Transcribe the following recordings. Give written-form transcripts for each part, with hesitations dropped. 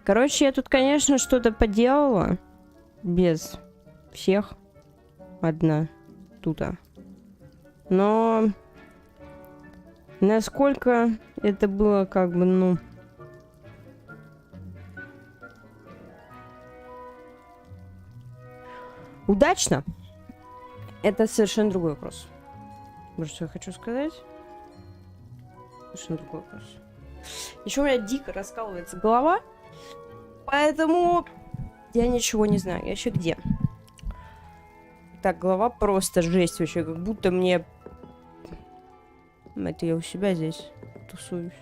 Короче, я тут, конечно, что-то поделала. Без всех. Одна. Тута. Но... насколько это было, как бы, ну... удачно? Это совершенно другой вопрос. Вот что я хочу сказать. Совершенно другой вопрос. Еще у меня дико раскалывается голова. Поэтому я ничего не знаю. Я еще где? Так, голова просто жесть вообще. Как будто мне... это я у себя здесь тусуюсь.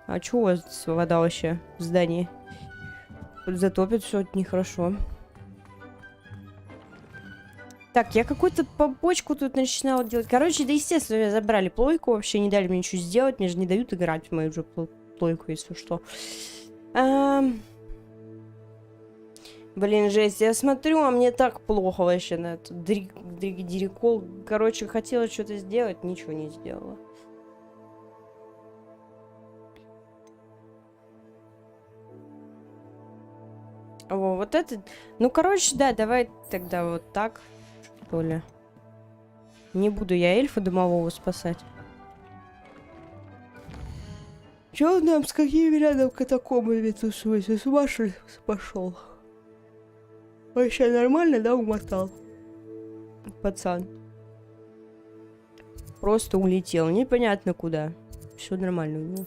А чё у вас вода вообще в здании? Затопит все, это нехорошо. Так, я какую-то побочку тут начинала делать. Короче, да естественно, меня забрали плойку. Вообще не дали мне ничего сделать. Мне же не дают играть в мою же плойку, если что. Блин, жесть, я смотрю, а мне так плохо вообще на эту дирикол. Короче, хотела что-то сделать, ничего не сделала. О, вот это... ну, короче, да, давай тогда вот так, что ли. Не буду я эльфа домового спасать. Чё он нам с какими рядом катакомбами тусуется? С ума пошел. Вообще нормально, да, умотал? Пацан. Просто улетел. Непонятно куда. Все нормально у него.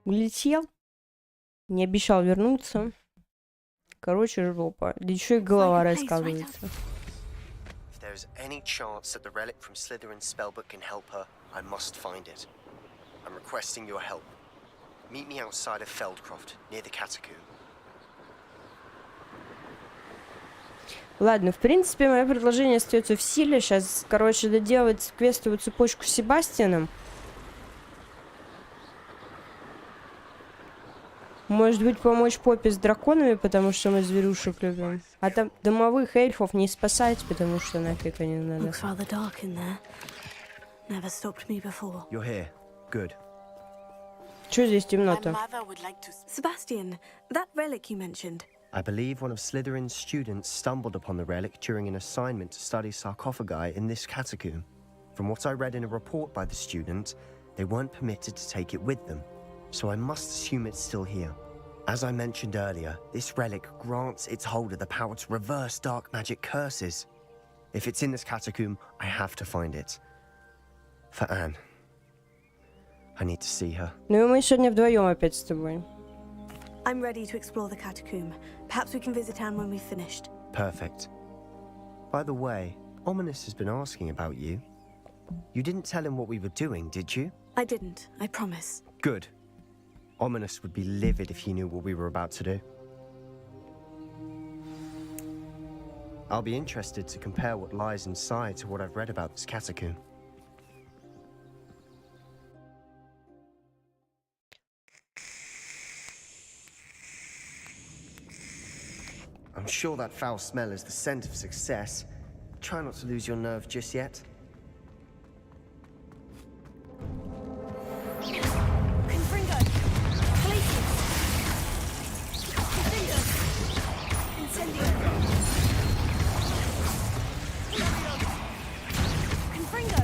Улетел. Не обещал вернуться. Короче, жопа. Да еще и голова рассказывается. I'm requesting your help. Meet me outside of Feldcroft, near the catacomb. Ладно, в принципе, мое предложение остается в силе. Сейчас, короче, доделать квестовую цепочку с Себастьяном. Может быть, помочь Поппи с драконами, потому что мы зверушек любим. А там домовых эльфов не спасать, потому что нафиг они надо. You're here. Good. Чё здесь темно-то? Sebastian, that relic you mentioned. I believe one of Slytherin's students stumbled upon the relic during an assignment to study sarcophagi in this catacomb. From what I read in a report by the student, they weren't permitted to take it with them, so I must assume it's still here. As I mentioned earlier, this relic grants its holder the power to reverse dark magic curses. If it's in this catacomb, I have to find it. For Anne. I need to see her. Ну и мы сегодня вдвоем опять с тобой. I'm ready to explore the catacomb. Perhaps we can visit Anne when we've finished. Perfect. By the way, Ominous has been asking about you. You didn't tell him what we were doing, did you? I didn't, I promise. Good. Ominous would be livid if he knew what we were about to do. I'll be interested to compare what lies inside to what I've read about this catacomb. I'm sure that foul smell is the scent of success. Try not to lose your nerve just yet. Confringo! Glacius! Confringo! Incendio! Confringo!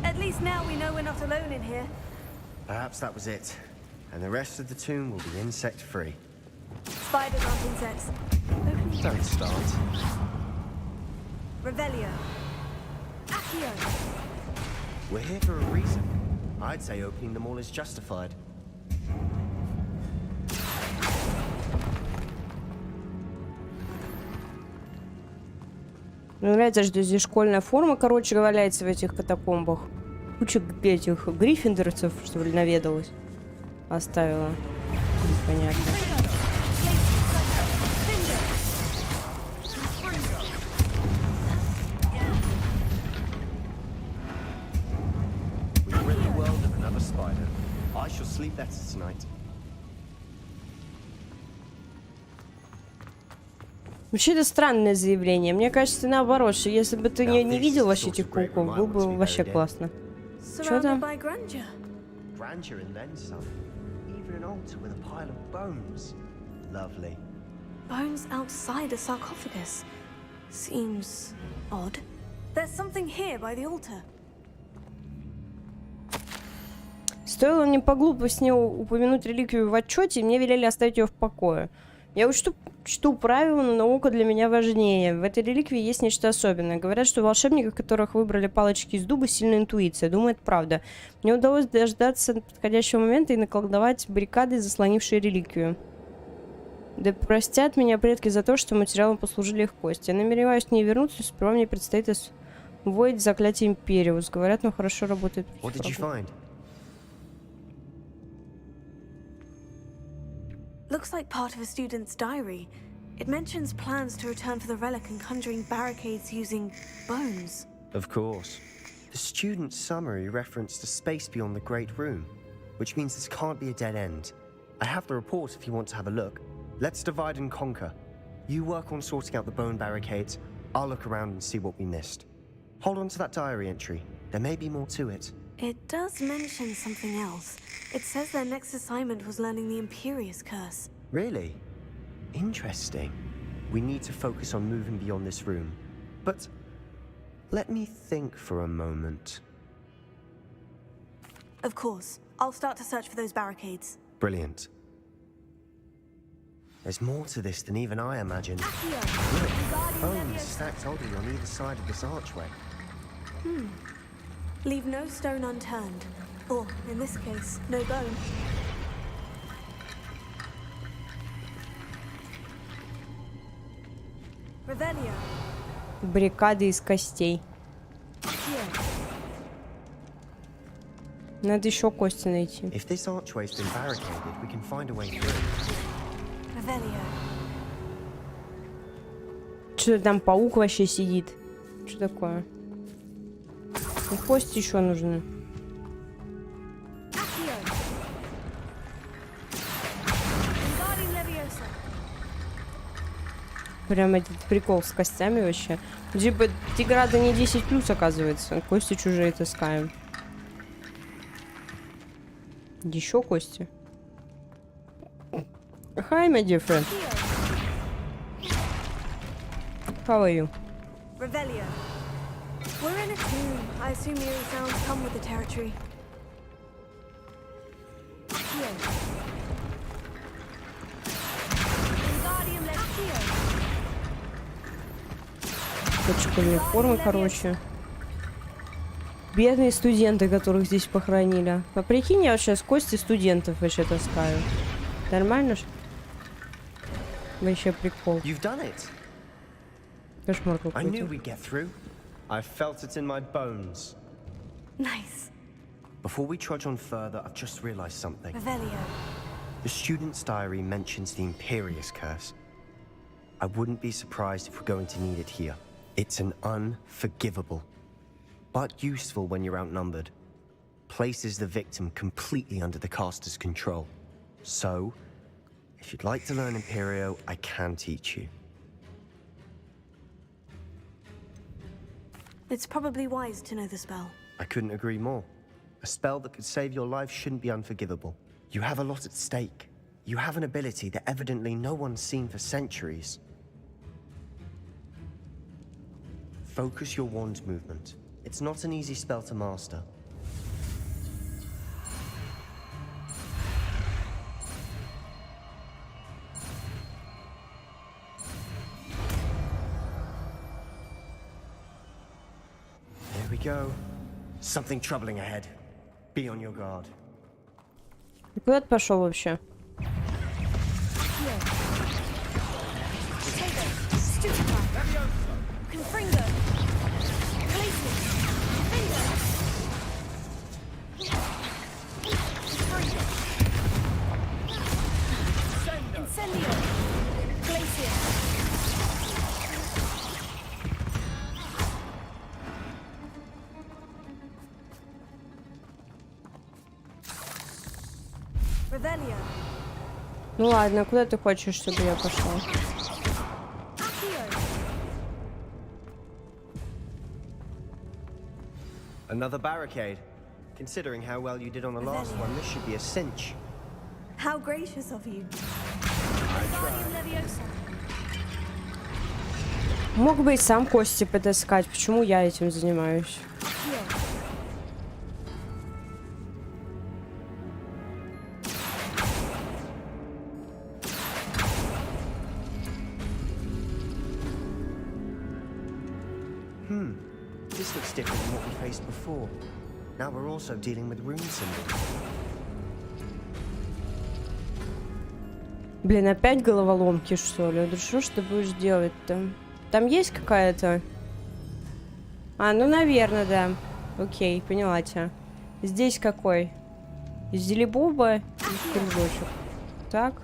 At least now we know we're not alone in here. Perhaps that was it. And the rest of the tomb will be insect-free. Spiders aren't insects. Don't start. Revelio. Accio. We're here for a reason. I'd say opening them all is justified. Мне нравится, что здесь школьная форма, короче, валяется в этих катакомбах. куча этих гриффиндорцев, что ли, наведалась. Оставила. Непонятно. Вообще, это странное заявление. Мне кажется, наоборот, что если бы ты не видел вообще этих кукол, было бы вообще классно. Что там? Bones outside a sarcophagus. Seems odd. There's something here by the altar. Стоило мне по глупости упомянуть реликвию в отчете, мне велели оставить ее в покое. Я учту правила, но наука для меня важнее. В этой реликвии есть нечто особенное. Говорят, что у волшебников, которых выбрали палочки из дуба, сильная интуиция. Думаю, это правда. Мне удалось дождаться подходящего момента и наколдовать баррикады, заслонившие реликвию. Да простят меня предки за то, что материалом послужили их кости. Я намереваюсь к ней вернуться, сперва мне предстоит освоить заклятие Империус. Говорят, но хорошо работает. Looks like part of a student's diary. It mentions plans to return for the relic and conjuring barricades using bones. Of course. The student's summary referenced a space beyond the Great Room, which means this can't be a dead end. I have the report if you want to have a look. Let's divide and conquer. You work on sorting out the bone barricades. I'll look around and see what we missed. Hold on to that diary entry. There may be more to it. It does mention something else. It says their next assignment was learning the Imperious Curse. Really? Interesting. We need to focus on moving beyond this room. But let me think for a moment. Of course. I'll start to search for those barricades. Brilliant. There's more to this than even I imagined. Look, bones stacked oddly on either side of this archway. Leave no stone unturned. Or, in this case, no bone. Revelio. Баррикады из костей. Надо еще кости найти. If this archway's been barricaded, we can find a way through. Revelio. Что там паук вообще сидит? Что такое? Ну, кости еще нужны. Прям этот прикол с костями вообще. Типа, Тиграда не 10+, оказывается. Кости чужие таскаем. Еще кости. Hi, my dear friend. How are you? Revelio. We're in a tomb. I assume eerie sounds come with the territory. Школьные формы, короче. Бедные студенты, которых здесь похоронили. А прикинь, я вот сейчас кости студентов вообще таскаю. Нормально ж? Вообще прикол. Кошмар какой-то. I felt it in my bones. Nice. Before we trudge on further, I've just realized something. Revelio. The student's diary mentions the Imperious Curse. I wouldn't be surprised if we're going to need it here. It's an unforgivable, but useful when you're outnumbered. Places the victim completely under the caster's control. So, if you'd like to learn Imperio, I can teach you. It's probably wise to know the spell. I couldn't agree more. A spell that could save your life shouldn't be unforgivable. You have a lot at stake. You have an ability that evidently no one's seen for centuries. Focus your wand movement. It's not an easy spell to master. There we go. Something troubling ahead. Be on your guard. Куда ты пошел вообще? Revelio. Ну ладно, куда ты хочешь, чтобы я пошла? Another barricade. Considering how well you did on the last one, this should be a cinch. How gracious of you. Wingardium Leviosa. Мог бы и сам кости потаскать. Почему я этим занимаюсь? This looks different than what we faced before. Now we're also dealing with rune symbols. Блин, опять головоломки, что ли? Да что ж ты будешь делать-то? Там есть какая-то... А, ну, наверное, да. Окей, поняла тебя. Здесь какой? Зелебоба и кружочек. Так.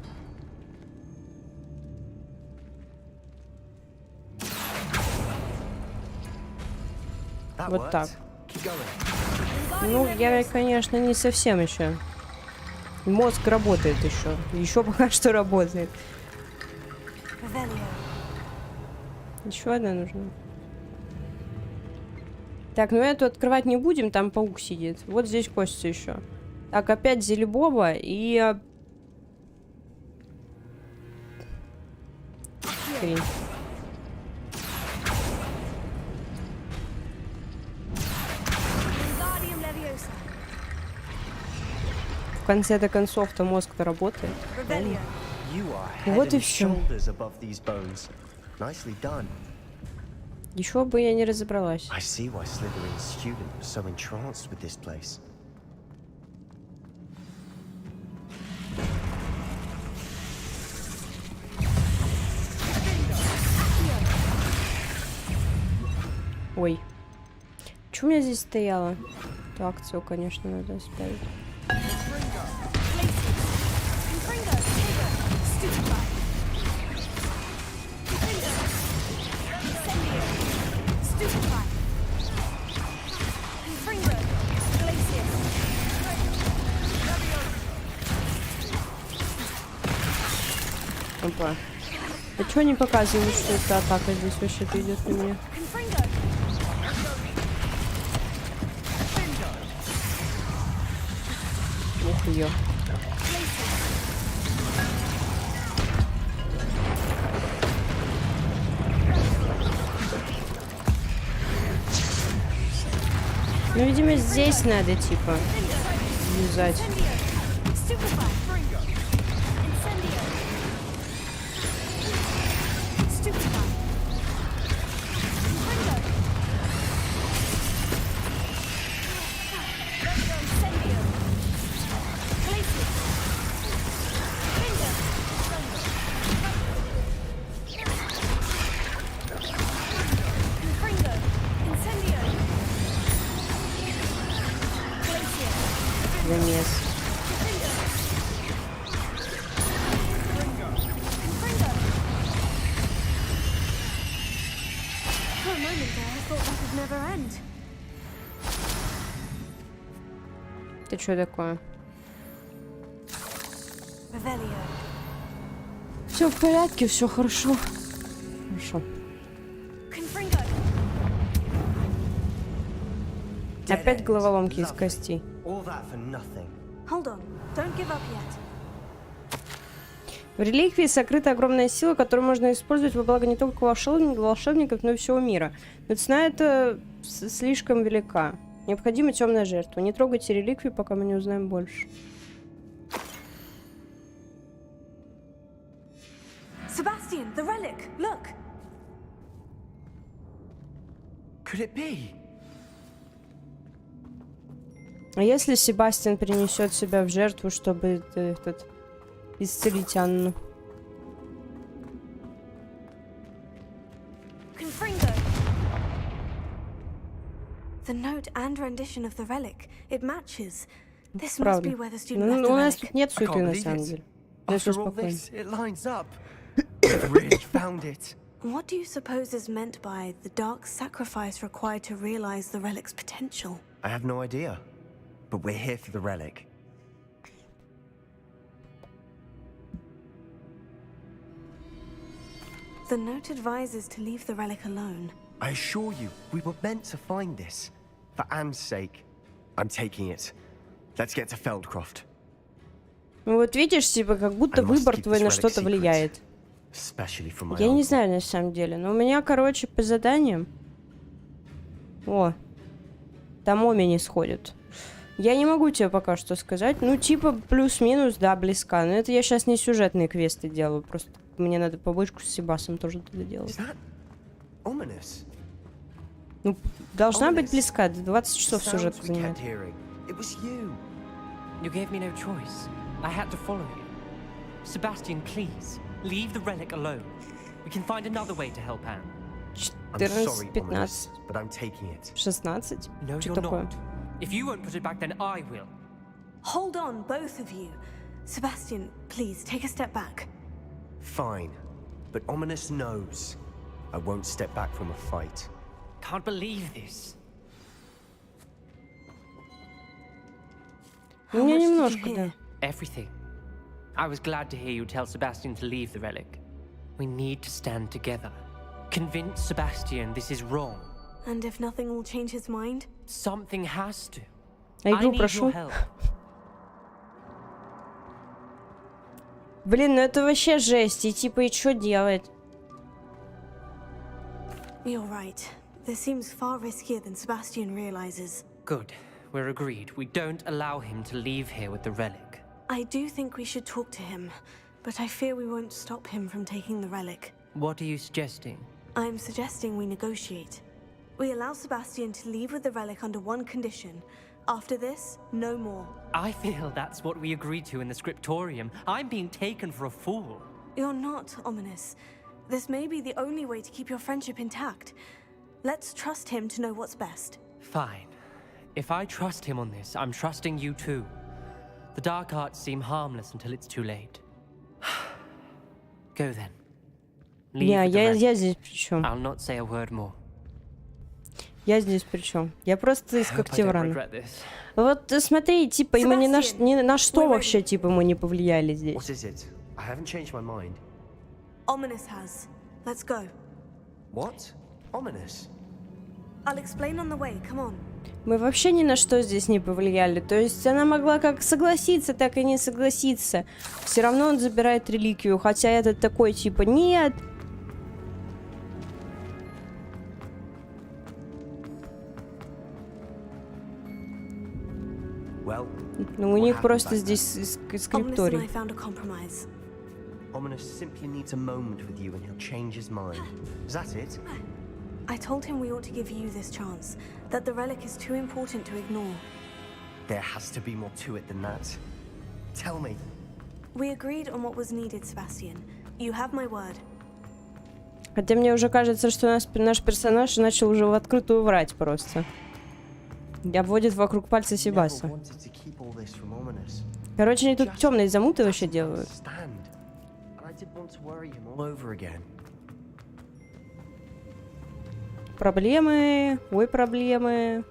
Вот так. Ну, я, конечно, не совсем еще. Мозг работает еще. Еще пока что работает. Еще одна нужна. Так, ну эту открывать не будем, там паук сидит. Вот здесь кости еще. Так, опять зелебоба и... Хрень. В конце-то концов-то мозг-то работает. Вот и все. Еще бы я не разобралась. I see why Slytherin's student was so entranced with this place. Ой. Чё у меня здесь стояло? Так, акцию, конечно, надо оставить. Опа. А чё не показывают, что эта атака здесь вообще-то идет на меня? Ух, её. Ну, видимо, здесь надо, типа, юзать. Замес. Ты что такое? Все в порядке, все хорошо. Хорошо. Опять головоломки из костей. В реликвии сокрыта огромная сила, которую можно использовать во благо не только волшебников, но и всего мира. Но цена эта слишком велика. Необходима темная жертва. Не трогайте реликвию, пока мы не узнаем больше. Sebastian, the relic. Look. Could it be? А если Себастьян принесет себя в жертву, чтобы исцелить Анну? The note and rendition of the relic. It matches. This must Правда. be where the student Ну, left the у нас relic. тут нет суеты, на самом деле. Да все After all спокойно. this, it lines up. I've really found it. What do you suppose is meant by the dark sacrifice required to realize the relic's potential? I have no idea. But we're here for the relic. The note advises to leave the relic alone. I assure you, we were meant to find this. For Anne's sake. I'm taking it. Let's get to Feldcroft. Ну вот видишь, типа, как будто выбор твой на что-то влияет. Я не знаю на самом деле, но у меня, короче, по заданиям... О, там Оми не сходит. Я не могу тебе пока что сказать. Ну, типа, плюс-минус, да, близка. Но это я сейчас не сюжетные квесты делаю. Просто мне надо побочку с Себасом тоже туда делать. Ну, должна быть близка. 20 часов сюжет занимает. You gave me no choice. I had to follow you. Sebastian, please, leave the relic alone. We can find another way to help Anne. 14, 15, 16. No, you're not. If you won't put it back, then I will. Hold on, both of you. Sebastian, please, take a step back. Fine. But Ominous knows I won't step back from a fight. Can't believe this. How much did you hear? Everything. I was glad to hear you tell Sebastian to leave the relic. We need to stand together. Convince Sebastian this is wrong. And if nothing will change his mind? Something has to. I need прошу. your help. Блин, ну это вообще жесть. И типа, и что делать? You're right. This seems far riskier than Sebastian realizes. Good. We're agreed. We don't allow him to leave here with the relic. I do think we should talk to him, but I fear we won't stop him from taking the relic. What are you suggesting? I'm suggesting we negotiate. We allow Sebastian to leave with the relic under one condition. After this, no more. I feel that's what we agreed to in the scriptorium. I'm being taken for a fool. You're not, Ominous. This may be the only way to keep your friendship intact. Let's trust him to know what's best. Fine. If I trust him on this, I'm trusting you too. The dark arts seem harmless until it's too late. Go then. Leave with the relic. Я здесь при чем? I'll not say a word more. Я здесь при чем? Я просто из I когтев don't рано. regret this. Вот смотри, типа, мы ни на что Wait, вообще, типа, мы не повлияли здесь. What is it? I haven't changed my mind. Ominous has. Let's go. What? Ominous? I'll explain on the way. Come on. Мы вообще ни на что здесь не повлияли. То есть она могла как согласиться, так и не согласиться. Все равно он забирает реликвию, хотя этот такой, типа, нет. Well, Ну, у них просто здесь Ominous and скрипторий. I found a compromise. Ominous simply needs a moment with you and he'll change his mind. Is that it? I told him we ought to give you this chance, that the relic is too important to ignore. There has to be more to it than that. Tell me. We agreed on what was needed, Sebastian. You have my word. Хотя мне уже кажется, что наш персонаж начал уже в открытую врать просто. Обводит вокруг пальца Себаса. Короче, они тут темные замуты вообще делают. Проблемы, ой, проблемы.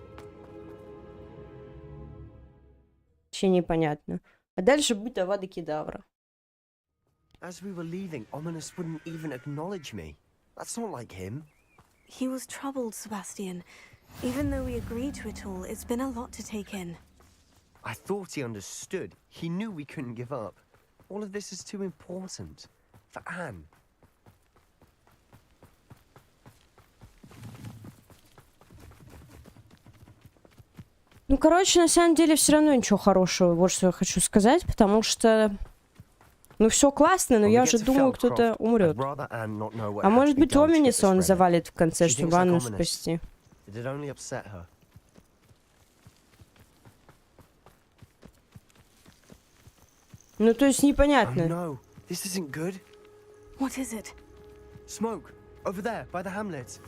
Вообще непонятно. А дальше будет Авада Кедавра. As we were leaving, Ominous wouldn't even acknowledge me. That's not like him. He was troubled, Sebastian. Even though we agreed to it all, it's been a lot to take in. I thought he understood. He knew we couldn't give up. All of this is too important. For Anne. Ну, короче, на самом деле, все равно ничего хорошего, вот что я хочу сказать, потому что... Ну, все классно, но я уже думаю, кто-то умрет. А может быть, Оминиса он завалит в конце, чтобы Анну спасти. Ну, то есть, непонятно. What is it? Smoke, over there, by the hamlet.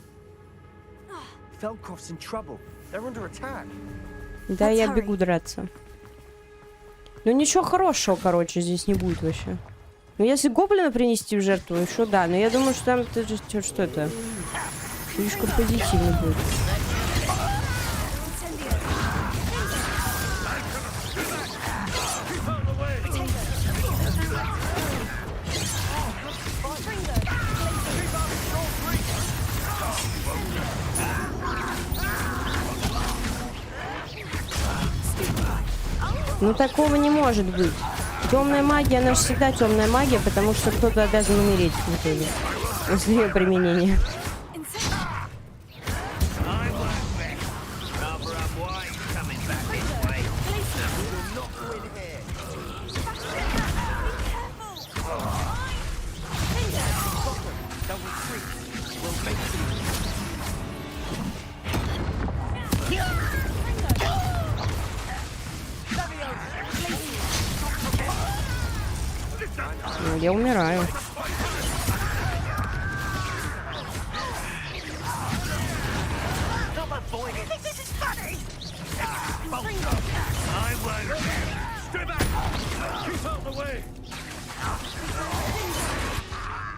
Feldcroft's in trouble. They're under attack. Да, я бегу драться. Ну, ничего хорошего, короче, здесь не будет вообще. Ну, если гоблина принести в жертву, еще да. Но я думаю, что там это что это? Слишком позитивно будет. Ну такого не может быть. Темная магия, она же всегда темная магия, потому что кто-то обязан умереть в итоге. После ее применения. Ну, я умираю.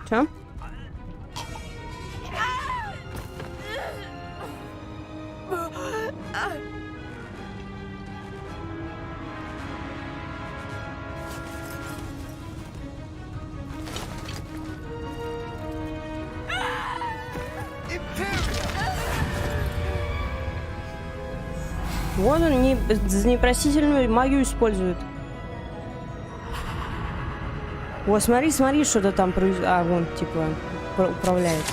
Чё? Вот он непростительную магию использует. О, смотри, смотри, что-то там произошло. А, вон, типа, управляет.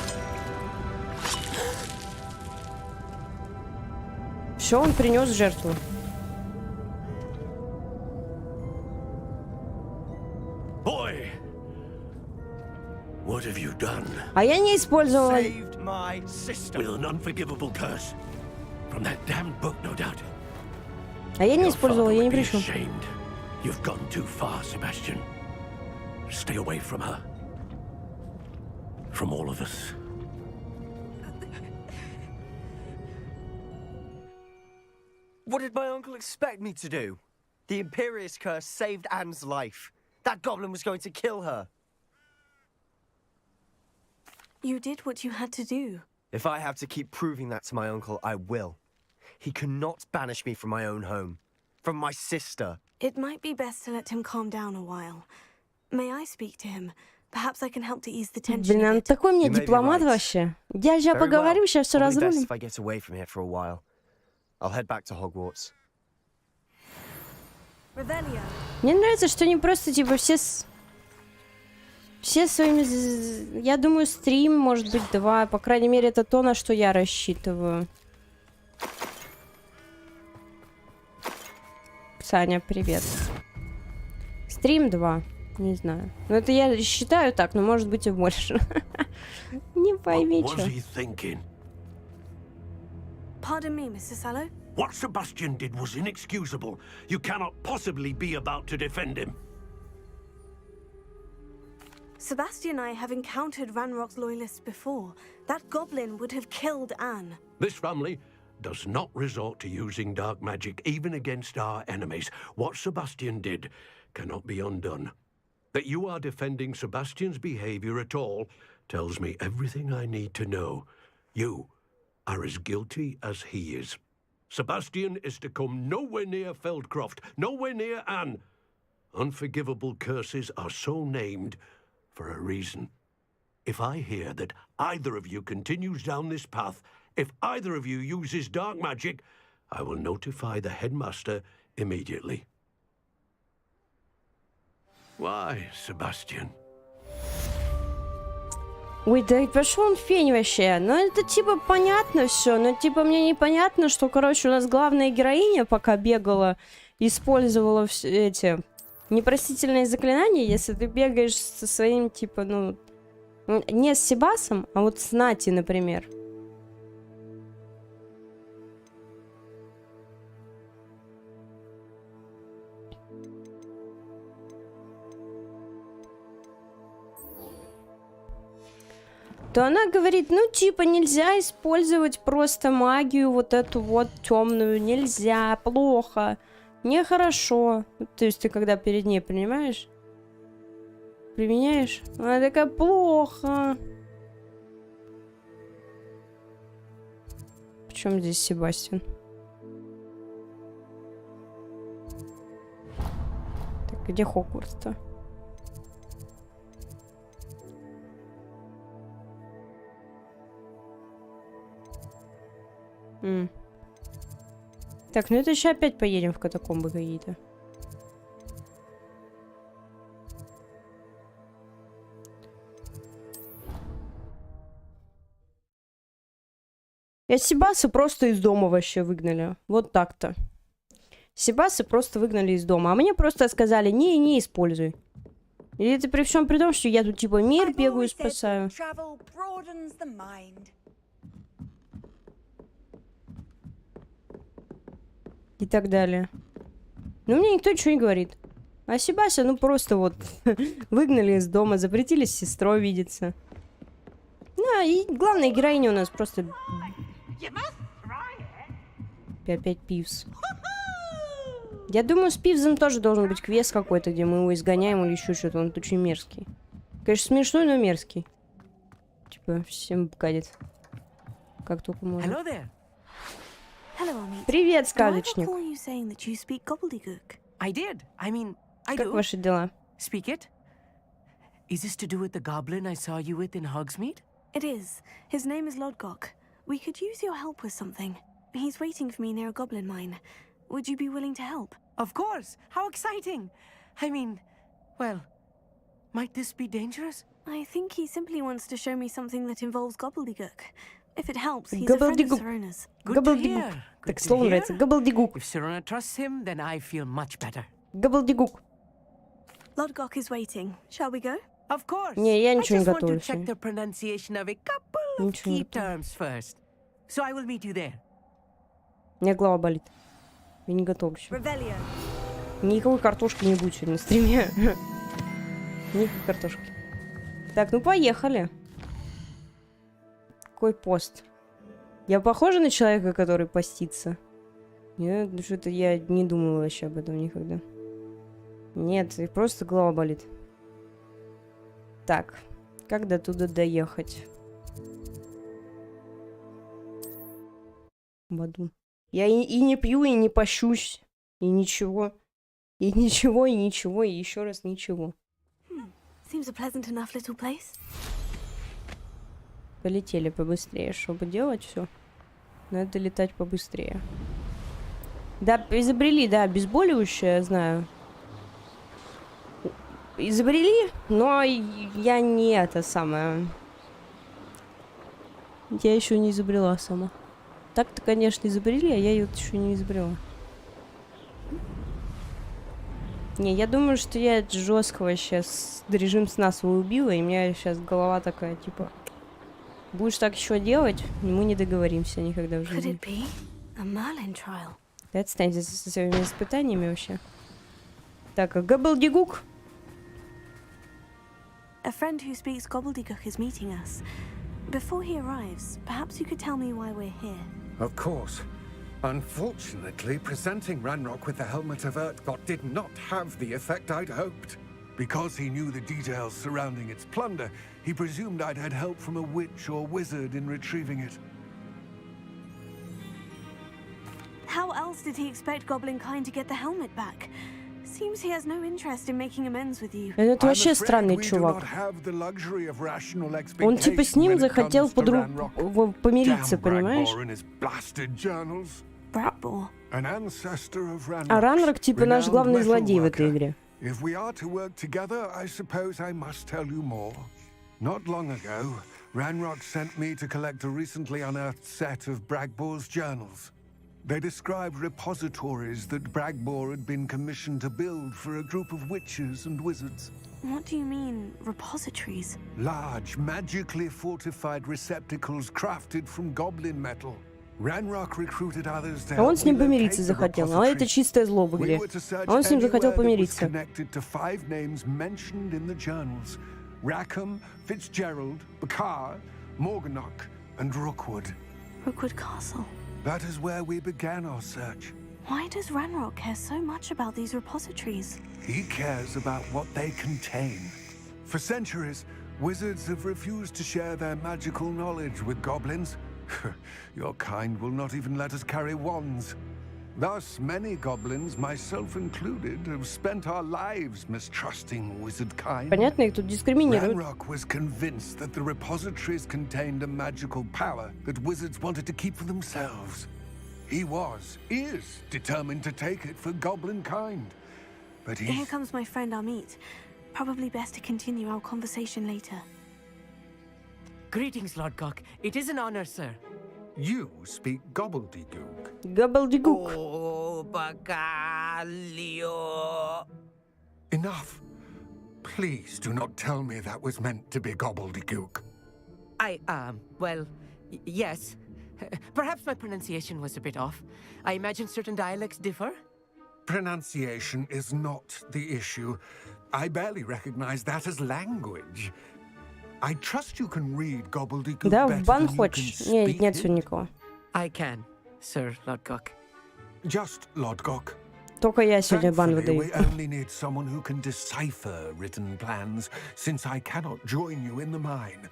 Все, он принес жертву. Boy, what have you done? А я не использовала. Saved my sister with an unforgivable curse from that damned book, no doubt. А я не Your использовала, father я не would be пришел. ashamed. You've gone too far, Sebastian. Stay away from her. From all of us. What did my uncle expect me to do? The Imperious curse saved Anne's life. That goblin was going to kill her. You did what you had to do. If I have to keep proving that to my uncle, I will. He cannot banish me from my own home. From my sister. It might be best to let him calm down a while. May I speak to him? Perhaps I can help to ease the tension Блин, a он bit. такой мне You may be дипломат right. вообще. Я сейчас Very поговорю, well. сейчас все Probably best разрулим. if I get away from here for a while. I'll head back to Hogwarts. Revelio. Мне нравится, что они просто, типа, все своими... Я думаю, стрим, может быть, 2. По крайней мере, это то, на что я рассчитываю. Саня, привет. Стрим 2. Не знаю. Ну, это я считаю так, но может быть и больше. Не пойми, What was что. he thinking? Pardon me, Mr. Sallow. What Sebastian did was inexcusable. You cannot possibly be about to defend him. Sebastian and I have encountered Ranrock's loyalists before. That goblin would have killed Anne. This family does not resort to using dark magic even against our enemies. What Sebastian did cannot be undone. That you are defending Sebastian's behavior at all tells me everything I need to know. You are as guilty as he is. Sebastian is to come nowhere near Feldcroft, nowhere near Anne. Unforgivable curses are so named for a reason. If I hear that either of you continues down this path, if either of you uses dark magic, I will notify the headmaster immediately. Why, Sebastian? Ой, да пошел он фень вообще. Ну, это типа понятно все. Но типа мне непонятно, что, короче, у нас главная героиня пока бегала, использовала эти непростительные заклинания. Если ты бегаешь со своим, типа, ну, не с Себасом, а вот с Нати, например. То она говорит, ну типа нельзя использовать просто магию вот эту вот темную, нельзя, плохо, нехорошо. То есть ты когда перед ней применяешь, она такая плохо. В чем здесь Себастьян? Так, где Хогвартс-то? Так, ну это еще опять поедем в катакомбы какие-то. Я Себаса просто из дома вообще выгнали. Вот так-то. Себаса просто выгнали из дома. А мне просто сказали, не используй. И это при всем при том, что я тут типа мир бегаю, спасаю. И так далее. Но мне никто ничего не говорит. А Себася, ну просто вот выгнали из дома, запретили с сестрой видеться. Ну, и главная героиня у нас просто... Опять Пивз. Я думаю, с Пивзом тоже должен быть квест какой-то, где мы его изгоняем или еще что-то. Он очень мерзкий. Конечно, смешной, но мерзкий. Типа, всем гадит. Как только можно. Привет, сказочник. Как ваши дела? Speak it? Is this to do with the goblin I saw you with in Hogsmeade? It is. His name is Lodgok. We could use your help with something. He's waiting for me near a goblin mine. Would you be willing to help? Of course! How exciting! I mean, well, might this be dangerous? I think he simply wants to show me something that involves gobbledygook. If it helps, he's a friend of Serona's. Good to hear. Так слово нравится. Габалдигук. If Serona trusts him, then I feel much better. Габалдигук. Lodgok is waiting. Shall we go? Of course. Не, я ничего не I just want готовлю to check the pronunciation of a couple of Ничего не key готовлю. terms first. So I will meet you there. У меня голова болит. Я не готова еще. Revelio. Никакой картошки не будет сегодня на стриме. Никакой картошки. Так, ну поехали. Какой пост? Я похожа на человека, который постится? Нет, ну что-то я не думала вообще об этом никогда. Нет, и просто голова болит. Так, как до туда доехать? Баду. Я и не пью, и не пощусь. И ничего. И ничего, и ничего, и еще раз ничего. Seems a pleasant enough little place. Полетели побыстрее, чтобы делать все. Надо летать побыстрее. Да, изобрели, да, обезболивающее, я знаю. Изобрели, но я не это самое. Я еще не изобрела сама. Так-то, конечно, изобрели, а я ее еще не изобрела. Не, я думаю, что я жестко вообще режим сна свой убила, и у меня сейчас голова такая, типа... Будешь так еще делать, мы не договоримся никогда в жизни. Да отстаньте со своими испытаниями вообще. Так, а Габалдигук? A friend who speaks gobbledygook is meeting us. Before he arrives, perhaps you could tell me why we're here. Of course. Unfortunately, presenting Ranrock with the Helmet of Urtkot did not have the effect I'd hoped. Because he knew the details surrounding its plunder, he presumed I'd had help from a witch or wizard in retrieving it. How else did he expect Goblin Kind to get the helmet back? Seems he has no interest in making amends with you. Это вообще странный чувак. Он типа с ним захотел помириться, понимаешь? Bradbor. А Ранрок типа наш главный злодей в этой игре. If we are to work together, I suppose I must tell you more. Not long ago, Ranrock sent me to collect a recently unearthed set of Bragbor's journals. They described repositories that Bragbor had been commissioned to build for a group of witches and wizards. What do you mean, repositories? Large, magically fortified receptacles crafted from goblin metal. Ranrock recruited others to А он с ним помириться захотел, а это чистое зло в игре. А он с ним захотел помириться. Connected to 5 names mentioned in the journals: Rackham, Fitzgerald, Bakar, Morganach, and Rookwood. Rookwood Castle. That is where we began our search. Why does Ranrock care so much about these repositories? He cares about what they contain. For centuries, wizards have refused to share their magical knowledge with goblins. Your kind will not even let us carry wands. Thus, many goblins, myself included, have spent our lives mistrusting wizard kind. Понятно, их тут дискриминируют. Ranrock was convinced that the repositories contained a magical power that wizards wanted to keep for themselves. He is determined to take it for goblin kind. But Here comes my friend Amit. Probably best to continue our conversation later. Greetings, Lord Cock. It is an honor, sir. You speak gobbledygook. Габалдигук. Enough. Please do not tell me that was meant to be gobbledygook. Well, yes. Perhaps my pronunciation was a bit off. I imagine certain dialects differ. Pronunciation is not the issue. I barely recognize that as language. I trust you can read gobbledygook Да, better в бан than you can хочешь? Нет, speak нет it. сегодня никого. I can, Sir Lodgok. Just Lodgok. Только я сегодня бан Thankfully, выдаю. we only need someone who can decipher written plans, since I cannot join you in the mine.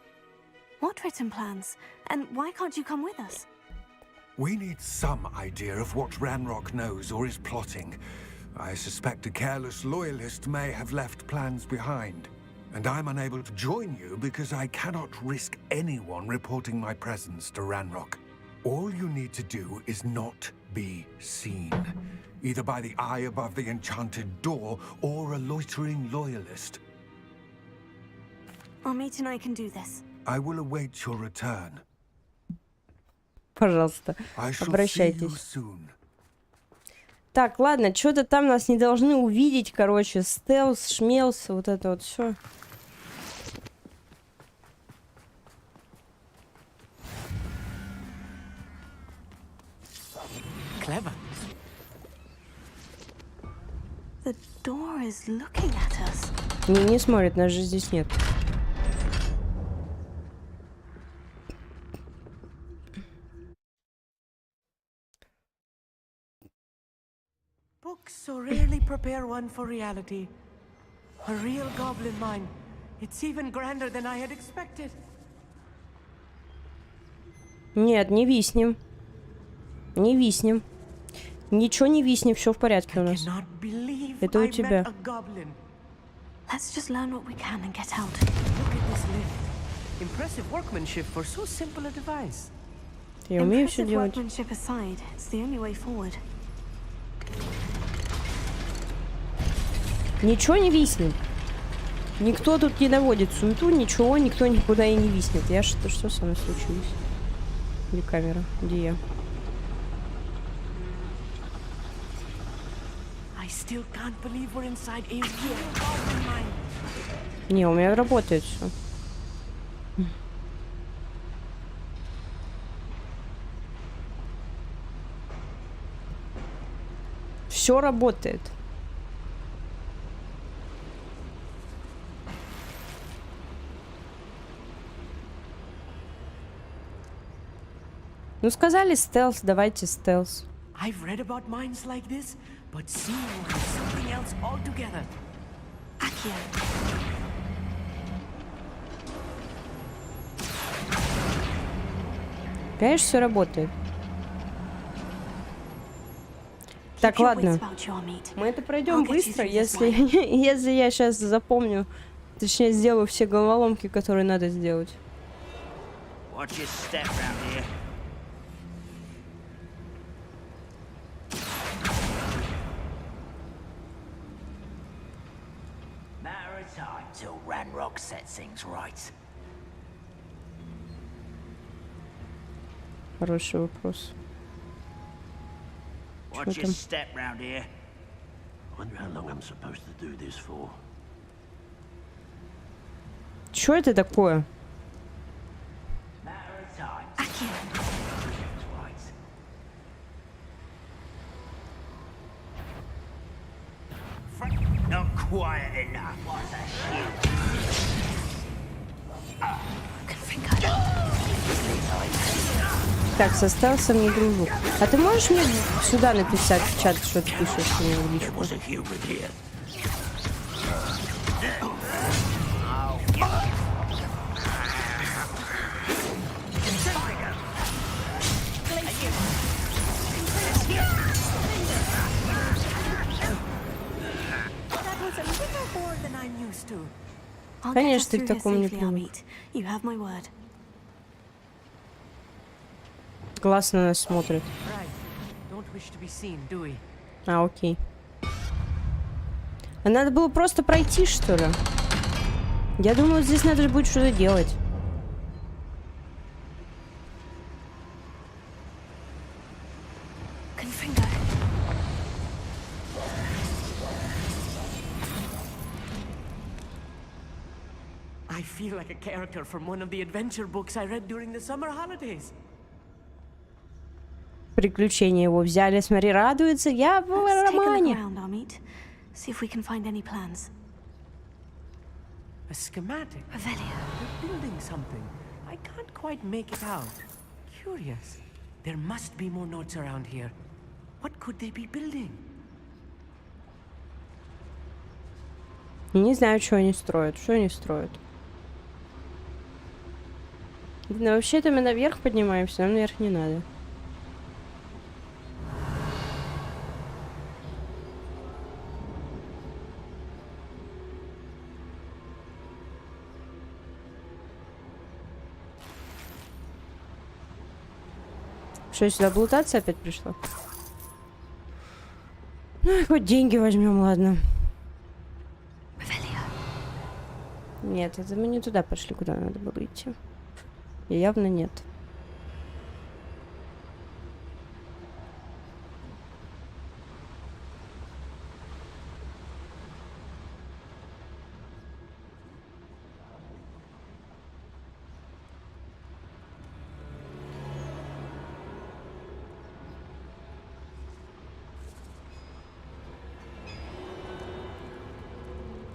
What written plans? And why can't you come with us? We need some idea of what Ranrock knows or is plotting. I suspect a careless loyalist may have left plans behind. And I'm unable to join you because I cannot risk anyone reporting my presence to Ranrock. All you need to do is not be seen, either by the eye above the enchanted door or a loitering loyalist. Amit and I can do this. I will await your return. Пожалуйста, I shall see you обращайтесь. soon. Так, ладно, что-то там нас не должны увидеть, короче. Стелс, шмелс, вот это вот все. Clever. The door is looking at us. Не смотрит, нас же здесь нет. Books so rarely prepare one for reality. A real goblin mine. It's even grander than I had expected. Нет, не виснем. Не виснем. Ничего не виснем, все в порядке у нас. Cannot believe Это у I тебя. met a goblin. Let's just learn what we can and get out. Look at this lift. Impressive workmanship for so simple a device. Я умею все Impressive делать. workmanship aside, it's the only way forward. Ничего не виснет. Никто тут не наводит суету, ничего, никто никуда и не виснет. Я что со мной случилось? Где камера? Где я? I still can't believe we're inside a real goblin mine. Не, у меня работает все. Все работает. Ну сказали стелс, давайте стелс. I've read about mines like this, but seeing one is something else altogether. Accio. Конечно, все работает. Так, Keep your ладно. wits about you, Amit. Мы это пройдем I'll get you быстро, through this если, если я сейчас запомню, точнее сделаю все головоломки, которые надо сделать. Watch your step round here. Matter of time till Ranrock sets things right. Хороший вопрос. Watch Чё your там? step round here. Wonder how long I'm supposed to do this for. Что это такое? Matter of time Accio. till things right. Not quiet enough. What's that shit? Так, со стелсом не дружу. А ты можешь мне сюда написать в чат, что ты пишешь мне в личку? Was a human here. That was a little more than I'm used to. I'll get us Конечно, ты к through here такому не safely, привык. Amit. You have my word. Глаз на нас смотрит. Right. Don't wish to be seen, do we? А, окей. А надо было просто пройти, что ли? Я думала, здесь надо же будет что-то делать. I feel like a character from one of the adventure books I read during the summer holidays. Приключения его взяли, смотри, радуется. Я в Let's take a look романе. around, Amit. See if we can find any plans. A schematic. Revelio. They're building something. I can't quite make it out. Curious. There must be more notes around here. What could they be building? Не знаю, что они строят. Что они строят? Ну, вообще-то мы наверх поднимаемся, нам наверх не надо. Что, сюда блутаться опять пришло? Ну, хоть деньги возьмем, ладно. Нет, это мы не туда пошли, куда надо было идти. И явно нет.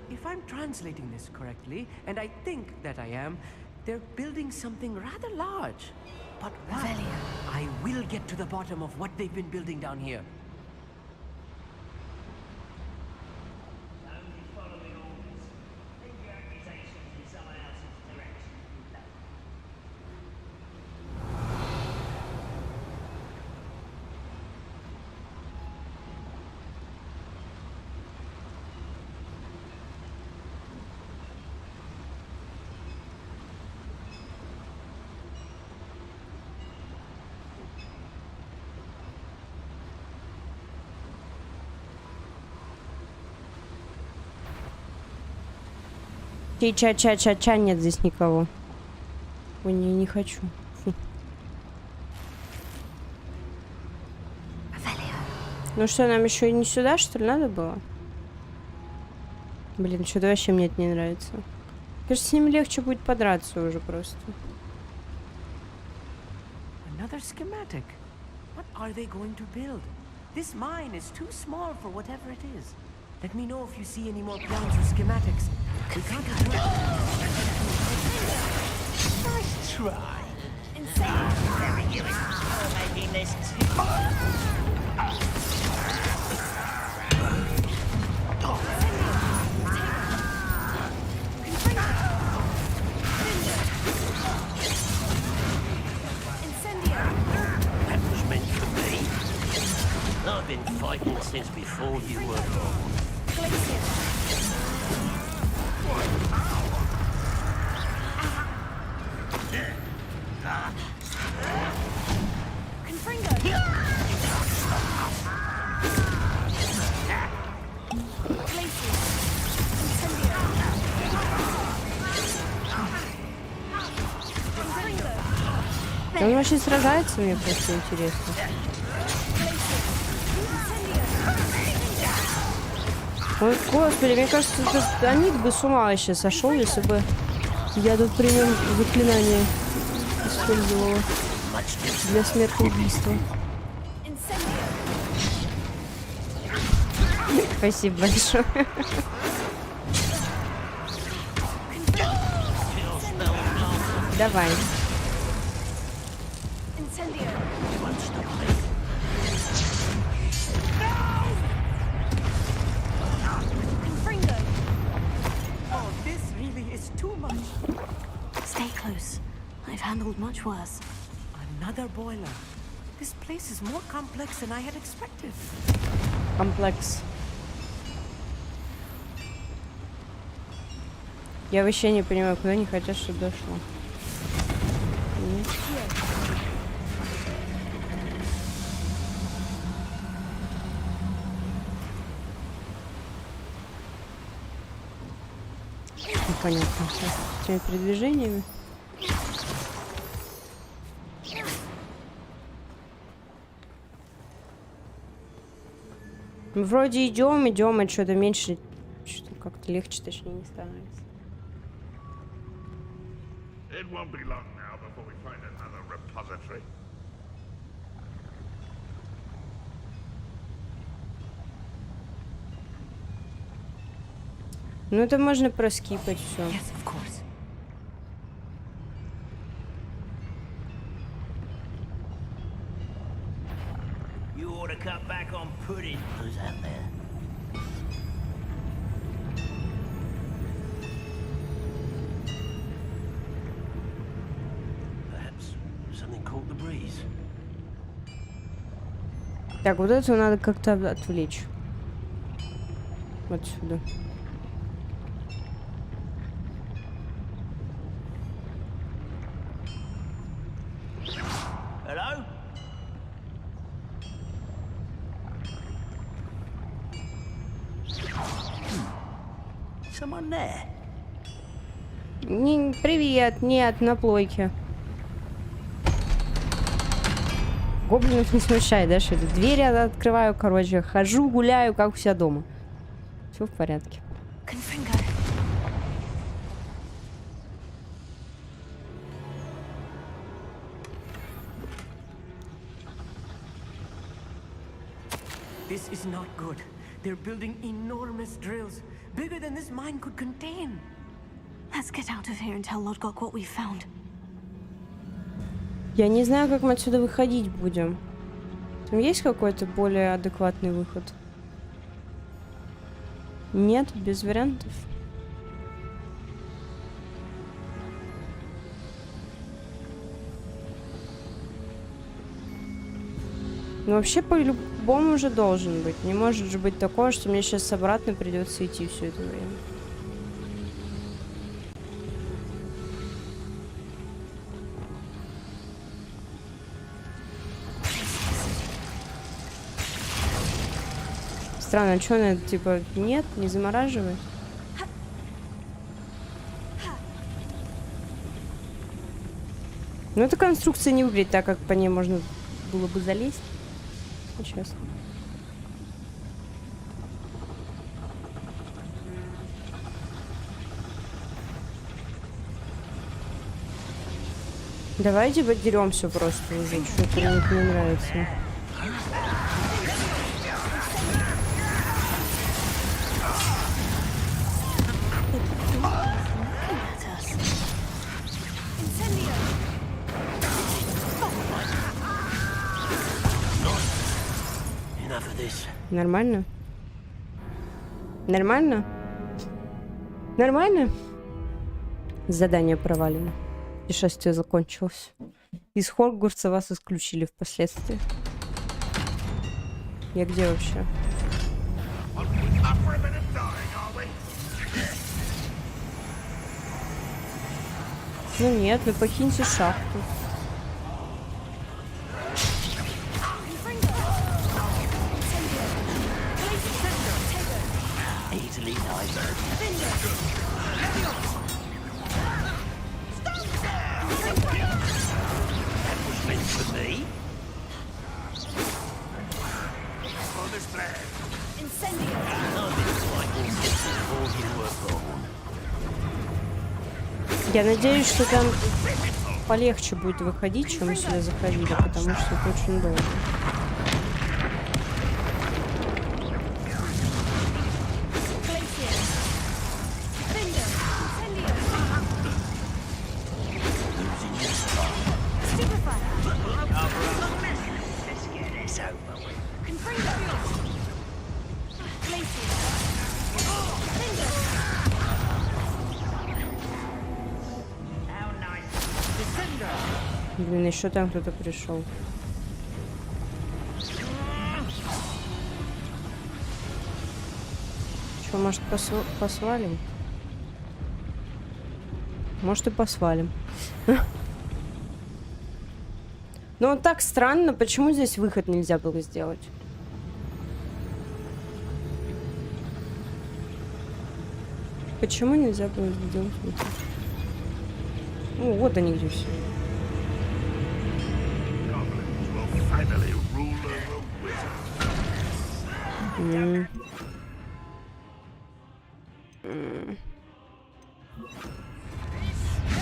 If I'm translating this correctly, and I think that I am, they're building something rather large. But what? I will get to the bottom of what they've been building down here. Only following orders. Leave your accusations in someone else's direction. Ча-ча-ча-ча, нет здесь никого. Ой, не хочу. Фу. Ну что, нам еще и не сюда, что ли, надо было? Блин, что-то вообще мне это не нравится. Кажется, с ним легче будет подраться уже просто. Another schematic. What are they going to build? This mine is too small for whatever it is. Let me know if you see any more plans or schematics. We can't Nice try. Very you is making this too. That was meant for me. I've been fighting since before you were born. Он вообще сражается, мне просто интересно. Ой, господи, мне кажется, этот Амид бы с ума вообще сошел, если бы я тут при нем заклинание использовала для смертоубийства. Спасибо большое. Давай. Stay close. I've handled much worse. Another boiler. This place is more complex than I had expected. Комплекс. Я вообще не понимаю, куда они хотят, чтобы дошло. Нет. Непонятно с этими передвижениями. Вроде идем, а что-то меньше, что-то как-то легче, точнее, не становится. It won't be long now before we find another repository. Ну, это можно проскипать все. Yes, of course. You ought to cut back on pudding. Who's out there? Perhaps something caught the breeze. Так, вот это надо как-то отвлечь. Вот сюда. Hello? Someone there? Привет, нет, на плойке. Гоблинов не смущай, да, что ли? Двери открываю, короче, хожу, гуляю, как у себя дома. Все в порядке. This is not good. They're building enormous drills, bigger than this mine could contain. Let's get out of here and tell Lodgok what we found. Я не знаю, как мы отсюда выходить будем. Там есть какой-то более адекватный выход? Нет, без вариантов. Ну, вообще, по-любому уже должен быть. Не может же быть такого, что мне сейчас обратно придется идти все это время. Странно, что она, типа, нет, не замораживает? Ну, эта конструкция не выглядит так, как по ней можно было бы залезть. Честно. Давайте подеремся просто уже, что-то мне не нравится. Нормально? Нормально? Нормально? Задание провалено. Путешествие закончилось. Из Хогвартса вас исключили впоследствии. Я где вообще? Ну нет, ну покиньте шахту. Я надеюсь, что там полегче будет выходить, чем мы сюда заходили, потому что это очень долго. Блин, еще там кто-то пришел. Что, может, посвалим? Может, и посвалим. Но так странно, почему здесь выход нельзя было сделать? Почему нельзя было сделать выход? Ну, вот они где все.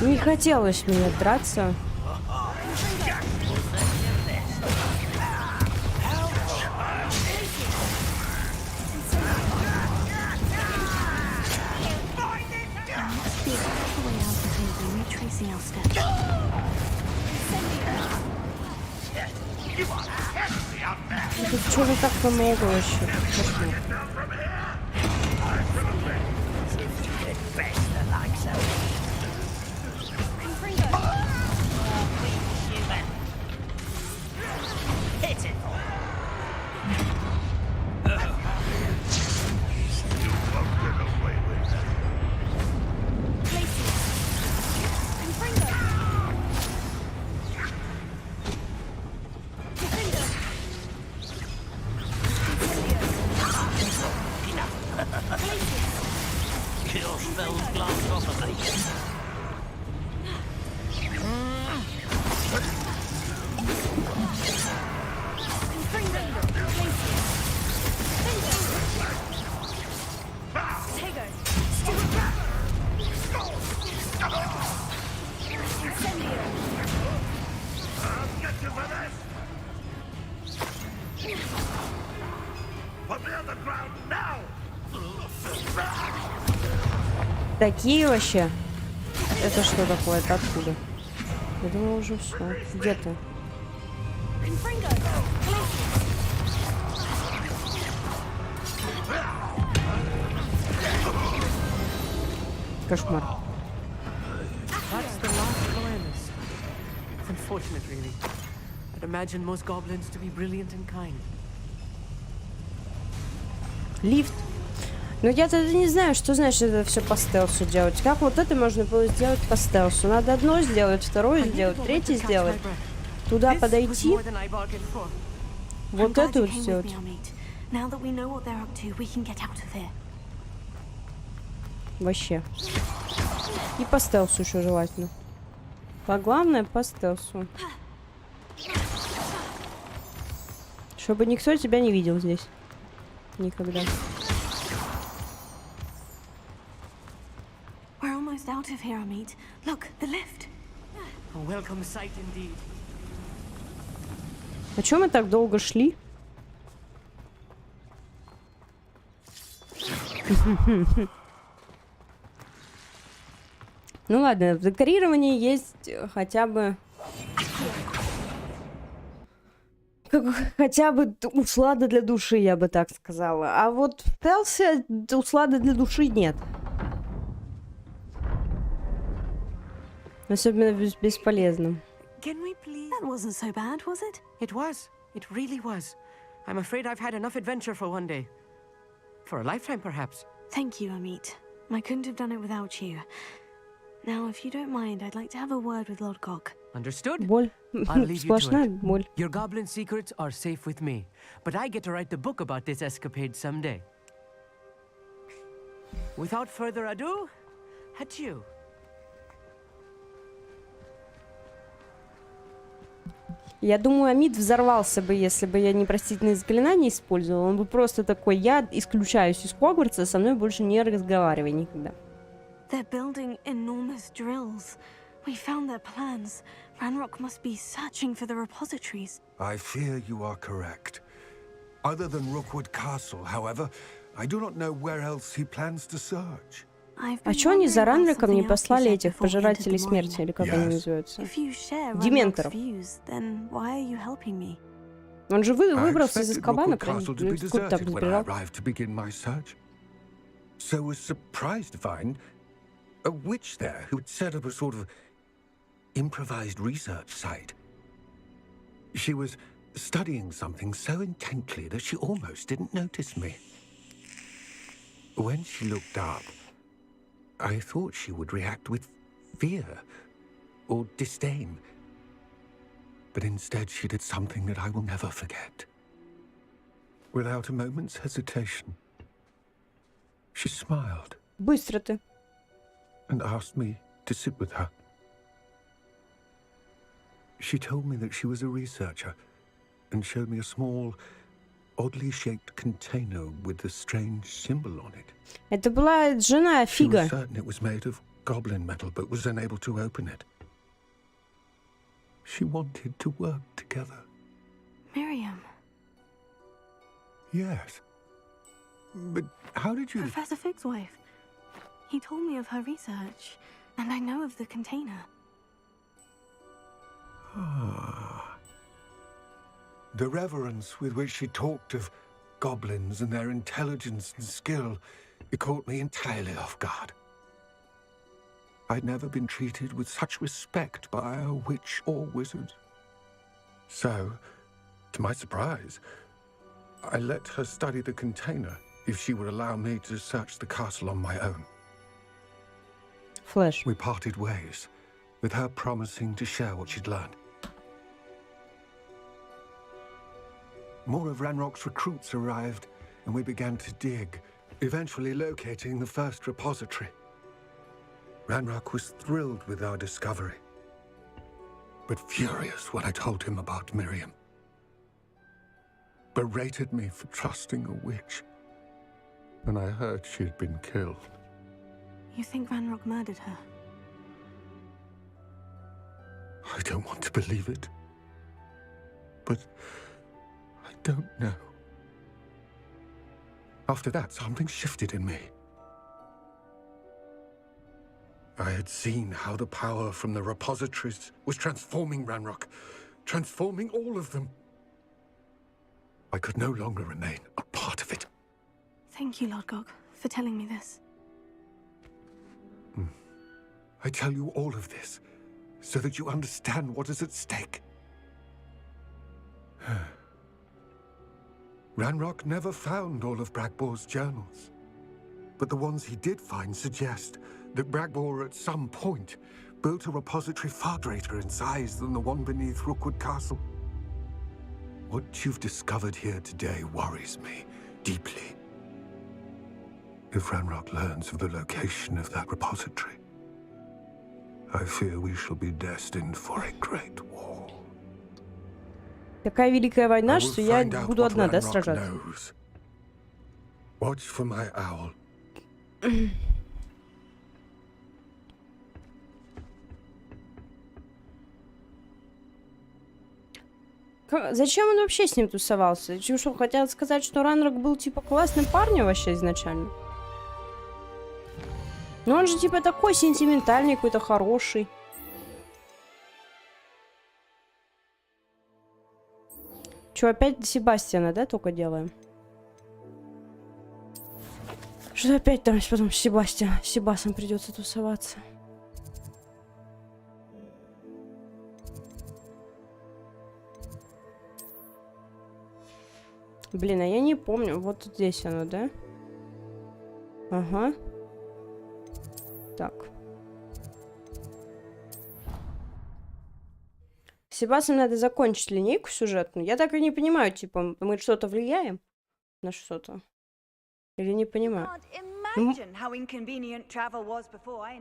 Не хотелось мне драться. Тут что же так много вообще? Такие вообще? Это что такое? Это откуда? Я думала уже все. Где ты? Кошмар. Лифт. Ну я тогда не знаю, что значит это все по стелсу делать. Как вот это можно было сделать по стелсу? Надо одно сделать, второе сделать, третье сделать. Туда подойти. Вот это вот сделать. Вообще. И по стелсу еще желательно. А главное по стелсу. Чтобы никто тебя не видел здесь. Никогда. Out of here, Amit. Look, the lift. A welcome sight indeed. А чё мы так долго шли? Ну ладно, в декорировании есть хотя бы... Хотя бы услада для души, я бы так сказала. А вот в Телсе услады для души нет. Особенно бесполезным. Can we please? That wasn't so bad, was it? It was. It really was. I'm afraid I've had enough adventure for one day. For a lifetime, perhaps. Thank you, Amit. I couldn't have done it without you. Now, if you don't mind, I'd like to have a word with Lord Gog. Understood? Боль. I'll leave you to Сплошная it. боль. Your goblin secrets are safe with me, but I get to write the book about this escapade someday. Without further ado, adieu. Я думаю, Амид взорвался бы, если бы я непростительные заклинания использовал. Он бы просто такой: я исключаюсь из Хогвартса, со мной больше не разговаривай никогда. They're building enormous drills. We found their plans. Ranrock must be searching for the repositories. I fear you are correct. Other than Rookwood Castle, however, I do not know where else he plans to search. А чё они за Ранриком не послали этих пожирателей смерти, или как они называются? Дементоров. Он же выбрался из Азкабана, откуда там сбежал? So was surprised to find a witch there who had set up a sort of improvised research site. She was studying something so intently that she almost didn't notice me. When she looked up, I thought she would react with fear or disdain. But instead she did something that I will never forget. Without a moment's hesitation, she smiled. Быстро ты. And asked me to sit with her. She told me that she was a researcher and showed me a small, oddly shaped container with a strange symbol on it. Это была жена Фига. She was certain it was made of goblin metal but was unable to open it. She wanted to work together. Miriam. Yes. But how did you... Professor Fig's wife. He told me of her research, and I know of the container. Ah. The reverence with which she talked of goblins and their intelligence and skill, it caught me entirely off guard. I'd never been treated with such respect by a witch or wizard. So, to my surprise, I let her study the container if she would allow me to search the castle on my own. Flash. We parted ways, with her promising to share what she'd learned. More of Ranrock's recruits arrived, and we began to dig, eventually locating the first repository. Ranrock was thrilled with our discovery, but furious when I told him about Miriam. Berated me for trusting a witch, and I heard she'd been killed. You think Ranrock murdered her? I don't want to believe it, but I don't know. After that, something shifted in me. I had seen how the power from the repositories was transforming Ranrock, transforming all of them. I could no longer remain a part of it. Thank you, Lord Gog, for telling me this. I tell you all of this so that you understand what is at stake. Ranrock never found all of Bragbor's journals, but the ones he did find suggest that Bragbor at some point built a repository far greater in size than the one beneath Rookwood Castle. What you've discovered here today worries me deeply. If Ranrock learns of the location of that repository, I fear we shall be destined for a great war. Такая великая I война, will что я find out буду what одна, да, Ranrock сражаться? knows. Watch for my owl. Зачем он вообще с ним тусовался? Чего, что, хотят сказать, что Ранрок был, типа, классным парнем вообще изначально? Ну он же, типа, такой сентиментальный, какой-то хороший. Чё, опять Себастьяна, да, только делаем? Что опять там потом с Себасом придется тусоваться? Блин, а я не помню. Вот здесь оно, да? Ага. Так. С Себасом надо закончить линейку сюжетную. Я так и не понимаю, типа, мы что-то влияем на что-то? Или не понимаю?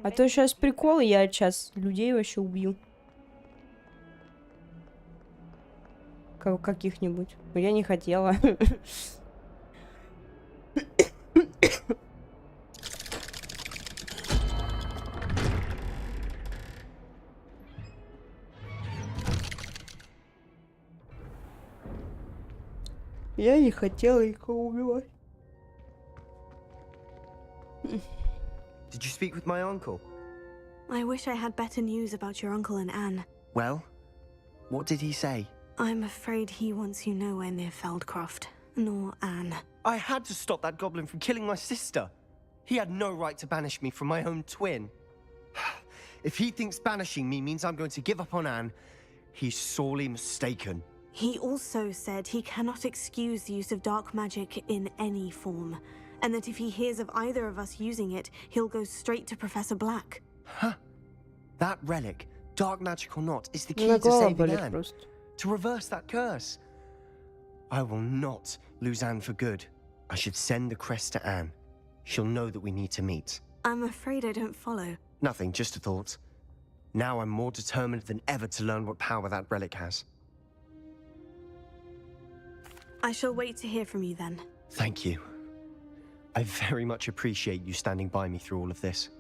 А то сейчас прикол, я сейчас людей вообще убью. Каких-нибудь. Но я не хотела. Я не хотела никого убивать. Did you speak with my uncle? I wish I had better news about your uncle and Anne. Well, what did he say? I'm afraid he wants you nowhere near Feldcroft, nor Anne. I had to stop that goblin from killing my sister. He had no right to banish me from my own twin. If he thinks banishing me means I'm going to give up on Anne, he's sorely mistaken. He also said he cannot excuse the use of dark magic in any form, and that if he hears of either of us using it, he'll go straight to Professor Black. Huh? That relic, dark magic or not, is the key to saving Anne. To reverse that curse. I will not lose Anne for good. I should send the crest to Anne. She'll know that we need to meet. I'm afraid I don't follow. Nothing, just a thought. Now I'm more determined than ever to learn what power that relic has. I shall wait to hear from you then. Thank you. I very much appreciate you standing by me through all of this.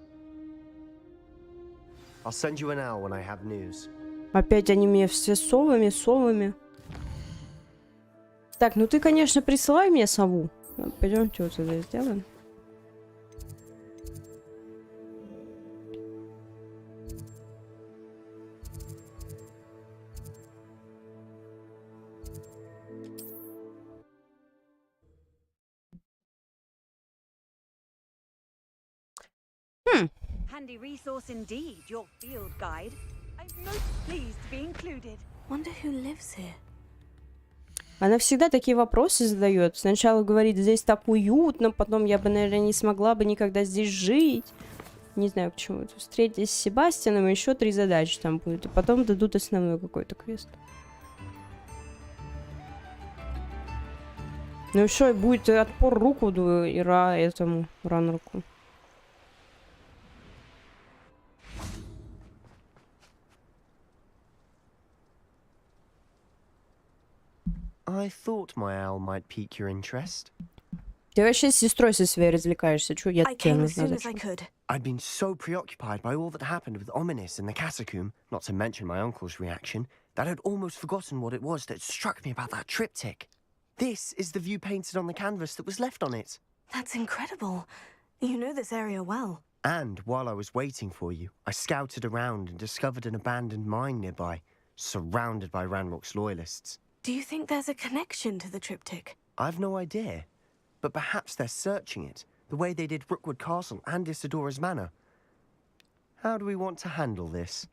I'll send you an owl when I have news. Опять они мне все совами. Так, ну ты, конечно, присылай мне сову. Пойдемте вот сюда сделаем. Handy resource indeed, your field guide. I'm most pleased to be included. Wonder who lives here. Она всегда такие вопросы задает. Сначала говорит, здесь так уютно, потом я бы, наверное, не смогла бы никогда здесь жить. Не знаю почему. Встретитесь с Себастьяном, и еще 3 задачи там будет. И потом дадут основной какой-то квест. Ну и что, будет отпор руку и этому ранруку. I thought my owl might pique your interest. Ты вообще с сестрой со своей развлекаешься? Чё я I тебе came as нужна? soon as I Зачем? could. I'd been so preoccupied by all that happened with Ominous in the catacomb, not to mention my uncle's reaction, that I'd almost forgotten what it was that struck me about that triptych. This is the view painted on the canvas that was left on it. That's incredible. You know this area well. And while I was waiting for you, I scouted around and discovered an abandoned mine nearby, surrounded by Ranrock's loyalists. Do you think there's a connection to the triptych? I've no idea, but perhaps they're searching it, the way they did Rookwood Castle and Isidora's Manor. How do we want to handle this?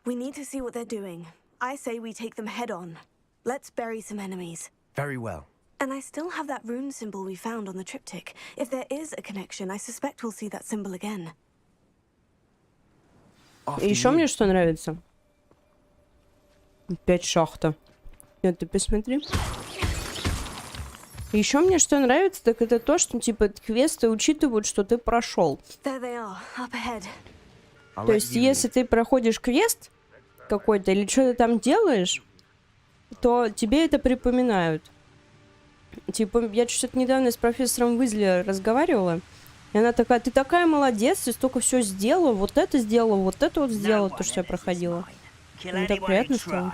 We need to see what they're doing. I say we take them head on. Let's bury some enemies. Very well. And I still have that rune symbol we found on the triptych. If there is a connection, I suspect we'll see that symbol again. After Еще you. мне что нравится? Опять шахта. Нет, ты посмотри. Еще мне что нравится, так это то, что типа квесты учитывают, что ты прошел. There they are, up ahead. I'll То let есть, you если lead. ты проходишь квест какой-то или что-то там делаешь, то тебе это припоминают. Типа, я что-то недавно с профессором Уизли разговаривала, и она такая, ты такая молодец, ты столько все сделала, вот это вот сделала, то, что я проходила. Мне так приятно стало,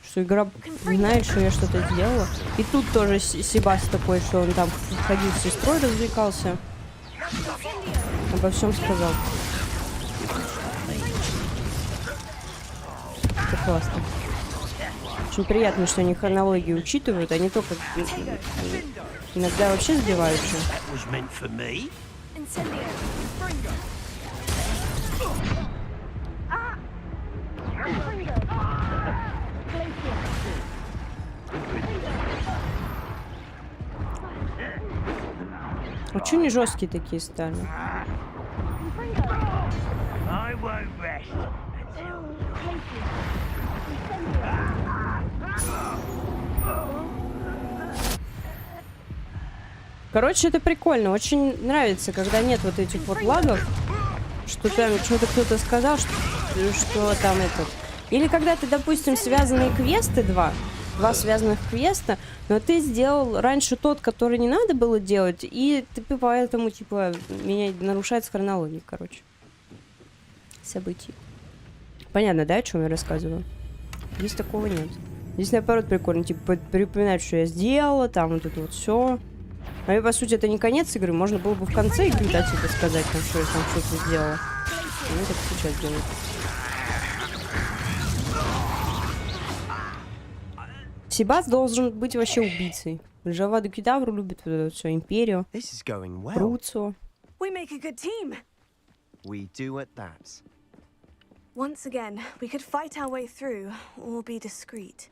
что игра знает, что я что-то сделала. И тут тоже Себас такой, что он там ходил с сестрой, развлекался. Обо всем сказал. Это классно. Очень приятно, что они хронологию учитывают, они только иногда вообще сбиваются. А чё они жесткие такие стали? Короче, это прикольно. Очень нравится, когда нет вот этих вот лагов, что там что-то кто-то сказал, что там этот. Или когда ты, допустим, связанные квесты два связанных квеста, но ты сделал раньше тот, который не надо было делать, и ты поэтому, типа, нарушается хронология, короче. Событий. Понятно, да, о чем я рассказываю? Здесь такого нет. Здесь, наоборот, прикольно, типа, припоминать, что я сделала, там вот это вот все. А по сути, это не конец игры, можно было бы в конце игры дать это сказать, там, что я там что-то сделала. Ну, так сейчас делают. Себас должен быть вообще убийцей. Жаваду Кедавру любит все империю. Руцу. We make a good team. We do at that. Once again, we could fight our way through or be discreet.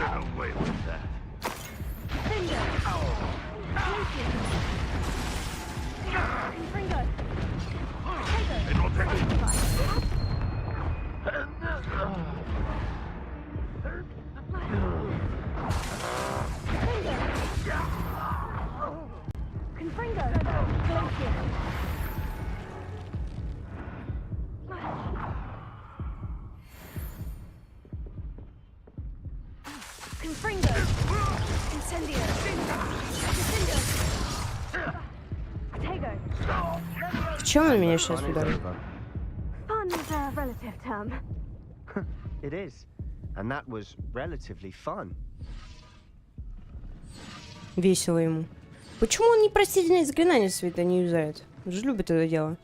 Get away with that. It'll take В чем он меня сейчас ударил? Fun is a relative term. It is. And that was relatively fun. Весело ему. Почему он непростительное заклинание свои-то не юзает? Он же любит это дело.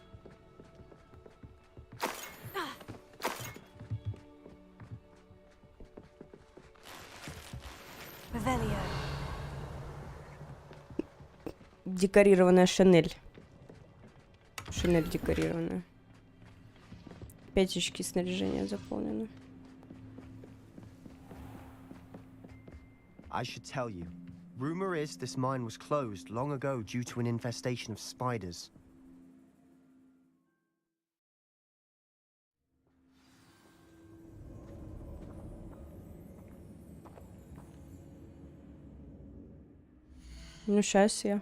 Декорированная Шанель. Шанель декорированная. 5 очки снаряжения заполнены. I should tell you. Rumor is this mine was closed long ago due to an infestation of spiders. Ну, сейчас я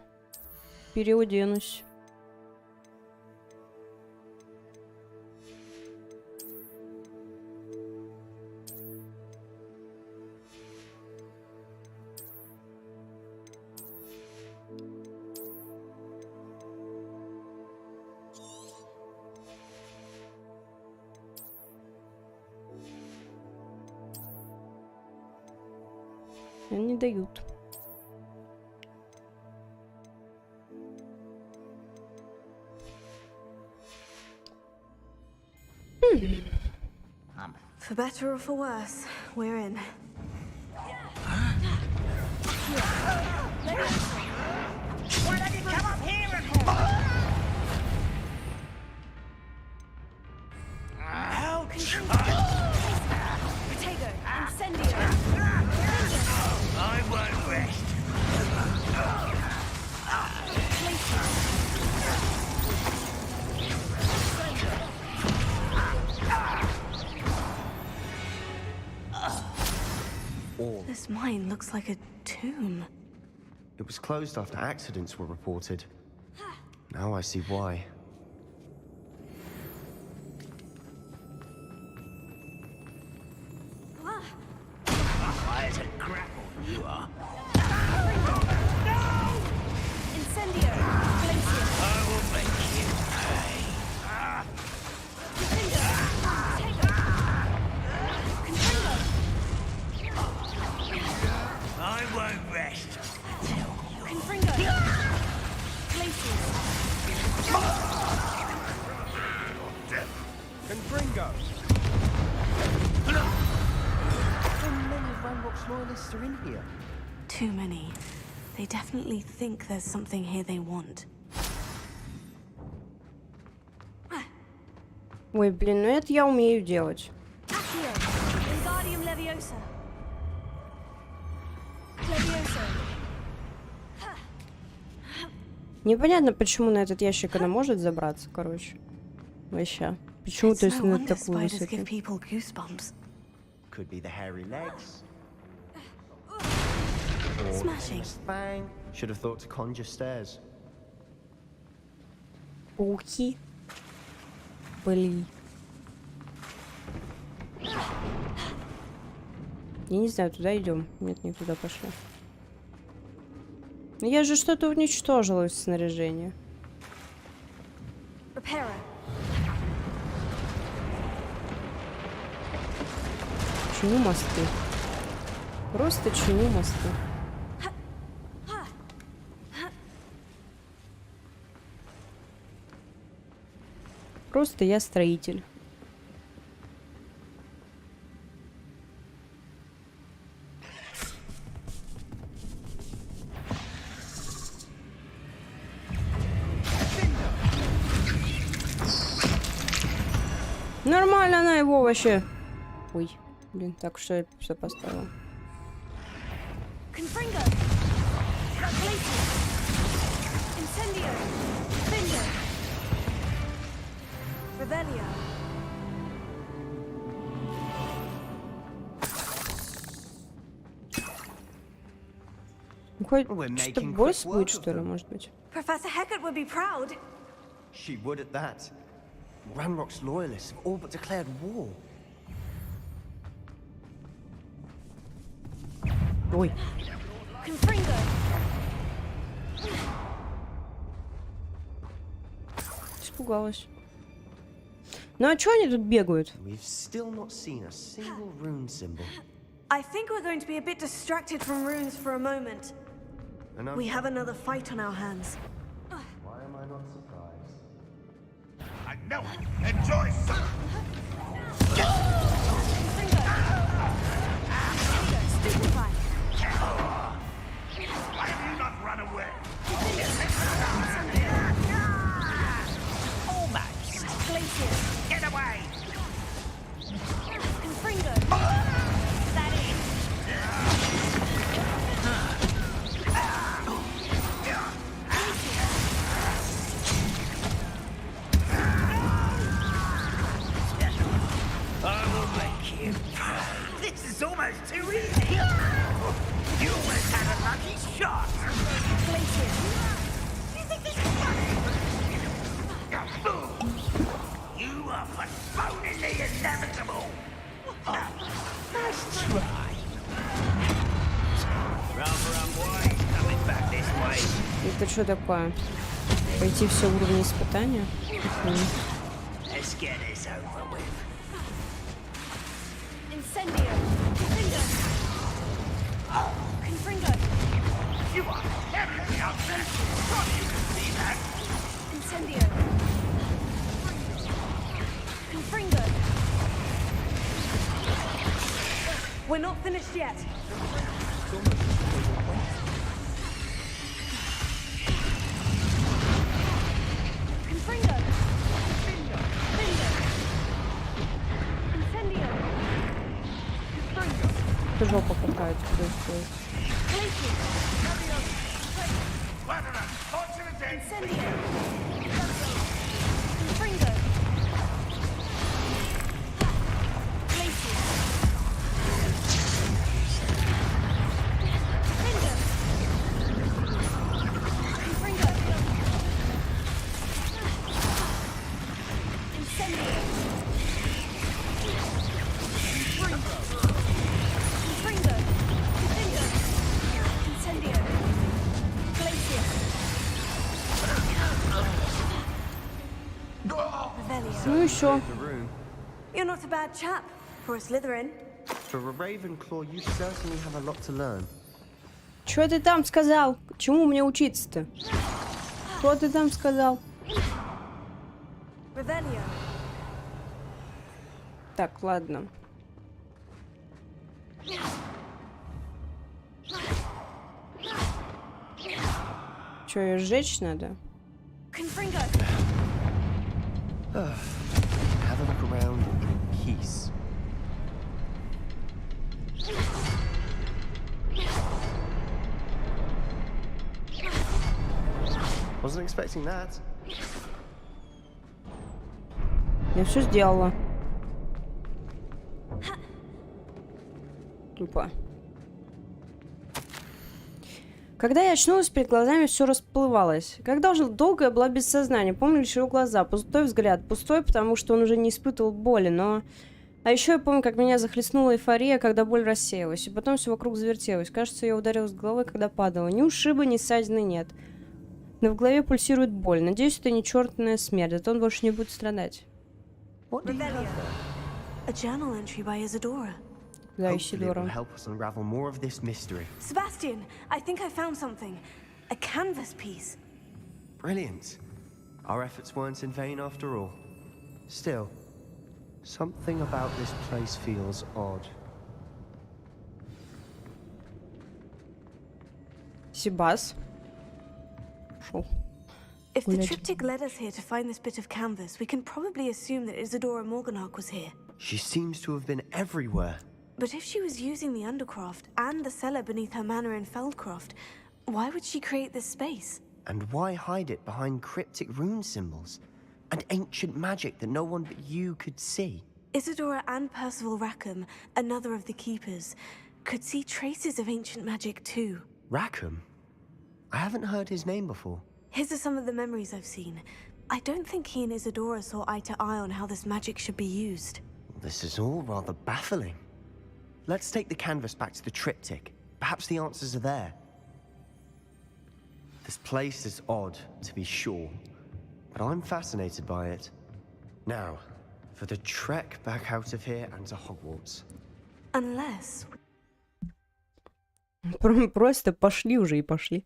переоденусь. Они дают. For better or for worse, we're in. Why don't you come up here and Potato, incendio. I won't rest. This mine looks like a tomb. It was closed after accidents were reported. Now I see why. There's a grapple, you are. Incendio. Glacier. I will make you pay. I won't rest. Confringo. Glacier. Confringo! How many of Ranrock's loyalists are in here? Too many. They definitely think there's something here they want. Ой, блин, ну это я умею делать. Accio. Wingardium Leviosa. Leviosa. Непонятно, почему на этот ящик она может забраться, короче. Вообще. Почему, то есть, No на wonder такую spiders высоту? give people goosebumps. Could be the hairy legs. Smashing. Bang. Should have thought to conjure stairs. Пауки. Блин. Я не знаю, туда идем. Нет, не туда пошли. Но я же что-то уничтожила из снаряжения. Чему мосты? Просто чему мосты? Просто я строитель. Нормально она его вообще. Ой, блин, так что я все поставила. Confringo. Glacier. Incendio. Finger. Revelio. Хоть We're что-то making босс quick будет, work что of ли, them. может быть? Professor Hecat would be proud. She would at that. Ranrock's loyalists have all but declared war. Ой. Confringo. Испугалась. Ну а чё они тут бегают? We've still not seen a single rune symbol. I think we're going to be a bit distracted from runes for a moment. And We have another fight on our hands. why am I not surprised? I know it. Enjoy some. Stupefy. Why have you not run away? Almost. Glacier. Get away! Confringo. That it? I will make you pay. This is almost too easy. You almost had a lucky shot. Glacier. You think this is funny? You fool! You are postponing the inevitable. Nice try. Rather unwise coming back this way. Это что такое? Пойти все уровни испытания? Let's get this over with. Incendio. Confringo. Confringo. You are heavily outmatched. Surely you can see that. Incendio. Confringo. We're not finished yet. Confringo. Finger. Incendio. Это жопа какая-то происходит. Glacier. Platinum, launch in a day. Incendio. Confringo. Glacier. Finger. Confringo. Incendio. Confringo. Finger. Incendio. Glacier. Revelio. Ну и что? The rune. You're not a bad chap for a Slytherin. For a Ravenclaw, you certainly have a lot to learn. Чё ты там сказал? Чему мне учиться-то? Что ты там сказал? Revelio. Так, ладно. Чё, её сжечь надо? Confringo. Have a look around in peace. Wasn't expecting that. Я все сделала. Тупо. Когда я очнулась, перед глазами все расплывалось. Когда уже долго я была без сознания, помню лишь его глаза, пустой взгляд. Пустой, потому что он уже не испытывал боли, но... А еще я помню, как меня захлестнула эйфория, когда боль рассеялась, и потом все вокруг завертелось. Кажется, я ударилась головой, когда падала. Ни ушиба, ни ссадины нет. Но в голове пульсирует боль. Надеюсь, это не чертная смерть, зато он больше не будет страдать. Revelio. A journal entry by Isadora. Да, Hopefully it will Исидора. help us unravel more of this mystery. Sebastian, I think I found something. A canvas piece. Brilliant. Our efforts weren't in vain after all. Still, something about this place feels odd. Сибас. Шо? If the Guled. triptych led us here to find this bit of canvas, we can probably assume that Isadora Morganach was here. She seems to have been everywhere. But if she was using the Undercroft and the cellar beneath her manor in Feldcroft, why would she create this space? And why hide it behind cryptic rune symbols and ancient magic that no one but you could see? Isadora and Percival Rackham, another of the Keepers, could see traces of ancient magic too. Rackham? I haven't heard his name before. His are some of the memories I've seen. I don't think he and Isadora saw eye to eye on how this magic should be used. This is all rather baffling. Let's take the canvas back to the triptych. Perhaps the answers are there. This place is odd, to be sure, but I'm fascinated by it. Now, for the trek back out of here and to Hogwarts. Unless... Просто пошли уже и пошли.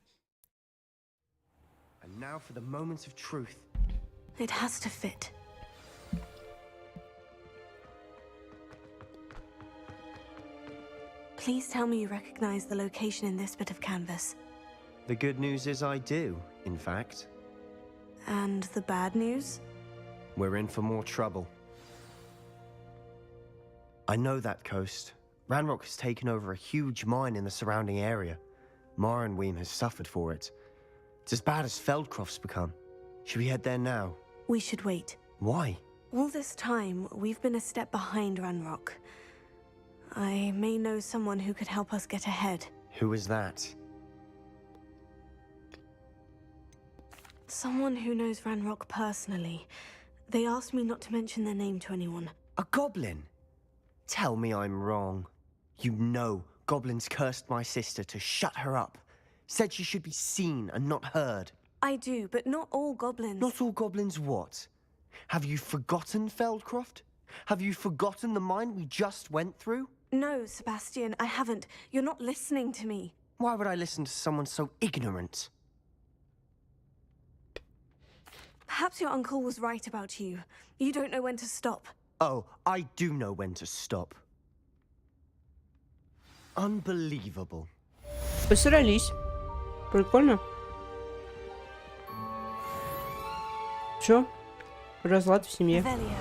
And now for the moment of truth. It has to fit. Please tell me you recognize the location in this bit of canvas. The good news is I do, in fact. And the bad news? We're in for more trouble. I know that coast. Ranrock has taken over a huge mine in the surrounding area. Mornweem has suffered for it. It's as bad as Feldcroft's become. Should we head there now? We should wait. Why? All this time, we've been a step behind Ranrock. I may know someone who could help us get ahead. Who is that? Someone who knows Ranrock personally. They asked me not to mention their name to anyone. A goblin? Tell me I'm wrong. You know goblins cursed my sister to shut her up. Said she should be seen and not heard. I do, but not all goblins. Not all goblins what? Have you forgotten Feldcroft? Have you forgotten the mine we just went through? No, Sebastian, I haven't. You're not listening to me. Why would I listen to someone so ignorant? Perhaps your uncle was right about you. You don't know when to stop. Oh, I do know when to stop. Unbelievable. Посрались. Прикольно. Чё? Разлад в семье. Revelio.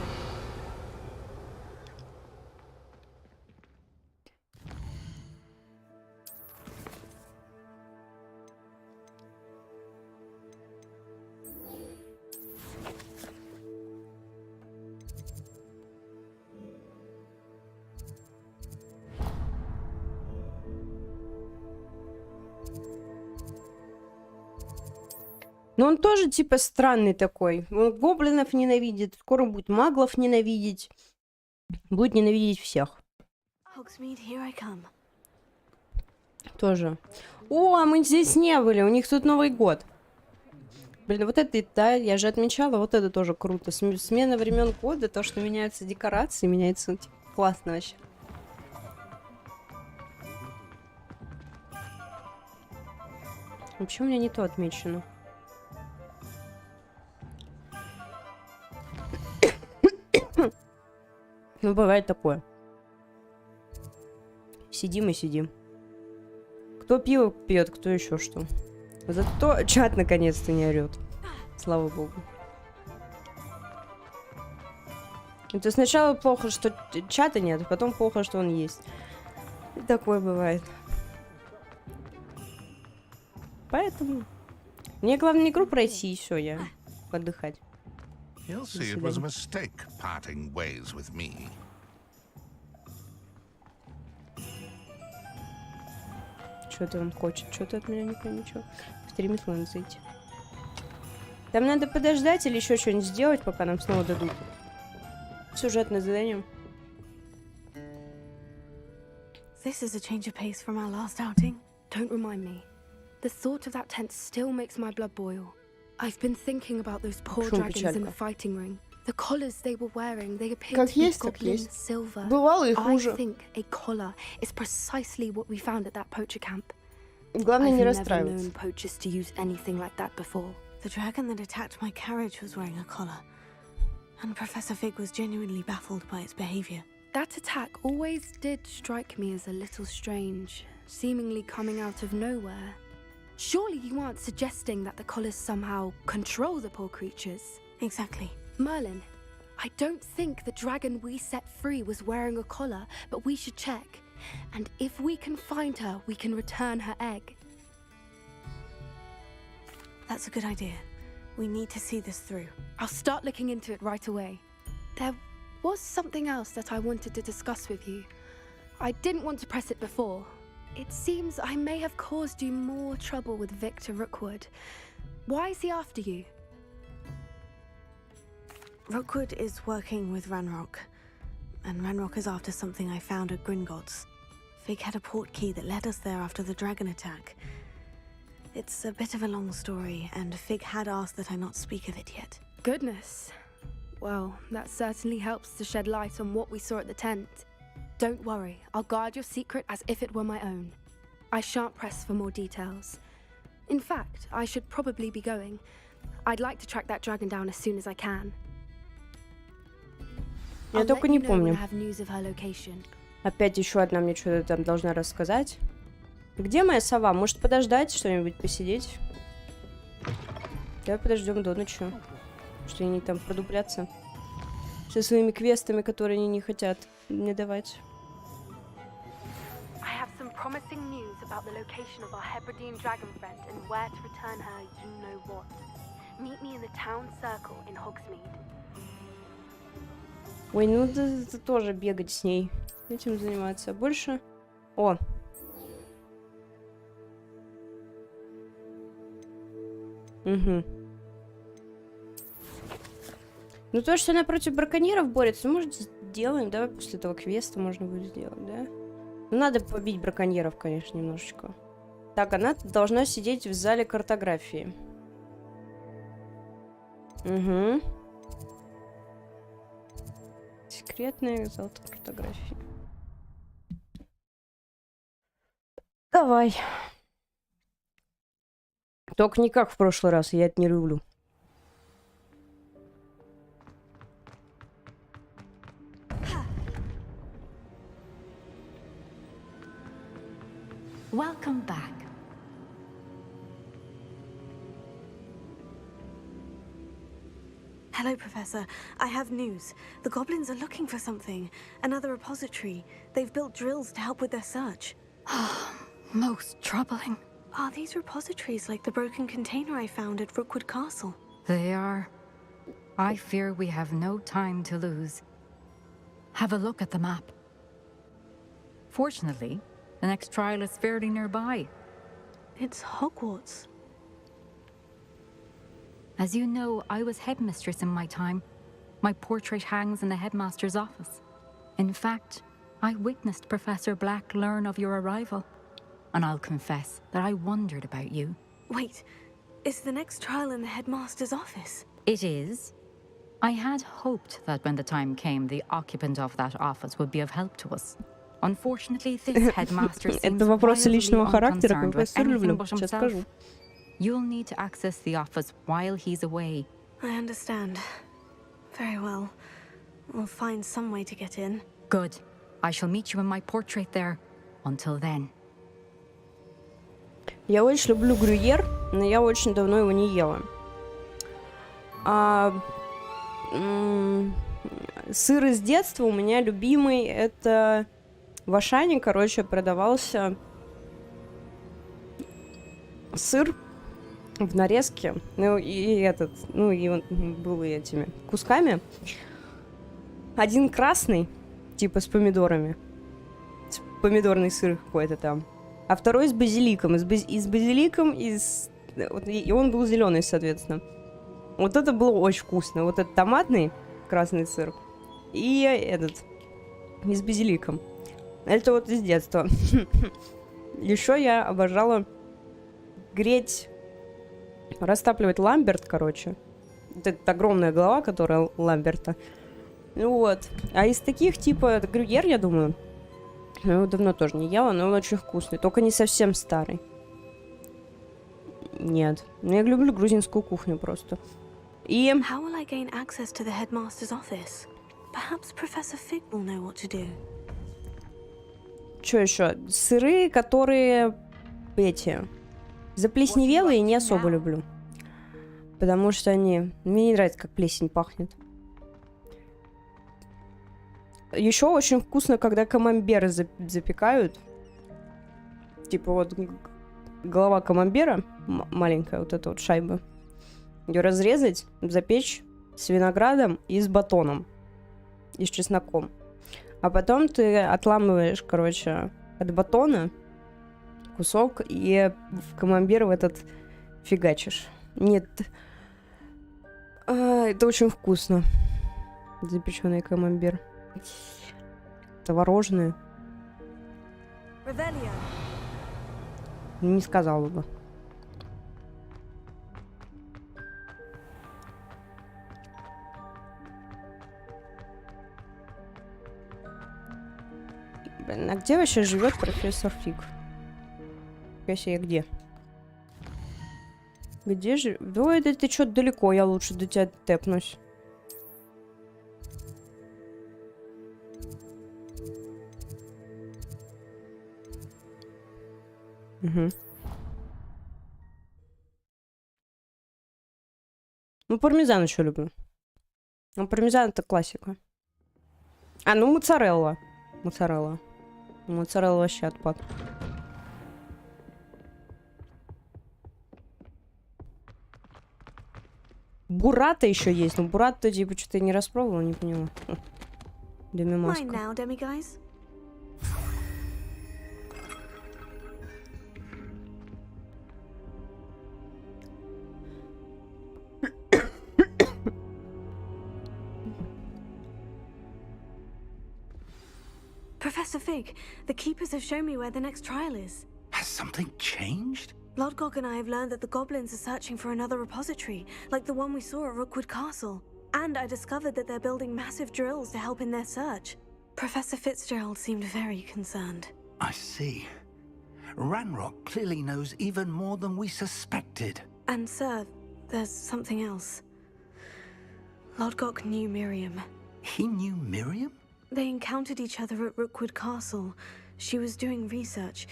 Но он тоже типа странный такой. Он гоблинов ненавидит, скоро будет маглов ненавидеть. Будет ненавидеть всех. Hogsmeade, here I come. Тоже. О, а мы здесь не были, у них тут Новый год. Блин, вот это, да, я же отмечала, вот это тоже круто. Смена времен года, то, что меняются декорации, меняется, типа, классно вообще. Вообще у меня не то отмечено. Ну, бывает такое. Сидим и сидим. Кто пиво пьет, кто еще что. Зато чат наконец-то не орет. Слава богу. Это сначала плохо, что чата нет, а потом плохо, что он есть. И такое бывает. Поэтому мне главное игру пройти, и все, я отдыхать. He'll see it was a mistake parting ways with me. Что-то он хочет, что-то от меня не понимаю, ничего. В 3 минуты надо зайти. Там надо подождать или еще что-нибудь сделать, пока нам снова дадут сюжетное задание. This is a change of pace from our last outing. Don't remind me. The thought of that tent still makes my blood boil. I've been thinking about those poor dragons in the fighting ring. The collars they were wearing, they appeared to be goblin silver. I think a collar is precisely what we found at that poacher camp. Главное не I've never расстраиваться. known poachers to use anything like that before. The dragon that attacked my carriage was wearing a collar, and Professor Fig was genuinely baffled by its behavior. That attack always did strike me as a little strange, seemingly coming out of nowhere. Surely you aren't suggesting that the collars somehow control the poor creatures? Exactly. Merlin, I don't think the dragon we set free was wearing a collar, but we should check. And if we can find her, we can return her egg. That's a good idea. We need to see this through. I'll start looking into it right away. There was something else that I wanted to discuss with you. I didn't want to press it before. It seems I may have caused you more trouble with Victor Rookwood. Why is he after you? Rookwood is working with Ranrock, and Ranrock is after something I found at Gringotts. Fig had a port key that led us there after the dragon attack. It's a bit of a long story, and Fig had asked that I not speak of it yet. Goodness. Well, that certainly helps to shed light on what we saw at the tent. Don't worry, I'll guard your secret as if it were my own. I shan't press for more details. In fact, I should probably be going. I'd like to track that dragon down as soon as I can. Я только не помню. Location. Опять еще одна мне что-то там должна рассказать. Где моя сова? Может подождать что-нибудь, посидеть? Давай подождем до ночи. Что они там продупляться со своими квестами, которые они не хотят мне давать. I have some promising news about the location of our Hebridean dragon friend and where to return her you know what. Meet me in the town circle in Hogsmeade. Ой, ну это тоже бегать с ней. Этим заниматься. Больше... О! Угу. Ну то, что она против браконьеров борется, может, сделаем. Давай после этого квеста можно будет сделать, да? Ну, надо побить браконьеров, конечно, немножечко. Так, она должна сидеть в зале картографии. Угу. Секретный зал картографии. Давай. Только не как в прошлый раз, я это не люблю. Welcome back. Hello, Professor. I have news. The goblins are looking for something. Another repository. They've built drills to help with their search. Most troubling. Are these repositories like the broken container I found at Rookwood Castle? They are. I fear we have no time to lose. Have a look at the map. Fortunately, the next trial is fairly nearby. It's Hogwarts. As you know, I was headmistress in my time. My portrait hangs in the headmaster's office. In fact, I witnessed Professor Black learn of your arrival. And I'll confess that I wondered about you. Wait, is the next trial in the headmaster's office? It is. I had hoped that when the time came, the occupant of that office would be of help to us. Unfortunately, this headmaster seems wildly unconcerned with anything but himself. You'll need to access the office while he's away. I understand. Very well. We'll find some way to get in. Good. I shall meet you in my portrait there. Until then. Я очень люблю грюйер, но я очень давно его не ела. Сыр из детства у меня любимый. Это в Ашане, короче, продавался сыр в нарезке. Ну и этот, ну и он был и этими кусками. Один красный, типа с помидорами. Помидорный сыр какой-то там. А второй с базиликом. И с базиликом, и он был зеленый, соответственно. Вот это было очень вкусно. Вот этот томатный красный сыр. И этот. И с базиликом. Это вот из детства. Еще я обожала греть, растапливать ламберт, короче. Вот эта огромная голова, которая ламберта. Вот. А из таких, типа, это грюйер, я думаю. Я его давно тоже не ела, но он очень вкусный. Только не совсем старый. Нет. Я люблю грузинскую кухню просто. И... How will I gain access to the headmaster's office? Perhaps Professor Fig will know what to do. Что еще? Сыры, которые эти заплесневелые, не особо люблю. Потому что они... Мне не нравится, как плесень пахнет. Еще очень вкусно, когда камамберы запекают. Типа вот голова камамбера, маленькая вот эта вот шайба. Ее разрезать, запечь с виноградом и с батоном. И с чесноком. А потом ты отламываешь, короче, от батона кусок и в камамбер в этот фигачишь. Нет. Это очень вкусно. Запеченный камамбер. Творожные. Не сказала бы. Блин, а где вообще живет профессор Фиг? Я где? Где же? Ой, да ты что-то далеко, я лучше до тебя тэпнусь. Угу. Ну, пармезан еще люблю. Ну, пармезан это классика. А, ну, моцарелла. Моцарелла. Моцарелла вообще отпад. Бурата еще есть. Ну, бурата, типа, что-то я не распробовала, не поняла. Демимаска. Professor Fig, the keepers have shown me where the next trial is. Has something changed? Lodgok and I have learned that the goblins are searching for another repository, like the one we saw at Rookwood Castle. And I discovered that they're building massive drills to help in their search. Professor Fitzgerald seemed very concerned. I see. Ranrock clearly knows even more than we suspected. And sir, there's something else. Lodgok knew Miriam. He knew Miriam? They encountered each other at Rookwood Castle. She was doing research.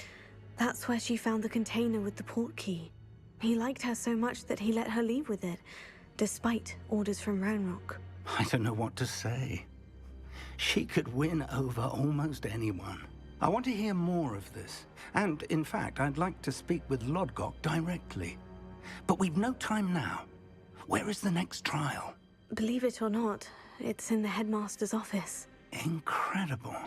That's where she found the container with the port key. He liked her so much that he let her leave with it, despite orders from Ranrock. I don't know what to say. She could win over almost anyone. I want to hear more of this. And, in fact, I'd like to speak with Lodgok directly. But we've no time now. Where is the next trial? Believe it or not, it's in the headmaster's office. Incredible.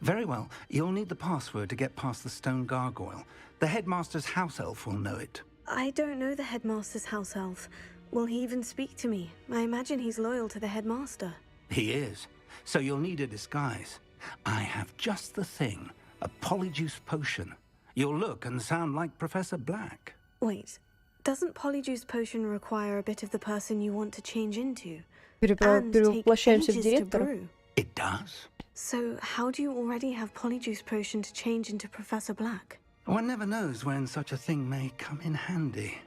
Very well, you'll need the password to get past the stone gargoyle. The headmaster's house elf will know it. I don't know the headmaster's house elf. Will he even speak to me? I imagine he's loyal to the headmaster. He is. So you'll need a disguise. I have just the thing. A polyjuice potion. You'll look and sound like Professor Black. Wait, doesn't polyjuice potion require a bit of the person you want to change into? Перевоплощаемся в директора. It does. So how do you already have polyjuice potion to change into Professor Black? One never knows when such a thing may come in handy.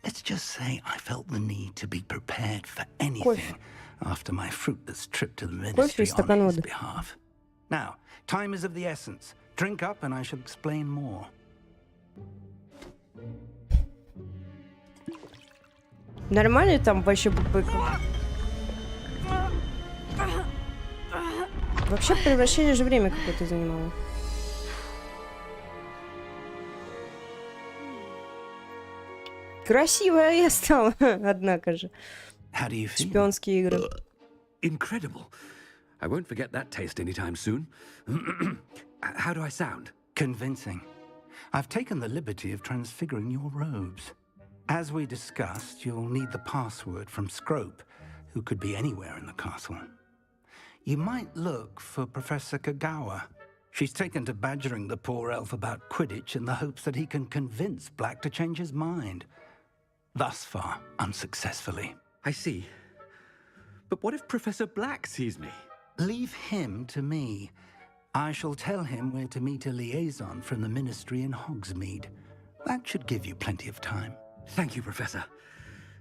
Let's just say I felt the need to be prepared for anything after my fruitless trip to the ministry on his behalf. Now, time is of the essence. Drink up and I shall explain more. Нормально там вообще быка? Вообще превращение же время какое-то занимало. Красивая я стала, однако же. Шпионские игры. Incredible. I won't forget that taste anytime soon. How do I sound? Convincing. I've taken the liberty of transfiguring your robes. As we discussed, you'll need the password from Scrope, who could be anywhere in the castle. You might look for Professor Kagawa. She's taken to badgering the poor elf about Quidditch in the hopes that he can convince Black to change his mind. Thus far, unsuccessfully. I see. But what if Professor Black sees me? Leave him to me. I shall tell him where to meet a liaison from the ministry in Hogsmeade. That should give you plenty of time. Thank you, Professor.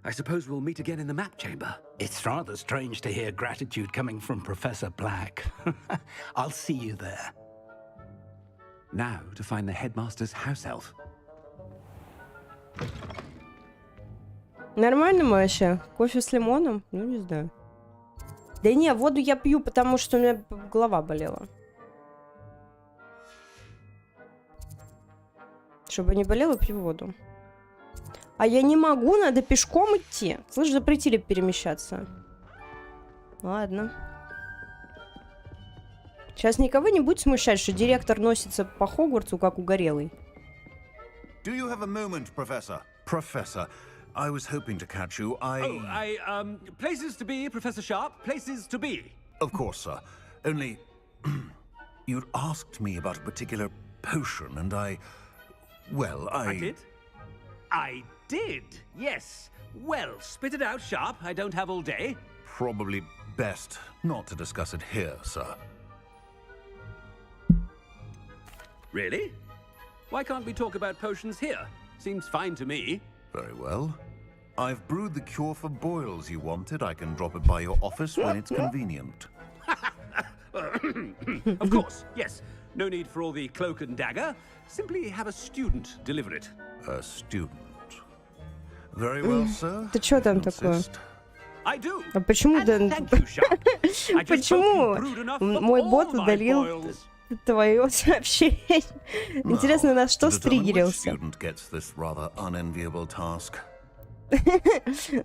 I suppose we'll meet again in the map chamber. It's rather strange to hear gratitude coming from Professor Black. I'll see you there. Now to find the headmaster's house elf. Нормально вообще. Кофе с лимоном? Ну, не знаю. Да не, воду я пью, потому что у меня голова болела. Чтобы не болела, пью воду. А я не могу, надо пешком идти. Слышь, запретили перемещаться. Ладно. Сейчас никого не будет смущать, что директор носится по Хогвартсу, как угорелый. Do you have a moment, Professor? Professor, I was hoping to catch you. Places to be, Professor Sharp. Places to be. Of course, sir. Only, you'd asked me about a particular potion, and well, I did? I did, yes. Well, spit it out, Sharp. I don't have all day. Probably best not to discuss it here, sir. Really? Why can't we talk about potions here? Seems fine to me. Very well. I've brewed the cure for boils you wanted. I can drop it by your office when it's convenient. Of course, yes. No need for all the cloak and dagger. Simply have a student deliver it. A student. Very well, sir. Ты чё там такое? I do. А почему почему мой бот удалил твое сообщение? Интересно, на что стригерился?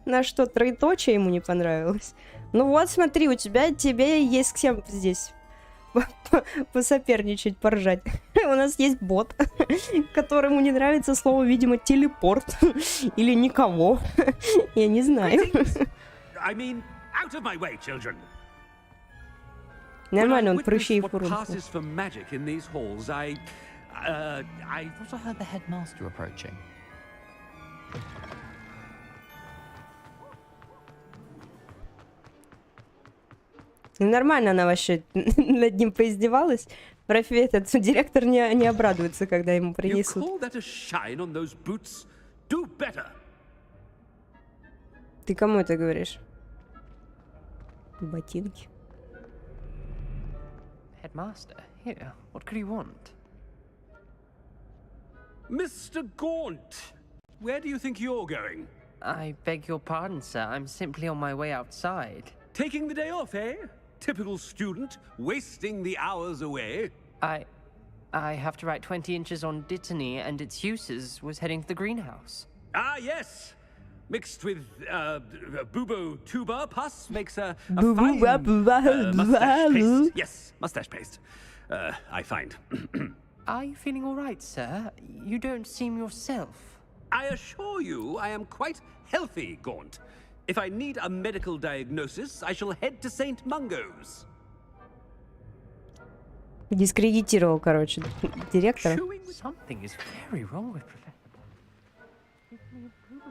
На что троеточие ему не понравилось? Ну вот, смотри, тебе есть с кем здесь посоперничать, поржать. У нас есть бот, которому не нравится слово, видимо, телепорт. Или никого. Я не знаю. Нормально, он прыщей в фурунку. Нормально она вообще над ним поиздевалась. Этот директор не обрадуется, когда ему принесут. Ты кому это говоришь? Ботинки. Headmaster, here. What could you want? Mr. Gaunt, where do you think you're going? I beg your pardon, sir. I'm simply on my way outside. Taking the day off, eh? Typical student, wasting the hours away. I have to write 20 inches on Dittany and its uses. Was heading to the greenhouse. Ah, yes. Mixed with bubo tuba pus makes a fine mustache paste. Yes, mustache paste. I find. Are you feeling all right, sir? You don't seem yourself. I assure you I am quite healthy, Gaunt. If I need a medical diagnosis, I shall head to St. Mungo's. Дискредитировал, короче, директора. Something is very wrong with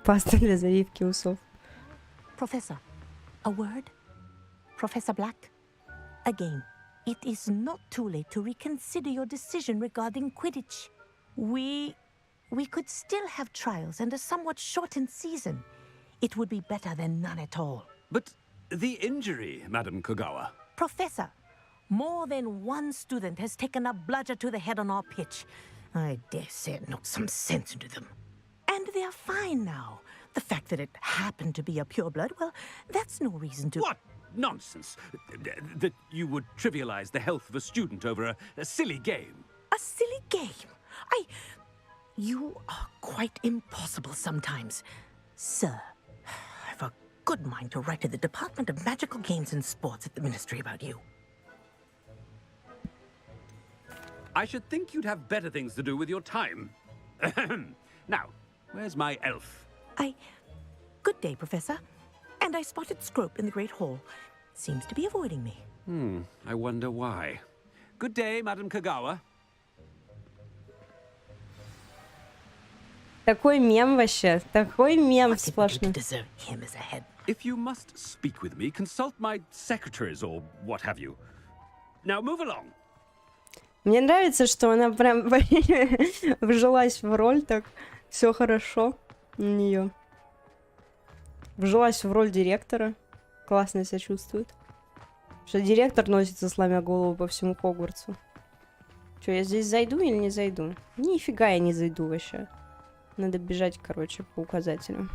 Паста для завивки усов. Professor, a word? Professor Black? Again, it is not too late to reconsider your decision regarding Quidditch. We could still have trials and a somewhat shortened season. It would be better than none at all. But the injury, Madam Kogawa. Professor, more than one student has taken a bludger to the head on our pitch. I dare say it knocked some sense into them. And they're fine now. The fact that it happened to be a pureblood, well, that's no reason to... What nonsense! That you would trivialize the health of a student over a silly game. A silly game? You are quite impossible sometimes. Sir, I've a good mind to write to the Department of Magical Games and Sports at the Ministry about you. I should think you'd have better things to do with your time. Now, where's my elf? Good day, Professor. And I spotted Scrope in the Great Hall. Seems to be avoiding me. I wonder why. Good day, Madam Kogawa. Такой мем вообще. Такой мем сплошной. If you must speak with me, consult my secretaries or what have you. Now move along. Мне нравится, что она прям вжилась в роль, так все хорошо у нее. Вжилась в роль директора. Классно себя чувствует. Что директор носится, сломя голову по всему Хогвартсу. Че, я здесь зайду или не зайду? Нифига я не зайду вообще. Надо бежать, короче, по указателю.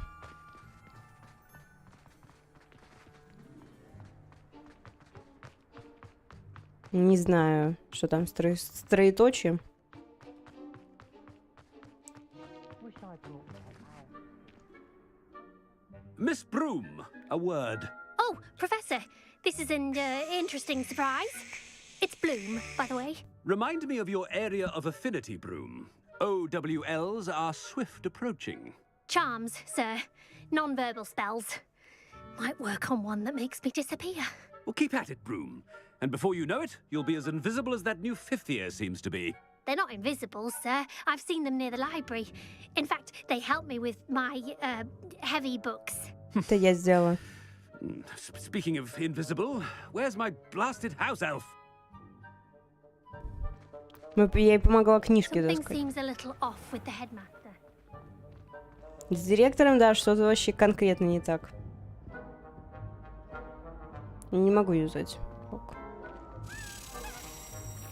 Не знаю, что там с троеточием. Miss Broom, a word. Oh, Professor, this is an interesting surprise. It's Bloom, by the way. Remind me of your area of affinity, Broom. OWLs are swift approaching. Charms, sir. Non-verbal spells. Might work on one that makes me disappear. Well, keep at it, Broom. And before you know it, you'll be as invisible as that new fifth year seems to be. They're not invisible, sir. I've seen them near the library. In fact, they help me with my, heavy books. Это я сделала. Speaking of invisible, where's my blasted house elf? Я ей помогла книжки Something таскать. seems a little off with the headmaster. С директором, да, что-то вообще конкретно не так. Не могу юзать. Ок.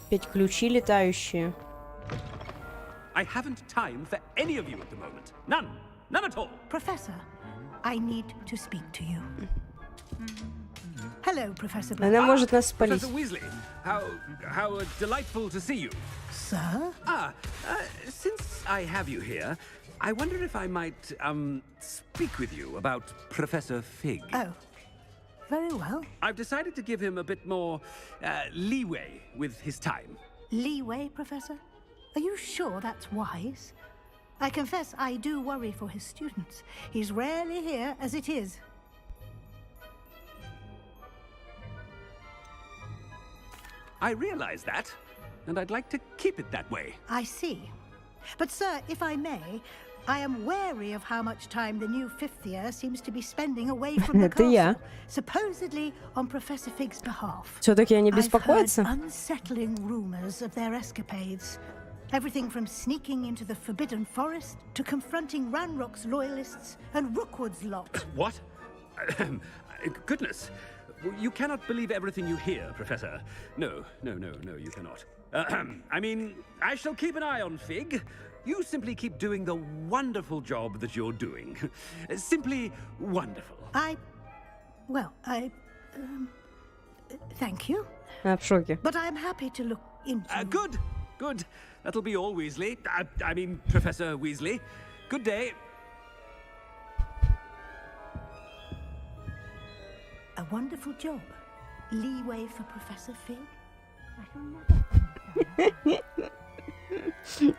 Опять ключи летающие. I haven't time for any of you at the moment. None. None at all. Professor, I need to speak to you. Hello, Professor Black. Она может нас спалить. Professor Weasley, how delightful to see you. Sir? Since I have you here, I wonder if I might, speak with you about Professor Fig. Oh, very well. I've decided to give him a bit more, leeway with his time. Leeway, Professor? Are you sure that's wise? I confess I do worry for his students. He's rarely here as it is. I realize that, and I'd like to keep it that way. I see. But, sir, if I may, I am wary of how much time the new fifth year seems to be spending away from the castle, supposedly on Professor Fig's behalf. Все-таки они I've heard беспокоятся? unsettling rumors of their escapades. Everything from sneaking into the Forbidden Forest to confronting Ranrock's loyalists and Rookwood's lot. What? Goodness. You cannot believe everything you hear, Professor. No, you cannot. I mean, I shall keep an eye on Fig. You simply keep doing the wonderful job that you're doing. Simply wonderful. Thank you. Она в шоке. But I'm happy to look into... Good. That'll be all, Weasley. I mean, Professor Weasley. Good day. A wonderful job. Leeway for Professor Fig.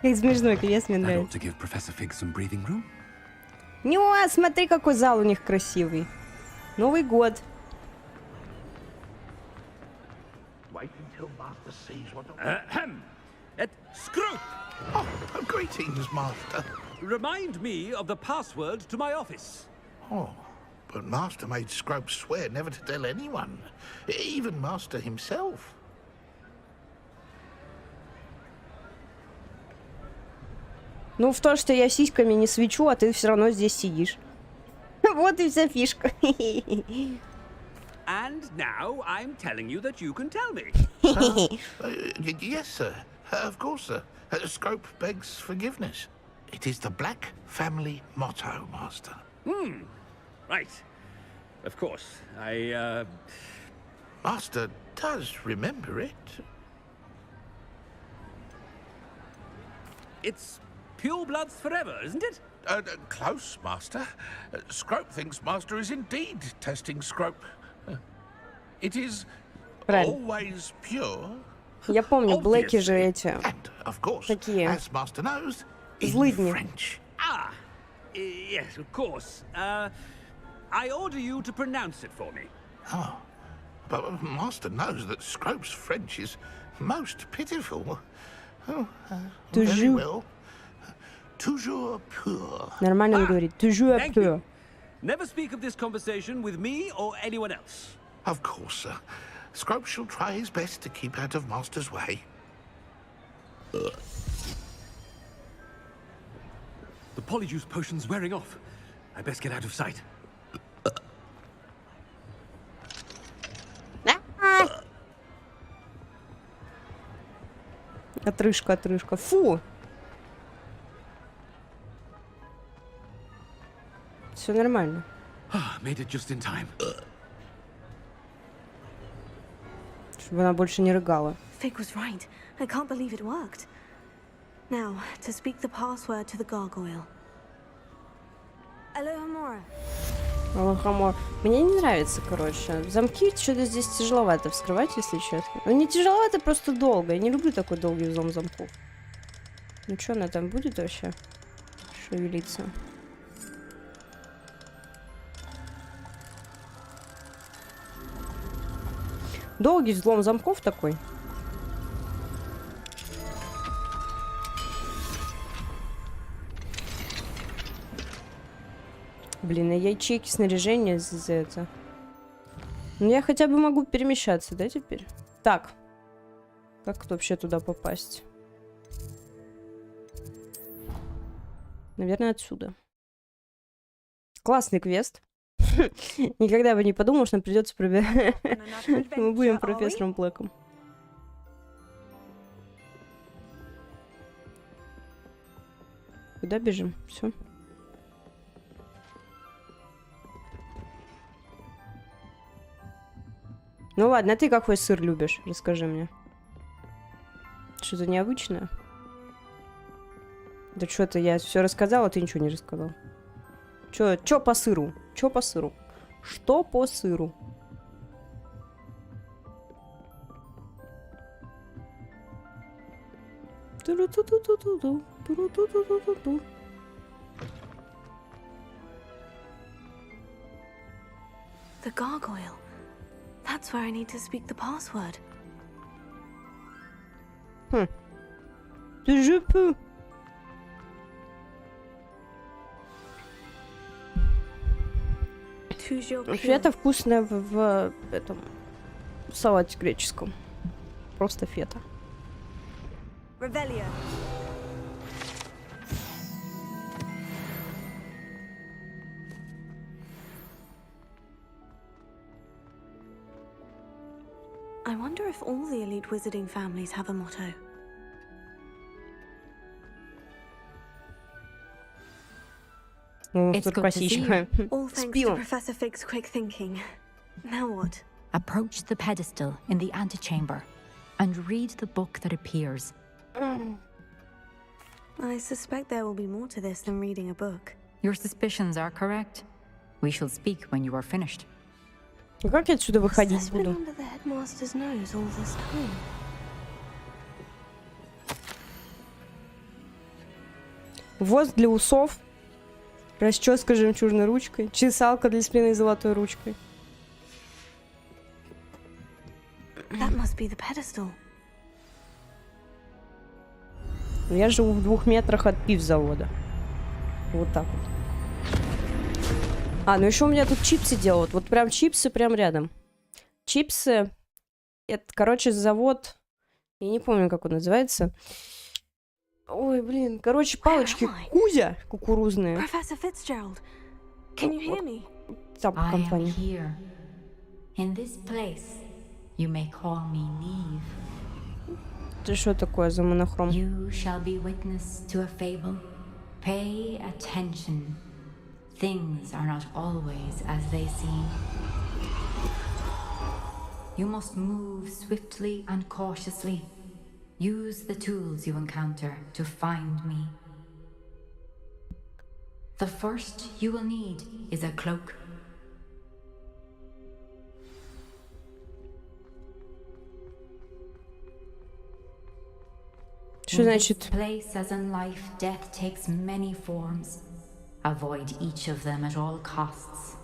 Как смешно, крест мне нравится. To give Professor Fig some breathing room. Ну, смотри, какой зал у них красивый. Новый год. Wait until Master sees what At Scrope! Oh, greetings, Master. Remind me of the password to my office. Oh, but Master made Scrope swear never to tell anyone, even Master himself. Ну, в то, что я сиськами не свечу, а ты все равно здесь сидишь. Вот и вся фишка. And now I'm telling you that you can tell me. Yes, sir. Of course, sir. Scrope begs forgiveness. It is the Black family motto, Master. Right. Of course. Master does remember it. It's pure bloods forever, isn't it? Close, Master. Scrope thinks Master is indeed testing Scrope. It is always pure. Я помню, Блэки же эти такие злыдни. Yes, of course. I order you to pronounce it for me. Oh, but Master knows that Scrope's French is most pitiful. Oh, very well. Toujours pur. Нормально он говорит. Toujours pur. Never speak of this conversation with me or anyone else. Of course, sir. Scrope shall try his best to keep out of Master's way. The polyjuice potion's wearing off. I best get out of sight. Отрыжка. Фу! Все нормально. Made it just in time. Чтобы она больше не рыгала. Fig was right. I can't believe it worked. Now, to speak the password to the gargoyle. Alohomora. Аlohomora. Мне не нравится, короче. Замки что-то здесь тяжеловато вскрывать, если честно. Ну, не тяжеловато, просто долго. Я не люблю такой долгий взлом замков. Ну, что она там будет вообще шевелиться? Долгий взлом замков такой. Блин, а ячейки снаряжения за это. Ну, я хотя бы могу перемещаться, да, теперь? Так. Как вообще туда попасть? Наверное, отсюда. Классный квест. Никогда бы не подумал, что нам придется пробирать. Мы будем профессором Блэком. Куда бежим? Все. Ну ладно, а ты какой сыр любишь? Расскажи мне. Что-то необычное? Да что-то я все рассказала, а ты ничего не рассказал. Чё по сыру? Чё по сыру? Что по сыру? The gargoyle. That's where I need to speak the password. Je peux. Фета вкусная в этом салате греческом. Просто фета. Revelia. I wonder if all the elite wizarding families have a motto. It's good to see you. All thanks to Professor Fig's quick thinking. Now what? Approach the pedestal in the antechamber and read the book that appears. I suspect there will be more to this than reading a book. Your suspicions are correct. We shall speak when you are finished. Как я отсюда выходить буду? Under the headmaster's nose all this time. Воск для усов. Расческа жемчужной ручкой. Чесалка для спины золотой ручкой. That must be the pedestal. Я живу в 2 метрах от пивзавода. Вот так вот. А, ну еще у меня тут чипсы делают. Вот прям чипсы прям рядом. Чипсы. Это, короче, завод. Я не помню, как он называется. Ой, блин. Короче, палочки Кузя кукурузные. Professor Fitzgerald, can you hear me? Там компания. In this place, you may call me Neve. Это что такое за монохром? You shall be witness to a fable. Pay attention. Things are not always as they seem. You must move swiftly and cautiously. Use the tools you encounter to find me. The first you will need is a cloak. Что значит? Place as in life, death takes many forms. Avoid each of them at all costs.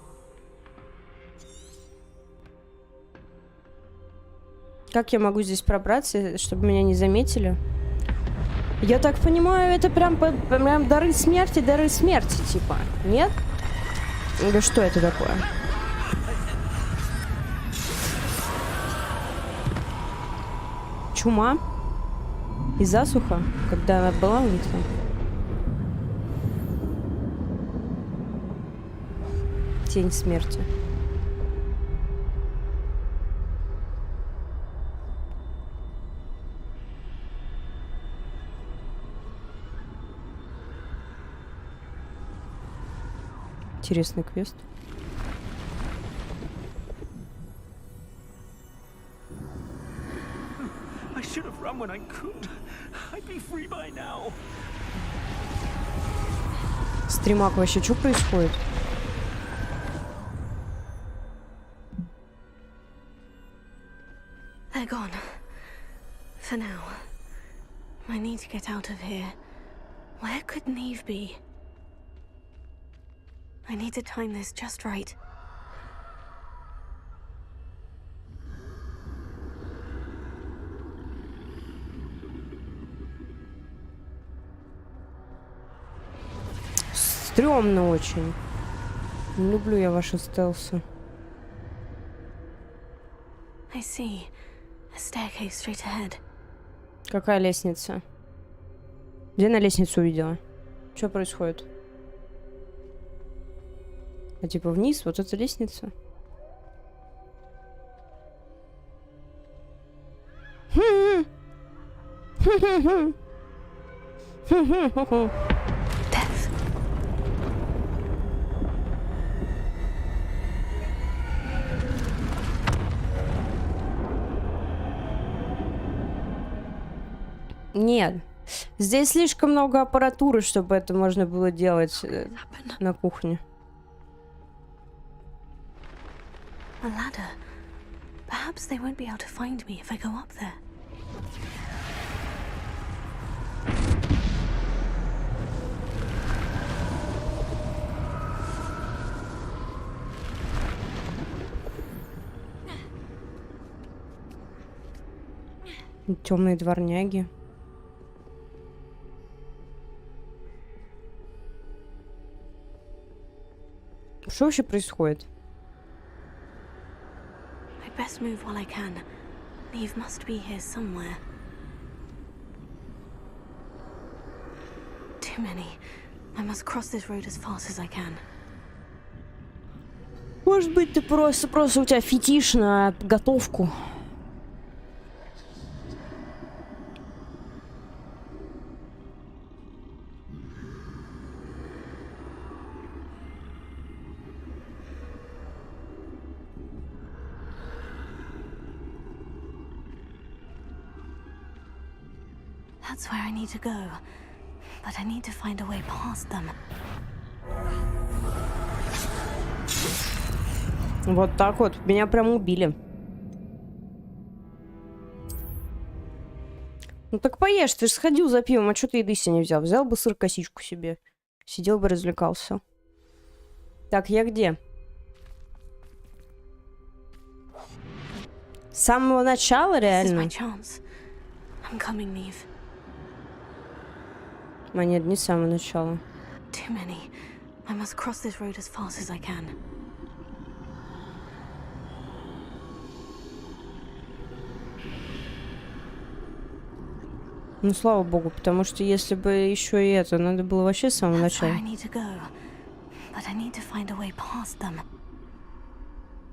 Как я могу здесь пробраться, чтобы меня не заметили? Я так понимаю, это прям дары смерти, типа. Нет? Или что это такое? Чума? И засуха? Когда она была у них там? Тень смерти. Интересный квест. should have run when I could. I'd be free by now. Стримак, вообще, что происходит? They're gone. For now. I need to get out of here. Where could Neve be? I need to time this just right. Стрёмно очень. Не люблю я ваши стелсы. I see. A staircase straight ahead. Какая лестница? Где на лестницу увидела? Что происходит? А типа вниз? Вот эта лестница? Нет. Здесь слишком много аппаратуры, чтобы это можно было делать на кухне. A ladder. Perhaps they won't be able to find me if I go up there. Темные дворняги. Что вообще происходит? I'd best move while I can. Neve must be here somewhere. Too many. I must cross this road as fast as I can. Может быть, ты просто у тебя фетиш на готовку. That's where I need to go. But I need to find a way past them. Вот так вот. Меня прям убили. Ну так поешь, ты же сходил за пивом, а что ты еды себе не взял? Взял бы сыр-косичку себе. Сидел бы, развлекался. Так, я где? С самого начала, реально? А нет, не с самого начала. Too many. I must cross this road as fast as I can. Ну, слава богу, потому что если бы еще и это, надо было вообще с самого начала.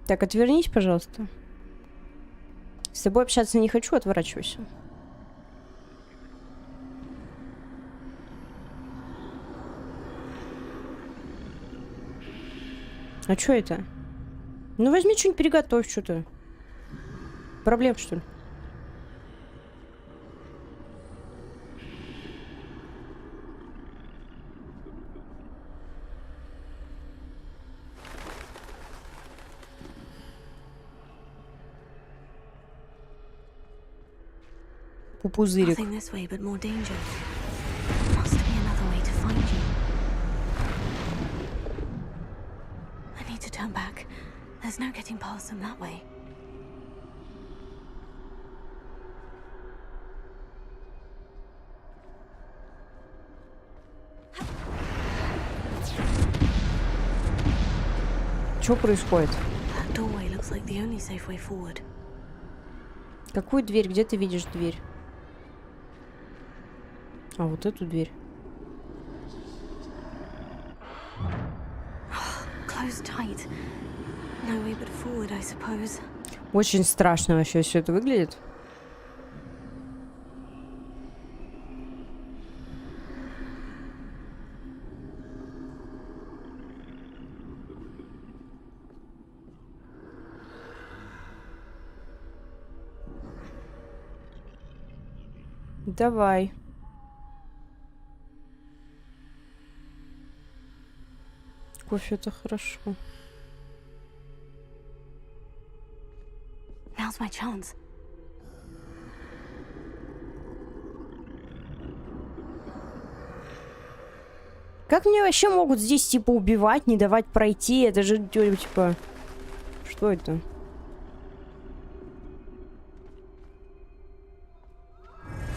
Так, отвернись, пожалуйста. С тобой общаться не хочу, отворачивайся. А что это? Ну возьми что-нибудь, переготовь что-то. Проблем, что ли? Пузырик. Turn back. There's no getting past them that way. Что происходит? That doorway looks like the only safe way forward. Какую дверь? Где ты видишь дверь? А вот эту дверь. Tight. No way but forward, I suppose. Очень страшно вообще все это выглядит. Давай. Кофе — это хорошо. Now's my chance. Как мне вообще могут здесь, типа, убивать, не давать пройти? Это же, типа... Что это?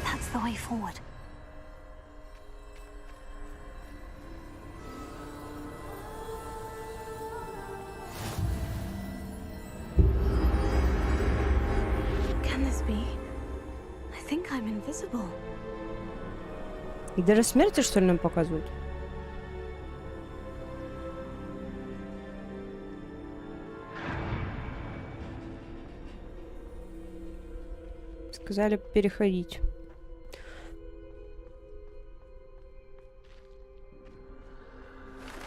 That's the way forward. Can this be? I think I'm invisible. Даже смерти, что ли, нам показывают? Сказали переходить.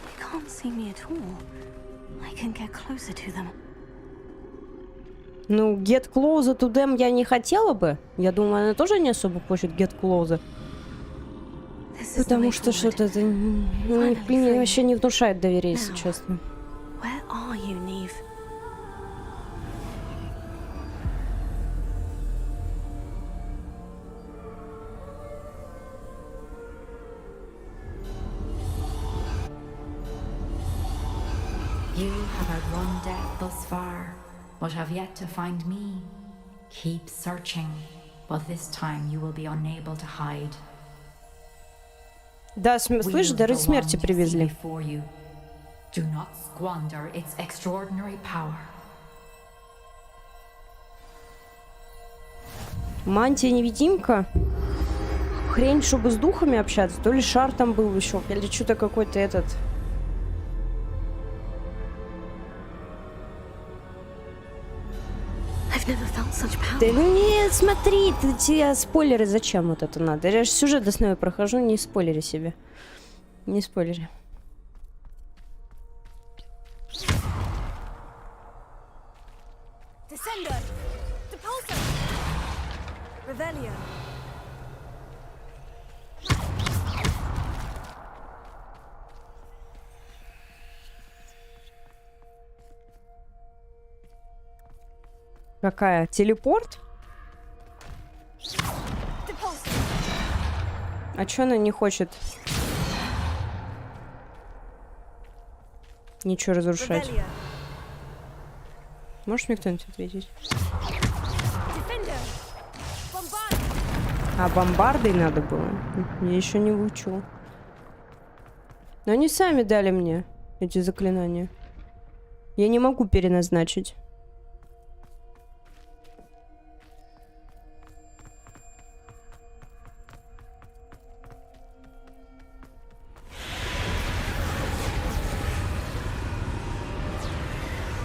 They can't see me at all. I can get closer to them. Ну, get closer to them я не хотела бы. Я думаю, она тоже не особо хочет get closer. Потому что что-то это мне вообще не внушает доверия, если честно. Where are you, Neve? You have outrun death thus far, but have yet to find me. Keep searching, but this time you will be unable to hide. Да, слышь, дары смерти привезли. Do not squander its extraordinary power. Мантия-невидимка? Хрень, чтобы с духами общаться. То ли шар там был еще, или что-то какой-то этот... Да ну нет, смотри, тебе спойлеры зачем вот это надо? Я же сюжет основной прохожу, не спойлери себе. Не спойлери. Какая? Телепорт? А чё она не хочет ничего разрушать? Может мне кто-нибудь ответить? А бомбардой надо было? Я еще не выучила. Но они сами дали мне эти заклинания. Я не могу переназначить.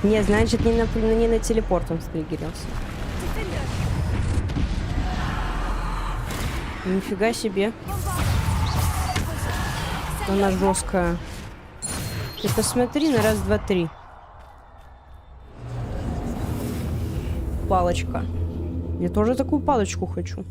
Не, значит, не на телепорт он стригерился. Нифига себе. Она жесткая. Ты посмотри на раз, два, три. Палочка. Я тоже такую палочку хочу.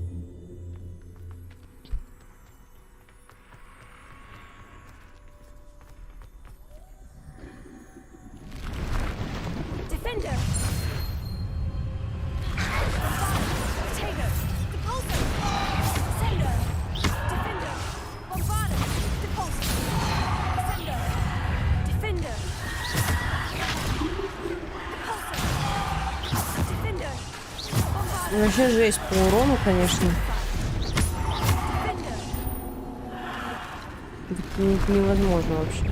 Вообще жесть по урону, конечно. Это невозможно вообще.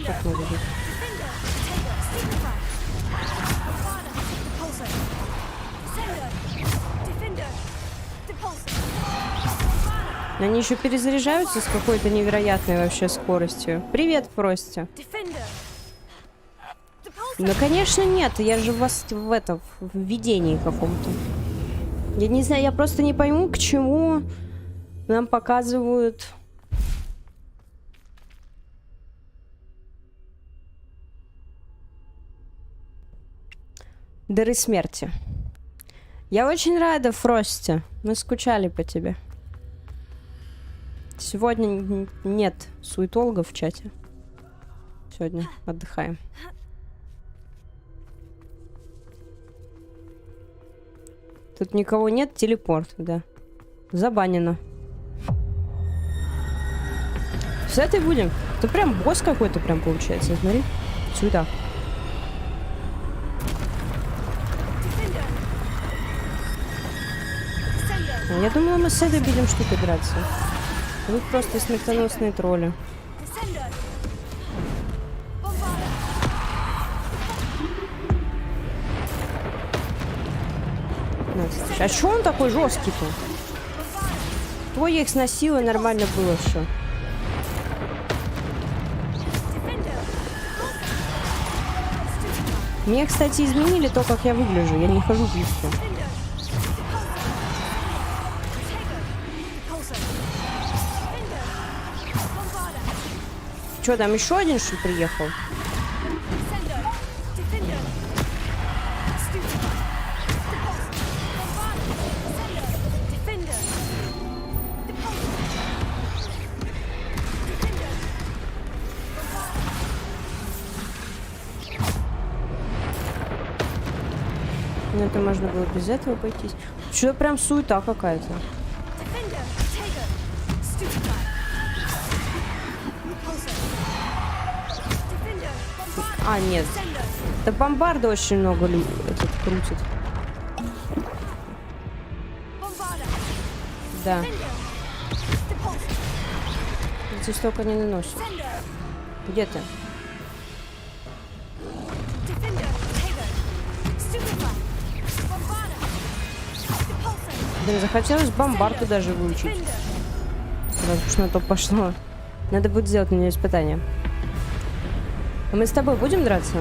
Как надо жить? Они еще перезаряжаются с какой-то невероятной вообще скоростью. Привет, Прости. Ну, конечно, нет. Я же вас в видении каком-то. Я не знаю, я просто не пойму, к чему нам показывают... Дары смерти. Я очень рада, Фрости. Мы скучали по тебе. Сегодня нет суетологов в чате. Сегодня отдыхаем. Тут никого нет, телепорт, да. Забанено. С этой будем. Это прям босс какой-то прям получается, смотри. Сюда. Я думала, мы с этой будем штукой драться. Вы просто смертоносные тролли. А чё он такой жесткий-то? Твой я их сносила, нормально было все. Мне, кстати, изменили то, как я выгляжу. Я не хожу близко. Чё, там еще один, что ли, приехал? Ну, это можно было без этого пойтись. Что прям суета какая-то. А, нет. Да бомбарда очень много этот крутит. Да. Здесь столько не наносит. Где ты? Блин, захотелось бомбарду даже выучить. Раз уж на то пошло. Надо будет сделать на нее испытание. А мы с тобой будем драться?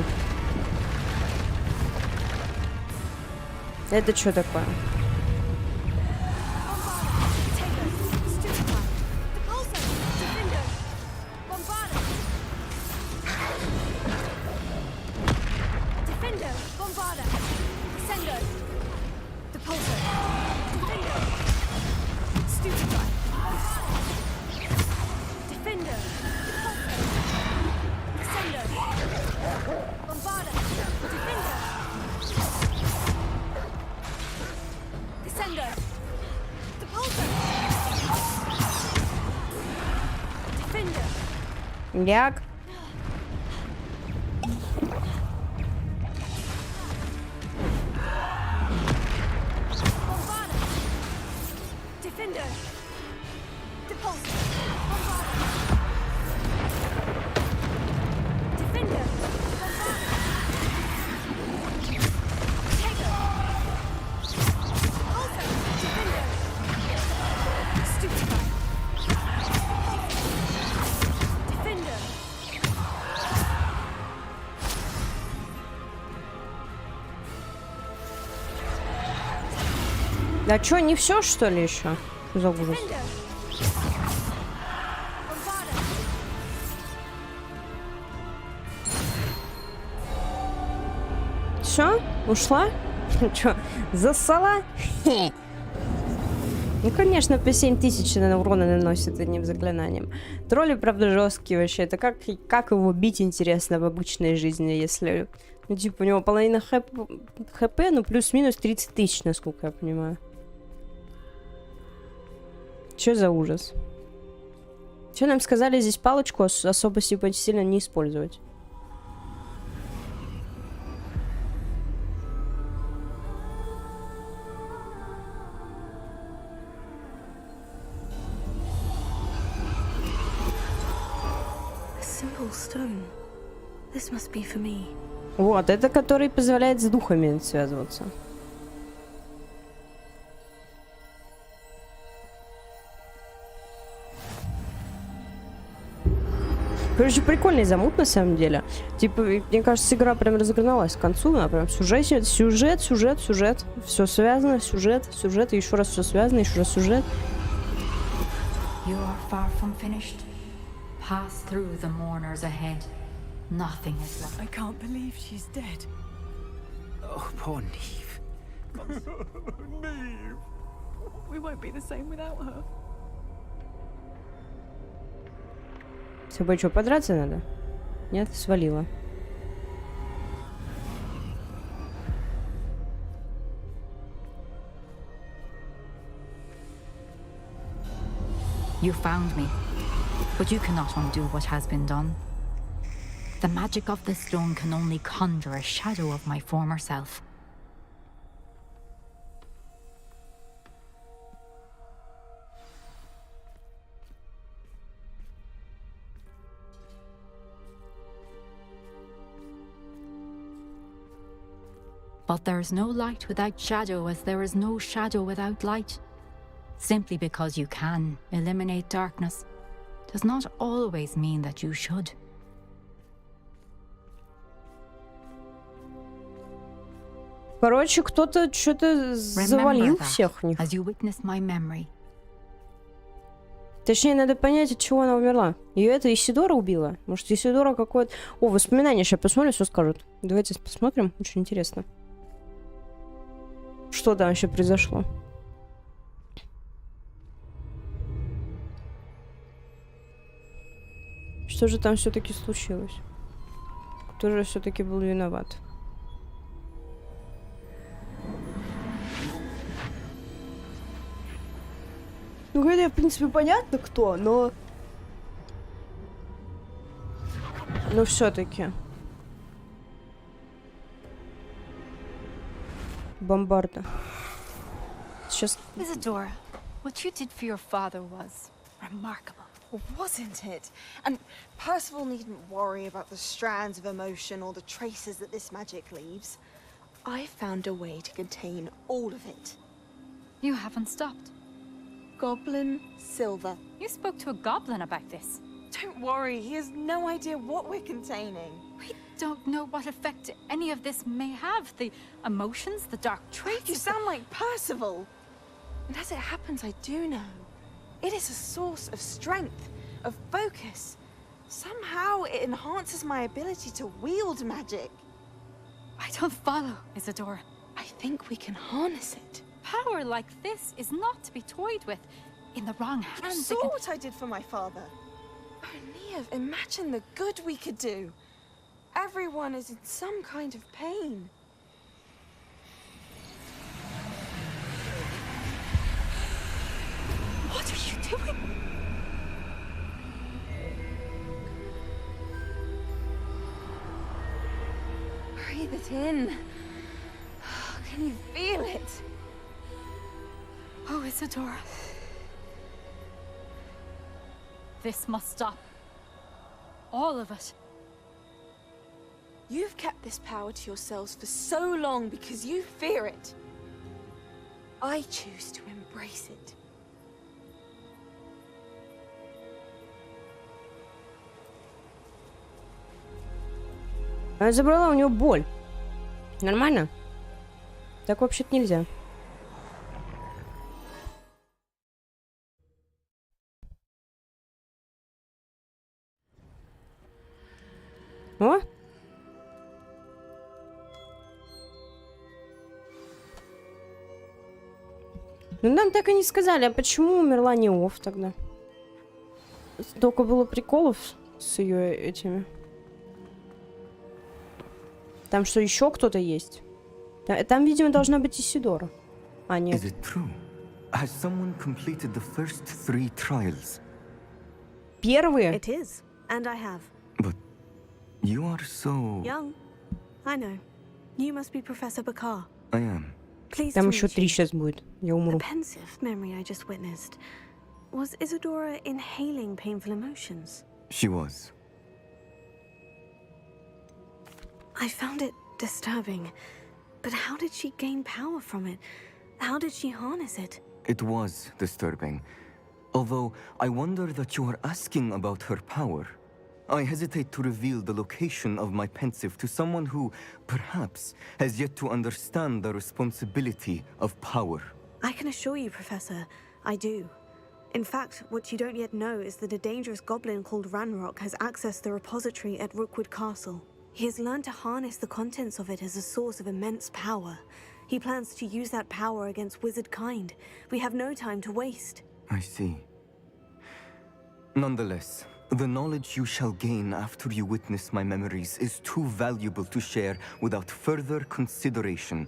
Это что такое? Як? Да чё, не все что ли еще? Что за ужас? Все? Ушла? Чё, засала? Ну, конечно, по 7000 урона наносит одним заклинанием. Тролли, правда, жесткие вообще. Это как его бить, интересно, в обычной жизни, если... Ну, типа, у него половина хп, ну, плюс-минус 30 000, насколько я понимаю. Чё за ужас? Чё нам сказали здесь палочку особо сильно не использовать? Вот, это который позволяет с духами связываться. Короче, прикольный замут на самом деле. Типа, мне кажется, игра прям разогналась к концу. Она прям сюжет. Все связано, сюжет, и еще раз все связано, еще раз сюжет. You are far from finished. Pass through the mourners ahead. Nothing is left. I can't believe she's dead. Oh, poor Neve. Neve. We won't be the same without her. С тобой что, подраться надо? Нет, свалила. You found me, but you cannot undo what has been done. The magic of the stone can only conjure a shadow of my former self. But there is no light without shadow, as there is no shadow without light. Simply because you can eliminate darkness does not always mean that you should. Короче, кто-то что-то завалил всех них. As you witness my memory. Точнее, надо понять, от чего она умерла. Ее это Исидора убила? Может, Исидора какое-то... О, воспоминания, сейчас посмотрим, что скажут. Давайте посмотрим, очень интересно. Что там вообще произошло? Что же там все-таки случилось? Кто же все-таки был виноват? Ну, это, в принципе, понятно, кто, но... Но все-таки. Бомбарда. Сейчас... Isadora, what you did for your father was remarkable. Wasn't it? And Percival needn't worry about the strands of emotion or the traces that this magic leaves. I found a way to contain all of it. You haven't stopped. Goblin silver. You spoke to a goblin about this. Don't worry, he has no idea what we're containing. We don't know what effect any of this may have. The emotions, the dark traits. You sound like Percival. And as it happens, I do know. It is a source of strength, of focus. Somehow it enhances my ability to wield magic. I don't follow, Isadora. I think we can harness it. Power like this is not to be toyed with. In the wrong hands, You saw what I did for my father. Oh, Neve, imagine the good we could do. Everyone is in some kind of pain. What are you doing? Breathe it in. Can you feel it? Oh, Isadora. This must stop. All of it. You've kept this power to yourselves for so long because you fear it. I choose to embrace it. Она забрала у него боль. Нормально? Так вообще-то нельзя. О! Ну нам так и не сказали, а почему умерла не Оф тогда? Столько было приколов с ее этими. Там что, еще кто-то есть? Там, видимо, должна быть Исидора. А, нет. Is it true? Has someone completed the first 3 trials? Первые? It is, and I have. But you are so... Young. I know. You must be Professor Bakar. I am. Please Там еще 3 сейчас будет. Я умру. The pensive memory I just witnessed. Was Isadora inhaling painful emotions? She was. I found it disturbing. But how did she gain power from it? How did she harness it? It was disturbing. Although, I wonder that you are asking about her power. I hesitate to reveal the location of my pensive to someone who, perhaps, has yet to understand the responsibility of power. I can assure you, Professor, I do. In fact, what you don't yet know is that a dangerous goblin called Ranrock has accessed the repository at Rookwood Castle. He has learned to harness the contents of it as a source of immense power. He plans to use that power against wizard kind. We have no time to waste. I see. Nonetheless, The knowledge you shall gain after you witness my memories is too valuable to share without further consideration.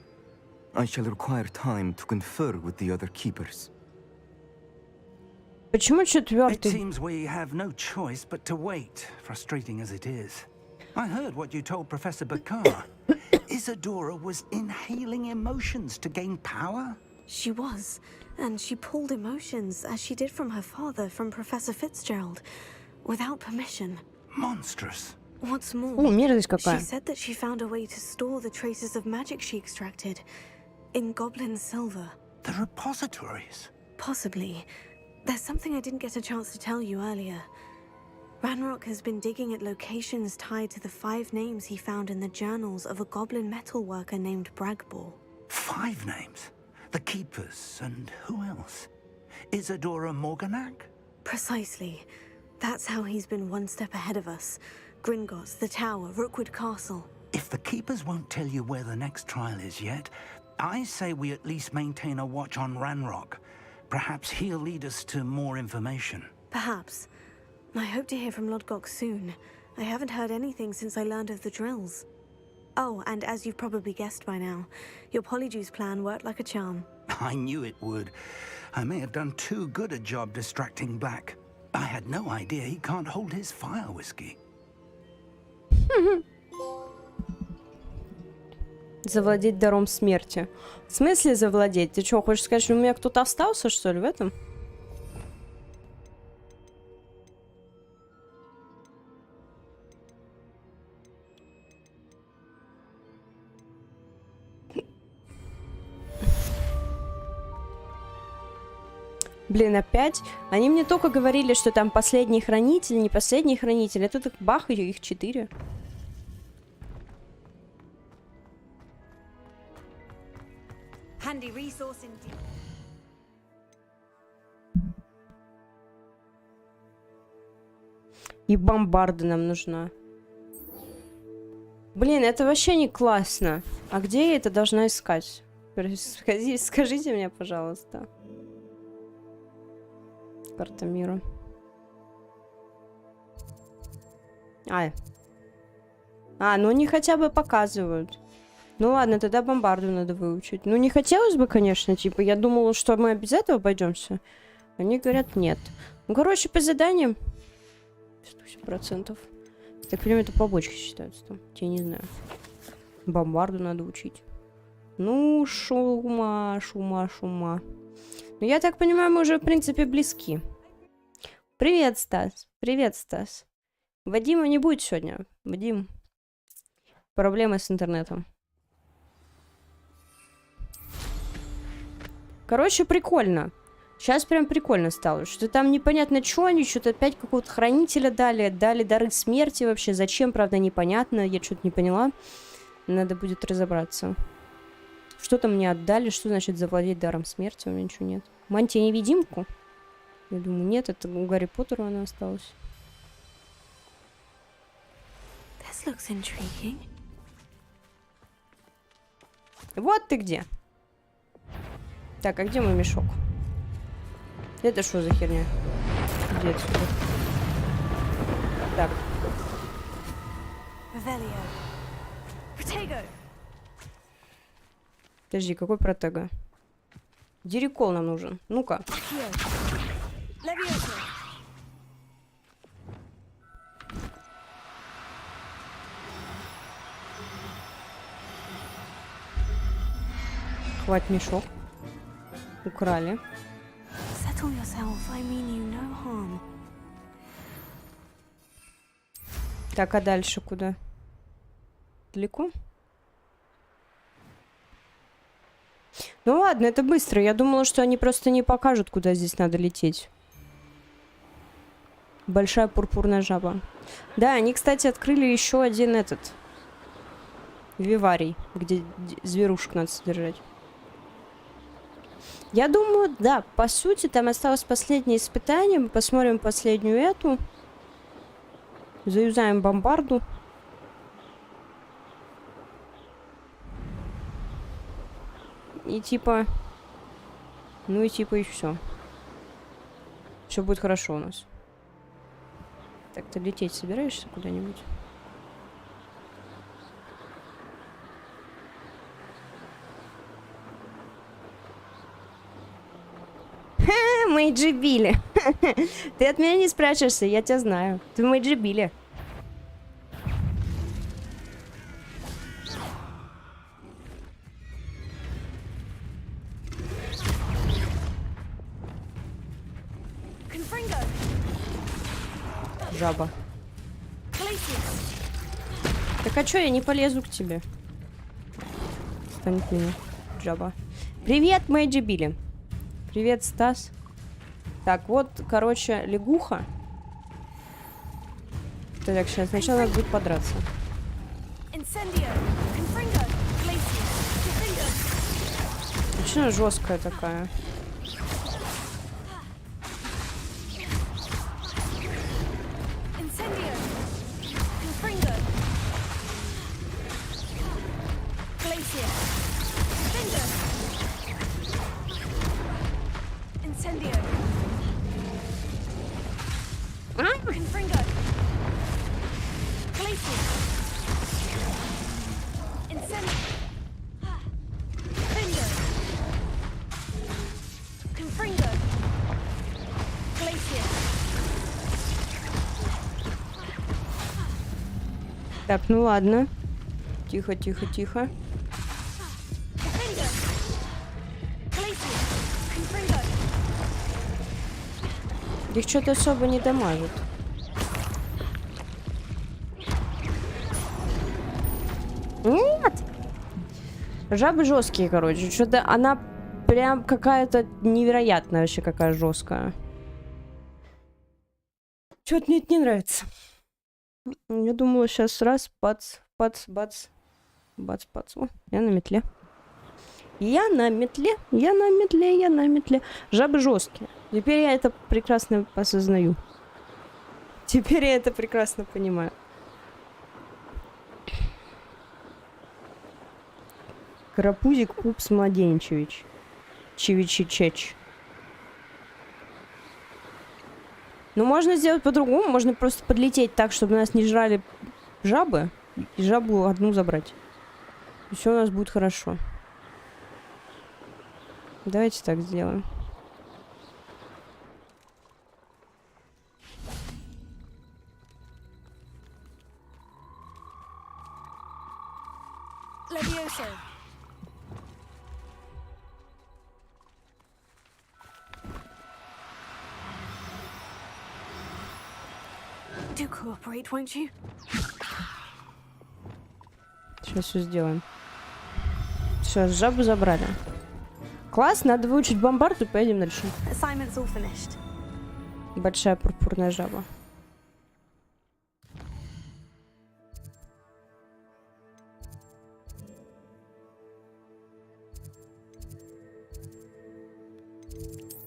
I shall require time to confer with the other keepers. Почему четвертый? It seems we have no choice but to wait, frustrating as it is. I heard what you told Professor Bakar. Isadora was inhaling emotions to gain power? She was, and she pulled emotions, as she did from her father, from Professor Fitzgerald, without permission. Monstrous. What's more, she said that she found a way to store the traces of magic she extracted in goblin silver. The repositories? Possibly. There's something I didn't get a chance to tell you earlier. Ranrock has been digging at locations tied to the 5 names he found in the journals of a goblin metalworker named Bragball. 5 names? The Keepers, and who else? Isadora Morganac? Precisely. That's how he's been one step ahead of us. Gringotts, the Tower, Rookwood Castle. If the Keepers won't tell you where the next trial is yet, I say we at least maintain a watch on Ranrock. Perhaps he'll lead us to more information. Perhaps. I hope to hear from Lodgok soon. I haven't heard anything since I learned of the drills. Oh, and as you've probably guessed by now, your Polyjuice plan worked like a charm. I knew it would. I may have done too good a job distracting Black. I had no idea he can't hold his fire whiskey. Завладеть даром смерти. В смысле завладеть? Ты что, хочешь сказать, что у меня кто-то остался, что ли, в этом? Блин, опять? Они мне только говорили, что там последний хранитель, не последний хранитель. А тут их бах, их 4. Handy resource indeed. И бомбарда нам нужна. Блин, это вообще не классно. А где я это должна искать? Скажите мне, пожалуйста. Карта мира. Ну они хотя бы показывают. Ну ладно, тогда бомбарду надо выучить. Ну не хотелось бы, конечно, типа, я думала, что мы без этого обойдемся. Они говорят, нет. Ну, короче, по заданиям 100%. Так понимаю, это побочки считаются там. Я не знаю. Бомбарду надо учить. Ну, шума. Ну, я так понимаю, мы уже, в принципе, близки. Привет, Стас. Привет, Стас. Вадима не будет сегодня. Вадим. Проблемы с интернетом. Короче, прикольно. Сейчас прям прикольно стало. Что там непонятно, что они, что-то опять какого-то хранителя дали. Дали дары смерти вообще. Зачем, правда, непонятно. Я что-то не поняла. Надо будет разобраться. Что-то мне отдали. Что значит завладеть даром смерти? У меня ничего нет. Мантия-невидимку? Я думаю, нет. Это у Гарри Поттера она осталась. This looks intriguing. Вот ты где. Так, а где мой мешок? Это что за херня? Иди отсюда. Так. Подожди, какой протега? Дирикол нам нужен. Ну-ка. Хватит мешок. Украли. Так, а дальше куда? Далеко? Ну ладно, это быстро. Я думала, что они просто не покажут, куда здесь надо лететь. Большая пурпурная жаба. Да, они, кстати, открыли еще один этот... Виварий, где зверушек надо содержать. Я думаю, да, по сути, там осталось последнее испытание. Мы посмотрим последнюю эту. Заюзаем бомбарду. И типа... Ну и типа и все. Все будет хорошо у нас. Так, ты лететь собираешься куда-нибудь? Мэйджи Билли. Ты от меня не спрячешься, я тебя знаю. Ты Мэйджи Билли. Жаба. Так а чё, я не полезу к тебе? Стань к мне, жаба. Привет, Мэйджи Билли. Привет, Стас. Так, вот, короче, лягуха. Так, сейчас сначала надо будет подраться. Почему она жесткая такая? Так, ну ладно. Тихо, тихо, тихо. Их что-то особо не дамажит. Нет! Жабы жесткие, короче. Что-то она прям какая-то невероятная вообще, какая жесткая. Что-то мне это не нравится. Я думала, сейчас раз, бац, бац, бац, бац, бац. О, я на метле. Я на метле, я на метле, я на метле. Жабы жесткие. Теперь я это прекрасно осознаю. Теперь я это прекрасно понимаю. Карапузик Пупс Младенчевич. Чевичичеч. Ну, можно сделать по-другому. Можно просто подлететь так, чтобы нас не жрали жабы. И жабу одну забрать. И все у нас будет хорошо. Давайте так сделаем. Do cooperate, won't you? Сейчас все сделаем. Все, жабу забрали. Класс, надо выучить бомбарду и поедем дальше. Assignment's all finished. Большая пурпурная жаба.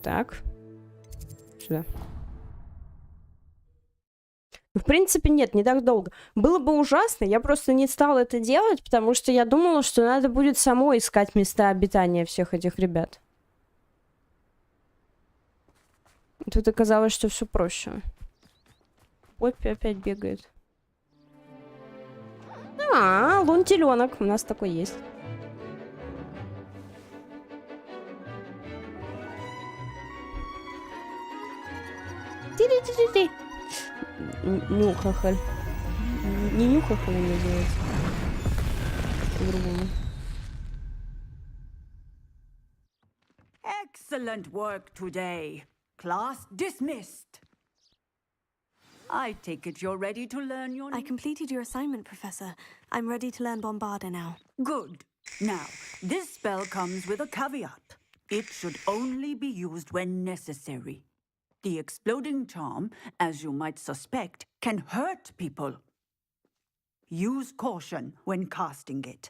Так. Сюда. В принципе, нет, не так долго. Было бы ужасно, я просто не стала это делать, потому что я думала, что надо будет самой искать места обитания всех этих ребят. Тут оказалось, что все проще. Поппи опять бегает. Лун-теленок. У нас такой есть. Ти-ти-ти-ти-ти. Нюхахаль. Не нюхахаль называется. По-другому. Excellent work today. Class dismissed. I take it you're ready to learn your... I completed your assignment, Professor. I'm ready to learn Bombarda now. Good. Now, this spell comes with a caveat. It should only be used when necessary. The exploding charm, as you might suspect, can hurt people. Use caution when casting it.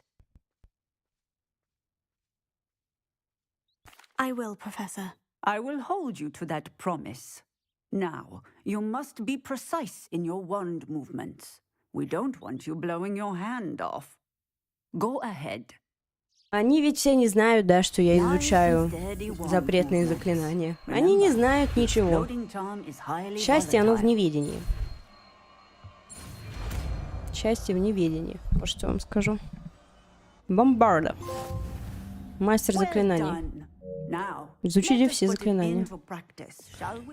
I will, Professor. I will hold you to that promise. Now, you must be precise in your wand movements. We don't want you blowing your hand off. Go ahead. Они ведь все не знают, да, что я изучаю запретные заклинания. Они не знают ничего. Счастье, оно в неведении. счастье в неведении. Вот что я вам скажу. Бомбарда. Мастер заклинаний. Изучите все заклинания.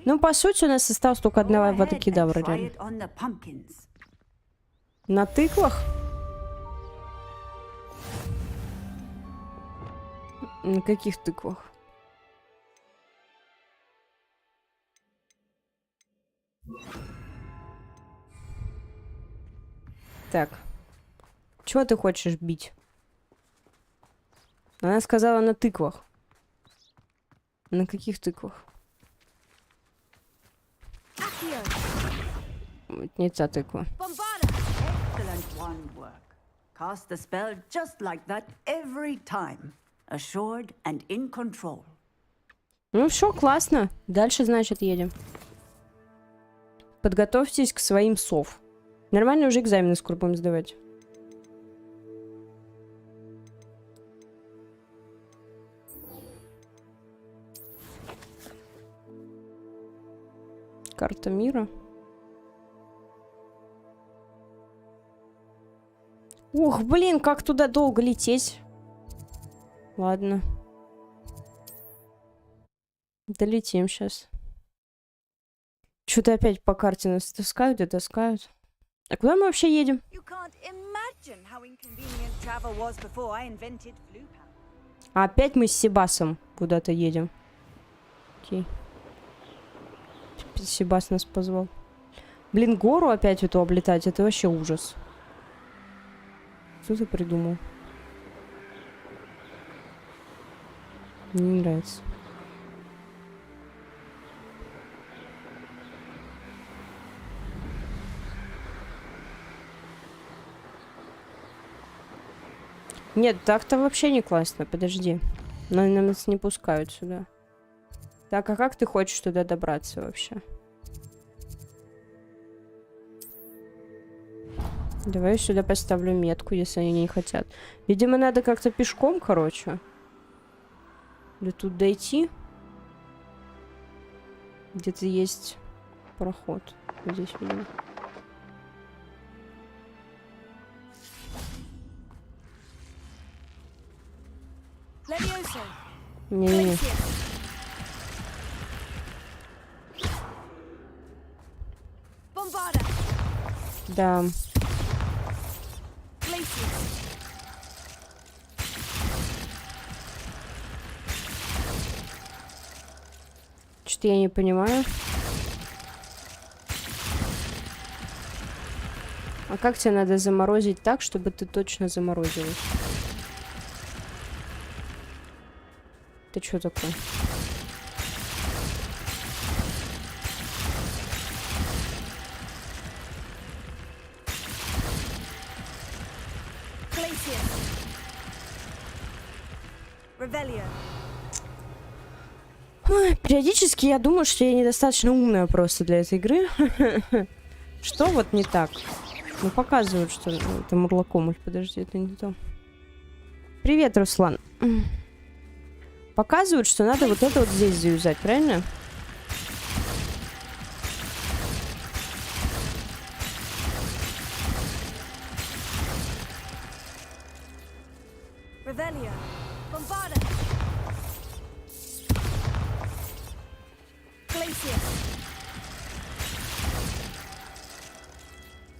Ну, по сути, у нас осталась только одна ватакидавра, реально. На тыквах? На каких тыквах? Так. Чего ты хочешь бить? Она сказала на тыквах. На каких тыквах? Вот не та тыква. Cast the spell just like that every time. Assured and in control. Ну все, классно. Дальше, значит, едем. Подготовьтесь к своим сов. Нормально уже экзамены скоро будем сдавать. Карта мира. Ух, блин, как туда долго лететь. Ладно. Долетим сейчас. Что-то опять по карте нас таскают и таскают. А куда мы вообще едем? А опять мы с Себасом куда-то едем. Окей. Себас нас позвал. Блин, гору опять эту облетать, это вообще ужас. Что ты придумал? Мне не нравится. Нет, так-то вообще не классно. Подожди. Нас не пускают сюда. Так, а как ты хочешь туда добраться вообще? Давай я сюда поставлю метку, если они не хотят. Видимо, надо как-то пешком, короче. До тут дойти. Где-то есть проход. Вот здесь, видимо. Не-не-не. Да. Что-то я не понимаю. А как тебе надо заморозить так, чтобы ты точно заморозилась? Ты что такое? Ой, периодически я думаю, что я недостаточно умная просто для этой игры. Что вот не так? Ну, показывают, что это мурлакомуль. Подожди, это не то. Привет, Руслан. Показывают, что надо вот это вот здесь заюзать, правильно?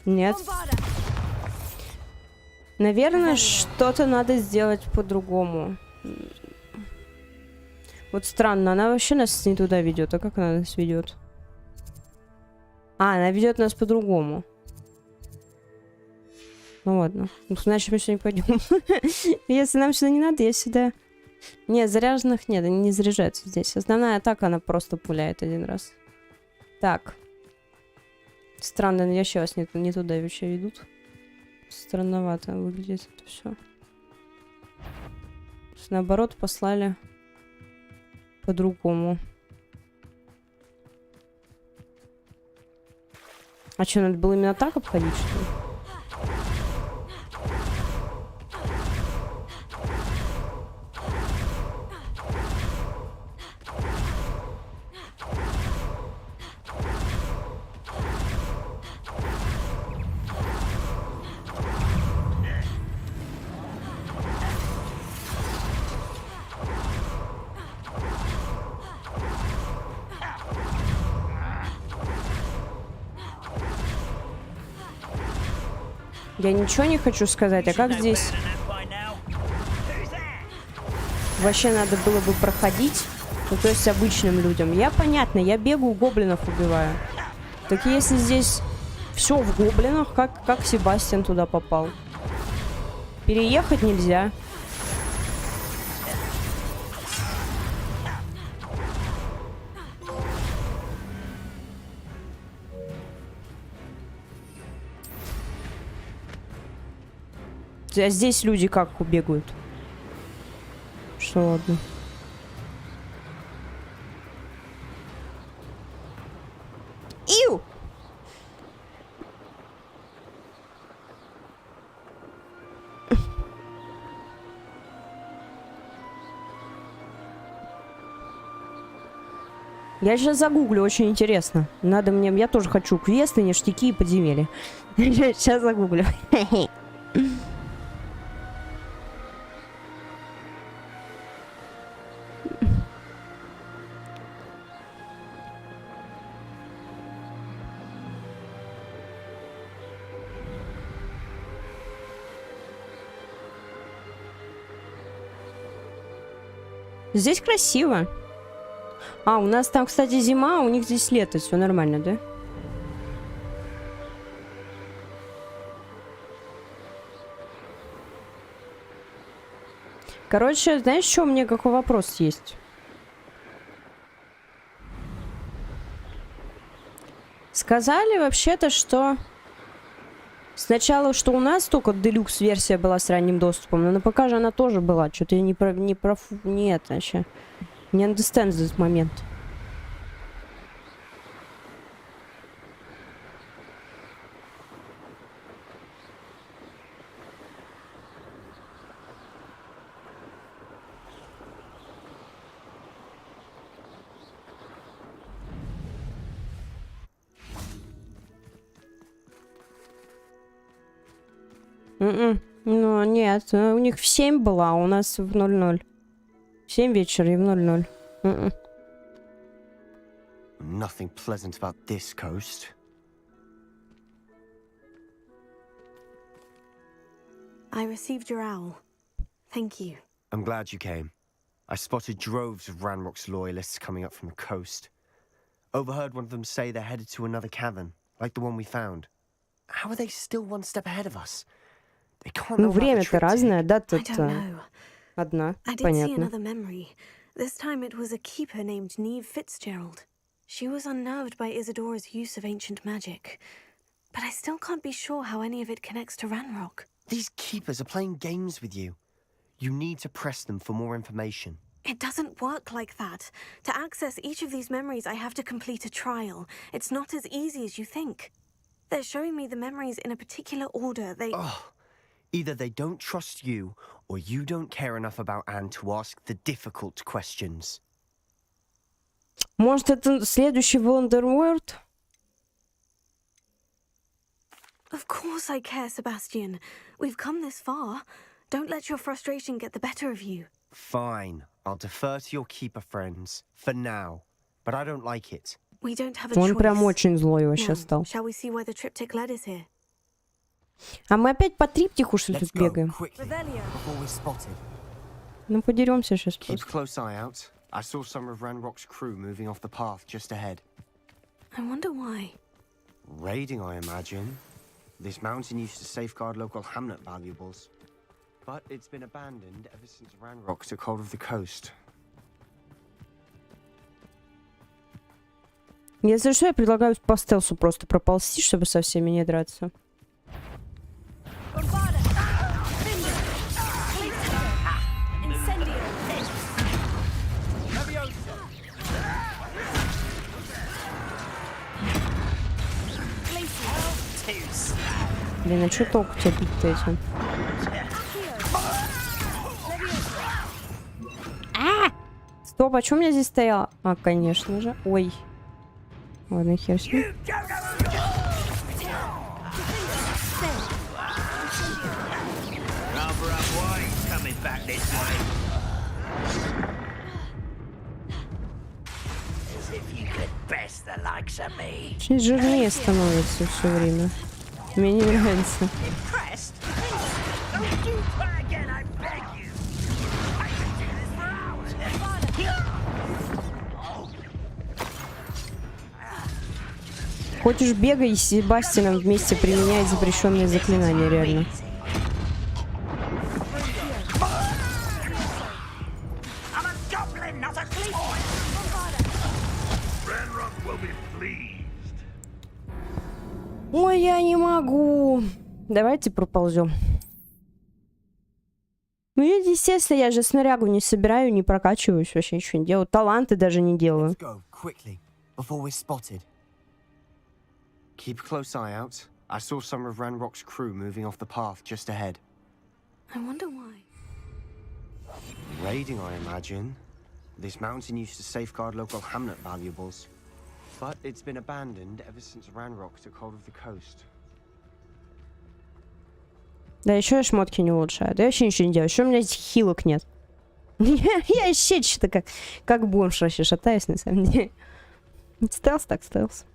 Нет. Наверное, что-то надо сделать по-другому. Вот странно, она вообще нас не туда ведет. А как она нас ведет? А, она ведет нас по-другому. Ну ладно. Ну, значит, мы сюда не пойдем. Если нам сюда не надо, я сюда... Нет, заряженных нет, они не заряжаются здесь. Основная атака, она просто пуляет один раз. Так. Странно, я вообще вас не туда вообще ведут. Странновато выглядит это все. Наоборот, послали по-другому. А что, надо было именно так обходить, что ли? Я ничего не хочу сказать, а как здесь? Вообще надо было бы проходить, ну, то есть обычным людям. Я, понятно, я бегаю, гоблинов убиваю. Так если здесь все в гоблинах, как Себастьян туда попал? Переехать нельзя. А здесь люди как убегают? Что ладно. Иу! Я сейчас загуглю, очень интересно. Надо мне, я тоже хочу квесты, ништяки и подземелья. Сейчас загуглю. Здесь красиво. А, у нас там, кстати, зима, а у них здесь лето. Все нормально, да? Короче, знаешь, что у меня какой вопрос есть? Сказали вообще-то, что сначала, что у нас только делюкс-версия была с ранним доступом, но на ПК же она тоже была. Что-то я нет, вообще. Не understand этот момент. Ну, нет, у них в 7 была, а у нас в 00. В 7 вечера и в 00. Nothing pleasant about this coast. I received your owl. Thank you. I'm glad you came. I spotted droves of Ranrock's loyalists coming up from the coast. Overheard one of them say they're headed to another cavern, like the one we found. How are they still one step ahead of us? They can't know. Ну, время-то разное, да, тут одна, I did see понятно. another memory. This time it was a keeper named Neve Fitzgerald. She was unnerved by Isadora's use of ancient magic. But I still can't be sure how any of it connects to Ranrock. These keepers are playing games with you. You need to press them for more information. It doesn't work like that. To access each of these memories, I have to complete a trial. It's not as easy as you think. They're showing me the memories in a particular order. Either they don't trust you, or you don't care enough about Anne to ask the difficult questions. Может, это следующий Wonderworld? Of course I care, Sebastian. We've come this far. Don't let your frustration get the better of you. Fine. I'll defer to your keeper friends. For now. But I don't like it. We don't have a Он choice. прям очень злой вообще стал. Shall we see where the triptych led us here? А мы опять по триптиху, что ли, тут бегаем? Ну, подеремся сейчас Keep a просто. close eye out. I saw some of Ranrock's crew moving off the path just ahead. I wonder why. Raiding, I imagine. This mountain used to safeguard local hamlet valuables. But it's been abandoned ever since Ranrock took hold of the coast. Если что, я предлагаю по стелсу просто проползти, чтобы со всеми не драться. Блин, а что толку тебя бить-то этим? Стоп, а что у меня здесь стояло? А, конечно же. Ой. Ладно, хер с ним. Очень жирнее становится все время. Мне не нравится. Хочешь, бегай с Себастьяном вместе применять запрещенные заклинания, реально. Ой, я не могу. Давайте проползем. Ну, естественно, я же снарягу не собираю, не прокачиваюсь, вообще ничего не делаю. Таланты даже не делаю. Keep a close eye out. I saw some of Ranrock's crew moving off the path just ahead. I wonder why. Raiding, I imagine. This mountain used to safeguard local hamlet valuables. But it's been abandoned ever since Ranrock took hold of the coast. Да еще я шмотки не улучшаю. Да я вообще ничего не делаю. Еще у меня хилок нет. Я вообще что-то как бомж вообще шатаюсь, на самом деле. Стелс так стелс.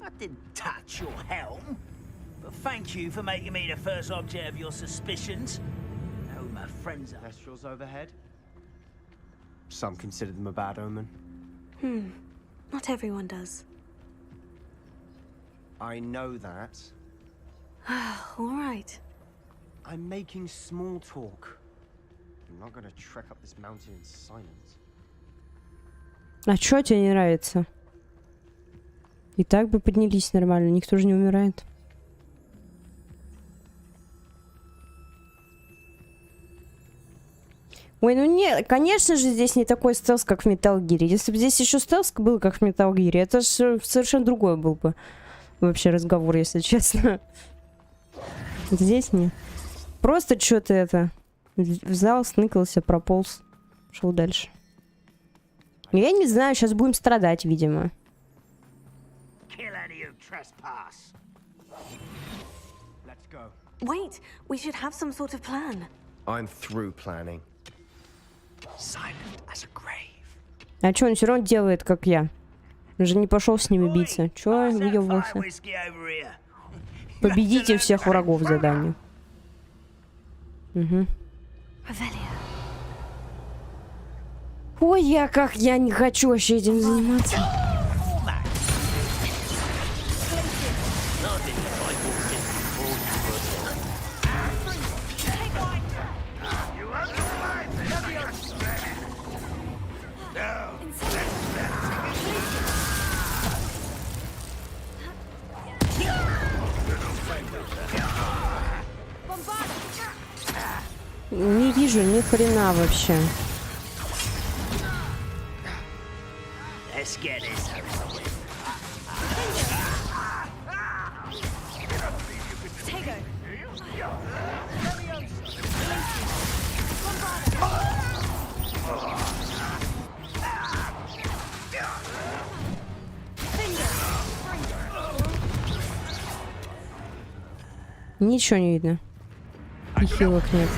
I didn't touch your helm, but thank you for making me the first object of your suspicions. Now my friends are... Kestrels overhead? Some consider them a bad omen. Not everyone does. I know that. All right. I'm making small talk. I'm not gonna trek up this mountain in silence. А чё тебе не нравится? И так бы поднялись нормально, никто же не умирает. Ой, ну не, конечно же, здесь не такой стелс, как в Metal Gear. Если бы здесь еще стелс был, как в Metal Gear, это же совершенно другой был бы вообще разговор, если честно. Здесь нет. Просто что-то это взял, сныкался, прополз, шел дальше. Я не знаю, сейчас будем страдать, видимо. Wait, we should have some sort of plan. I'm through planning. А чё, он все равно делает, как я? Он же не пошел с ними биться. Чё выебывался? Победите всех врагов задание. Угу. Ой, я не хочу вообще этим заниматься. Не вижу ни хрена вообще. Ничего не видно. И хилок нет.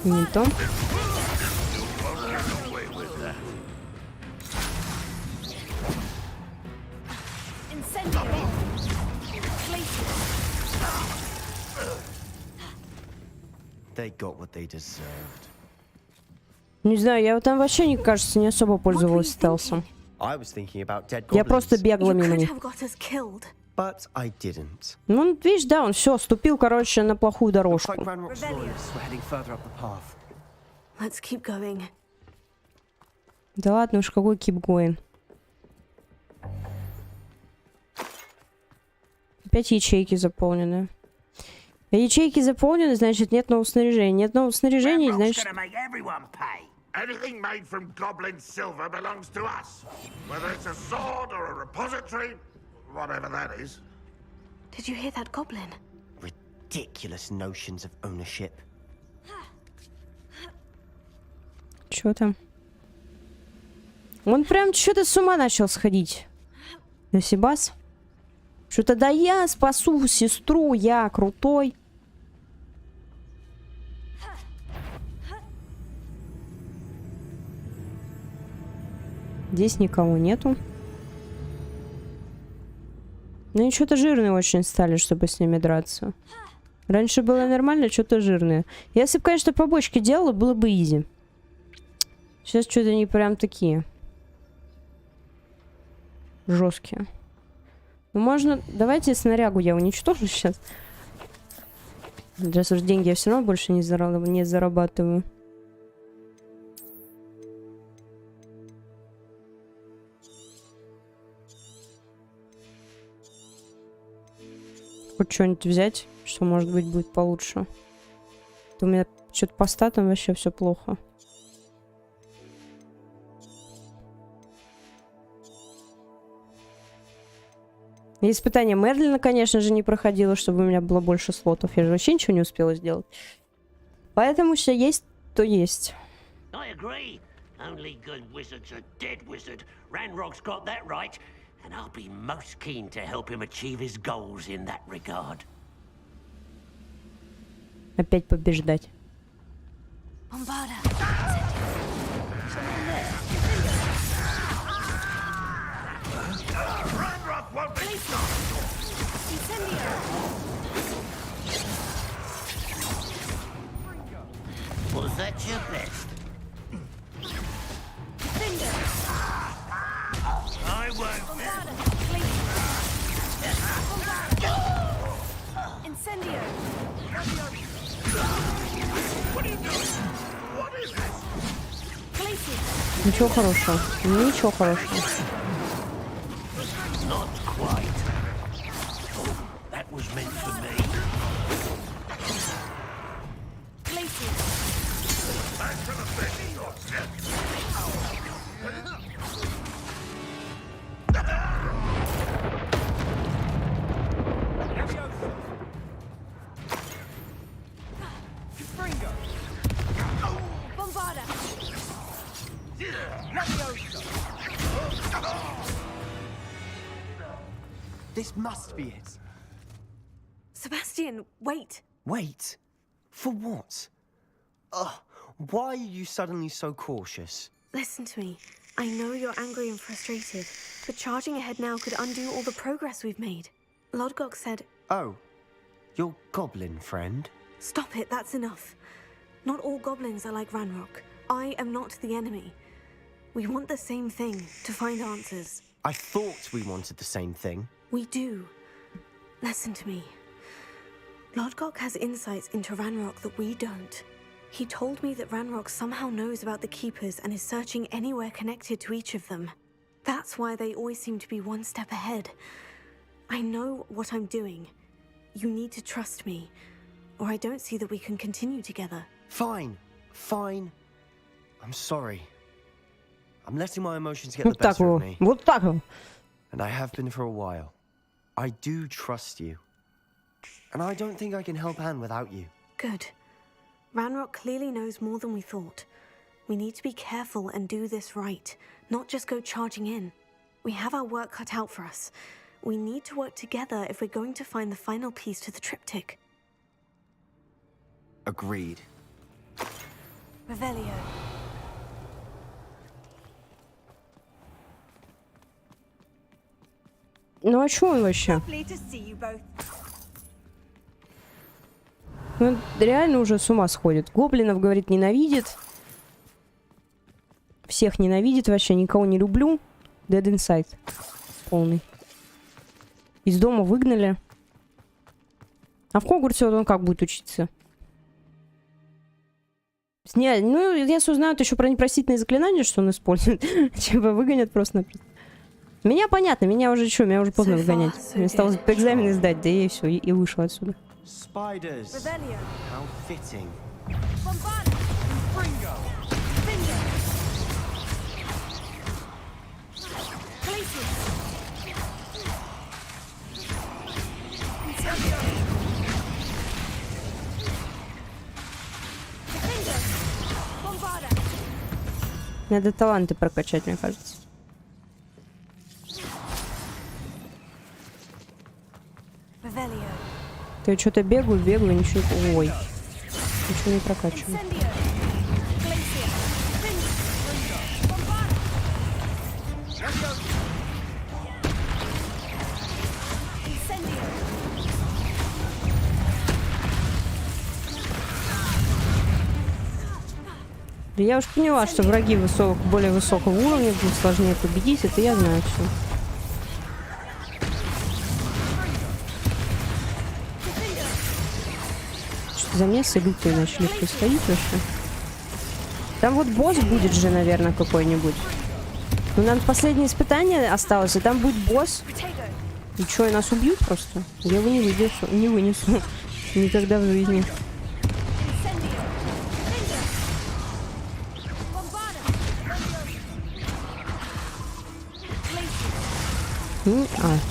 Не то. Не знаю, я там вообще, не кажется, не особо пользовалась стелсом. Я просто бегала мимо них. But I didn't. Ну, видишь, да, он все, ступил, короче, на плохую дорожку. Да ладно уж, какой keep going. Опять ячейки заполнены. А ячейки заполнены, значит, нет нового снаряжения. Нет нового снаряжения, значит... Anything made from goblin silver belongs to us. Whether it's a sword or a repository, whatever that is. Did you hear that goblin? Ridiculous notions of ownership. Чё там? Он прям что-то с ума начал сходить. Насибас. Что-то да я спасу сестру, я крутой. Здесь никого нету. Ну и что-то жирные очень стали, чтобы с ними драться. Раньше было нормально, что-то жирное. Если бы, конечно, побочки делала, было бы изи. Сейчас что-то они прям такие. Жесткие. Ну можно... Давайте снарягу я уничтожу сейчас. Раз уж деньги я все равно больше не зарабатываю. Хоть что-нибудь взять, что, может быть, будет получше. То у меня что-то по статам вообще все плохо. И испытание Мерлина, конечно же, не проходило, чтобы у меня было больше слотов. Я же вообще ничего не успела сделать. Поэтому все есть, то есть. And I'll be most keen to help him achieve his goals in that regard. Опять побеждать. Was that your best? I won't. Incendio. Ничего хорошего. Ничего хорошего. Not quite. That was meant for me. This must be it. Sebastian, wait. Wait? For what? Ugh, why are you suddenly so cautious? Listen to me. I know you're angry and frustrated, but charging ahead now could undo all the progress we've made. Lodgok said... Oh, your goblin friend? Stop it, that's enough. Not all goblins are like Ranrock. I am not the enemy. We want the same thing, to find answers. I thought we wanted the same thing. We do. Listen to me. Lodgok has insights into Ranrock that we don't. He told me that Ranrock somehow knows about the Keepers and is searching anywhere connected to each of them. That's why they always seem to be one step ahead. I know what I'm doing. You need to trust me, or I don't see that we can continue together. Fine. Fine. I'm sorry. I'm letting my emotions get the better of me. Вот так вот. And I have been for a while. I do trust you. And I don't think I can help Anne without you. Good. Ranrock clearly knows more than we thought. We need to be careful and do this right, not just go charging in. We have our work cut out for us. We need to work together if we're going to find the final piece to the triptych. Agreed. Revelio. Ну а чё он вообще? Он реально уже с ума сходит. Гоблинов, говорит, ненавидит. Всех ненавидит вообще, никого не люблю. Dead inside. Полный. Из дома выгнали. А в Хогвартсе вот он как будет учиться? Не, ну, если узнают еще про непростительные заклинания, что он использует, типа выгонят просто-напросто. Меня понятно, меня уже что, меня уже поздно выгонять. Мне осталось экзамены сдать, да и все, и вышел отсюда. Spiders. How fitting. Надо таланты прокачать, мне кажется. Ты что-то бегаю, ничего... Ой. Ничего не прокачиваю. Я уж поняла, что враги более высокого уровня будут сложнее победить, это я знаю все. Что за место люди начали происходить вообще? Там вот босс будет же, наверное, какой-нибудь. Ну, нам последнее испытание осталось, и там будет босс. И что, и нас убьют просто? Я его не вынесу. Никогда в жизни.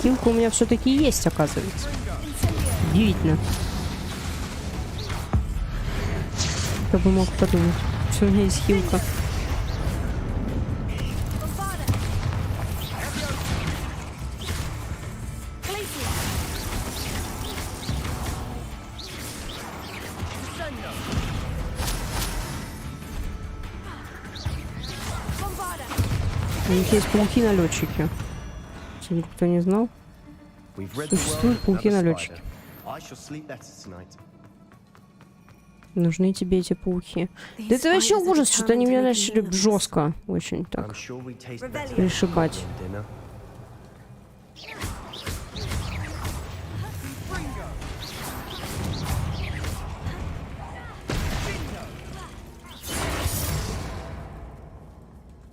Хилка у меня все-таки есть, оказывается. Удивительно. Кто бы мог подумать, что у меня есть хилка. У них есть пауки-налетчики. Никто не знал. Существуют пауки-налетчики. Нужны тебе эти пауки. Да это вообще ужас, что они меня начали жестко очень так пришибать.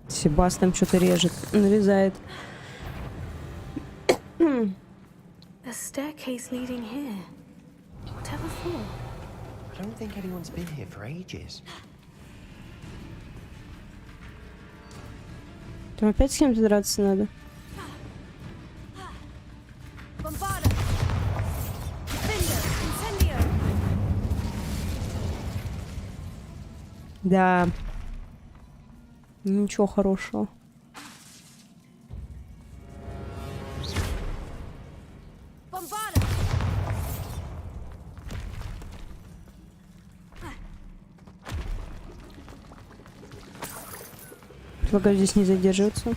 Себас там что-то режет, нарезает. A staircase leading here. Whatever for? I don't think anyone's been here for ages. Там опять с кем-то драться надо. Да. Ничего хорошего. Пока здесь не задерживаться.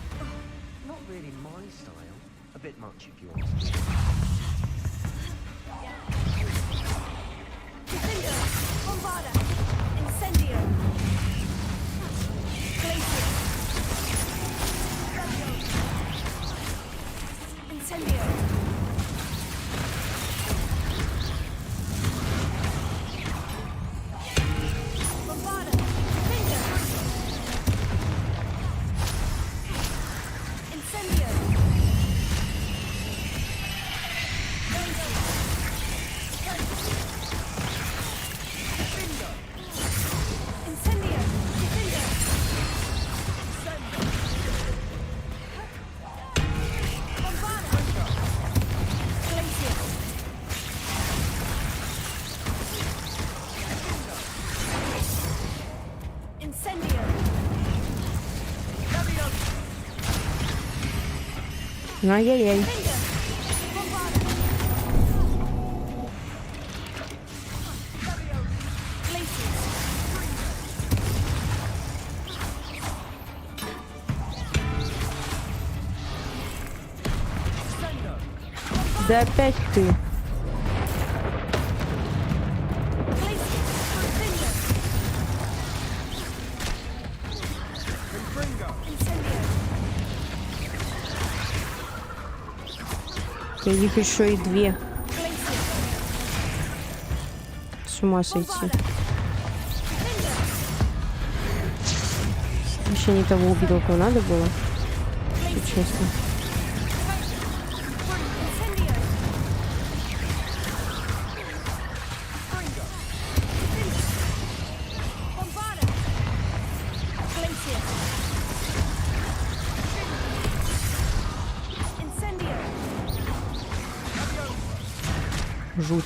Ай-яй-яй. Да опять ты. Их еще и две. С ума сойти. Вообще не того убил, кого надо было. Если честно. Жуть.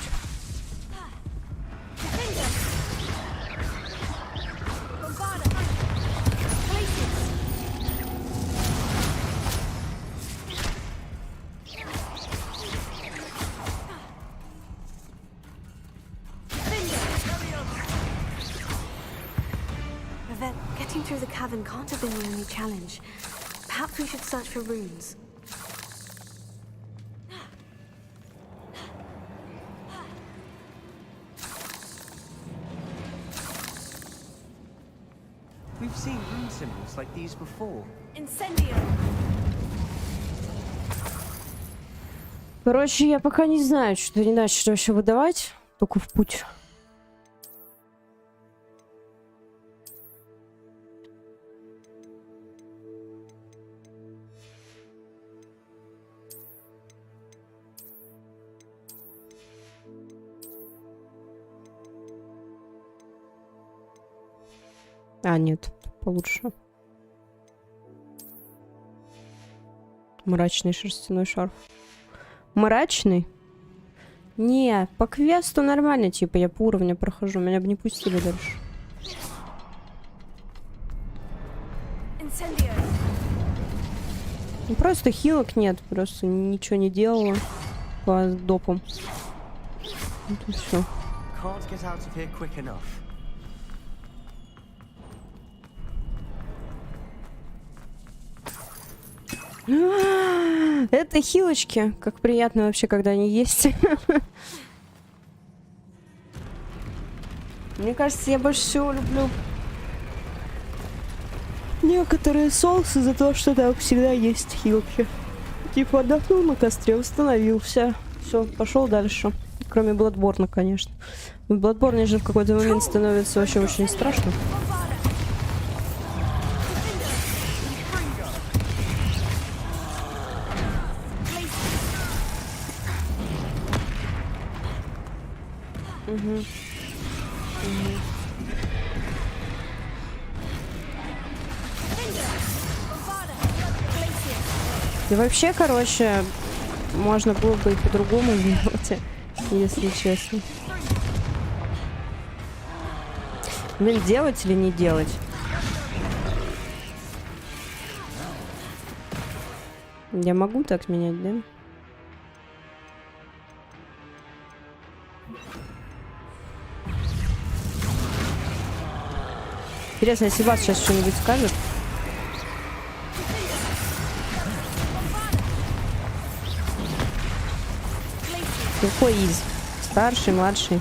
through the cavern can't have been the only challenge. Perhaps we should search for runes. We've seen rune symbols like these before. Incendio. Короче, я пока не знаю, что не начать вообще выдавать, только в путь. А, нет, получше. Мрачный шерстяной шарф. Мрачный? Не, по квесту нормально, типа, я по уровню прохожу, меня бы не пустили дальше. Ну, просто хилок нет, просто ничего не делала по допам. Вот и все. Это хилочки. Как приятно вообще, когда они есть. Мне кажется, я больше всего люблю некоторые соусы за то, что там всегда есть хилки. Типа отдохнул на костре, установился. Все, пошел дальше. Кроме Bloodborne, конечно. В Bloodborne же в какой-то момент становится вообще очень страшно. Угу. И вообще, короче, можно было бы и по-другому сделать, если честно. Блин, делать или не делать? Я могу так менять, да? Интересно, если вас сейчас что-нибудь скажет. Какой из? Старший, младший?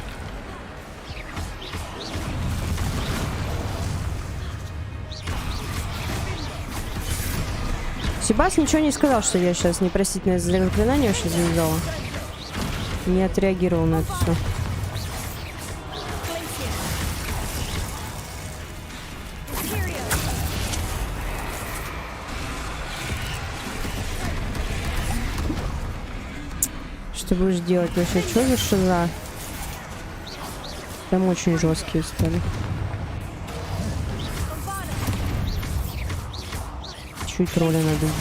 Себас ничего не сказал, что я сейчас непростительное заклинание вообще завязала. Не отреагировал на это все. Что будешь делать вообще? Что за шиза? Там очень жесткие стали. Чуть тролля надо убить.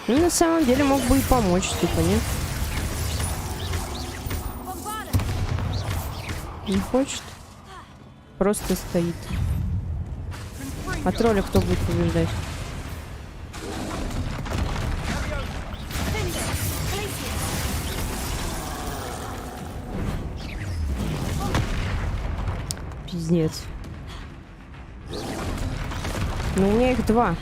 Ну, на самом деле мог бы и помочь, типа, нет? Не хочет. Просто стоит. А тролля кто будет побеждать? Пиздец. Ну, у меня их два.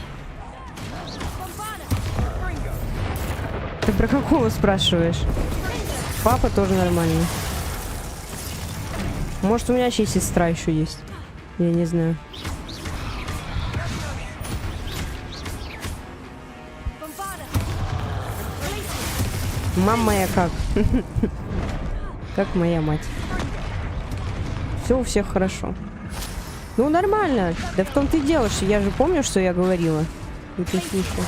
Ты про какого спрашиваешь? Папа тоже нормальный. Может, у меня еще сестра еще есть. Я не знаю. Мама моя как? Как моя мать. Все у всех хорошо. Ну, нормально. Да в том-то и дело, что я же помню, что я говорила. И ты слышал.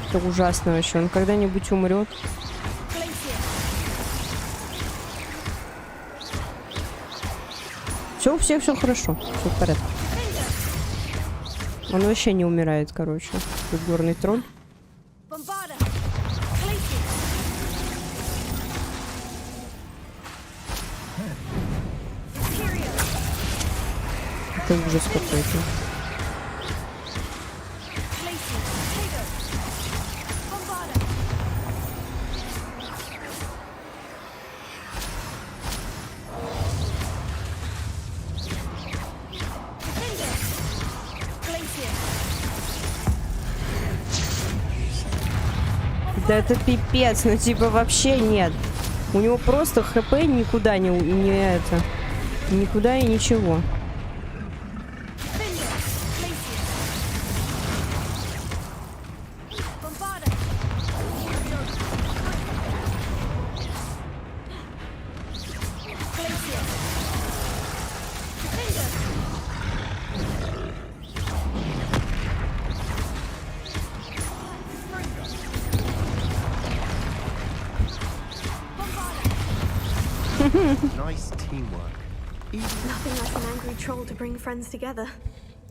Это ужасно вообще. Он когда-нибудь умрет. Все у всех все хорошо. Все в порядке. Он вообще не умирает, короче. Тут горный тролль. Это ужас какой-то. Да это пипец, ну типа вообще нет. У него просто хп никуда не это. Никуда и ничего.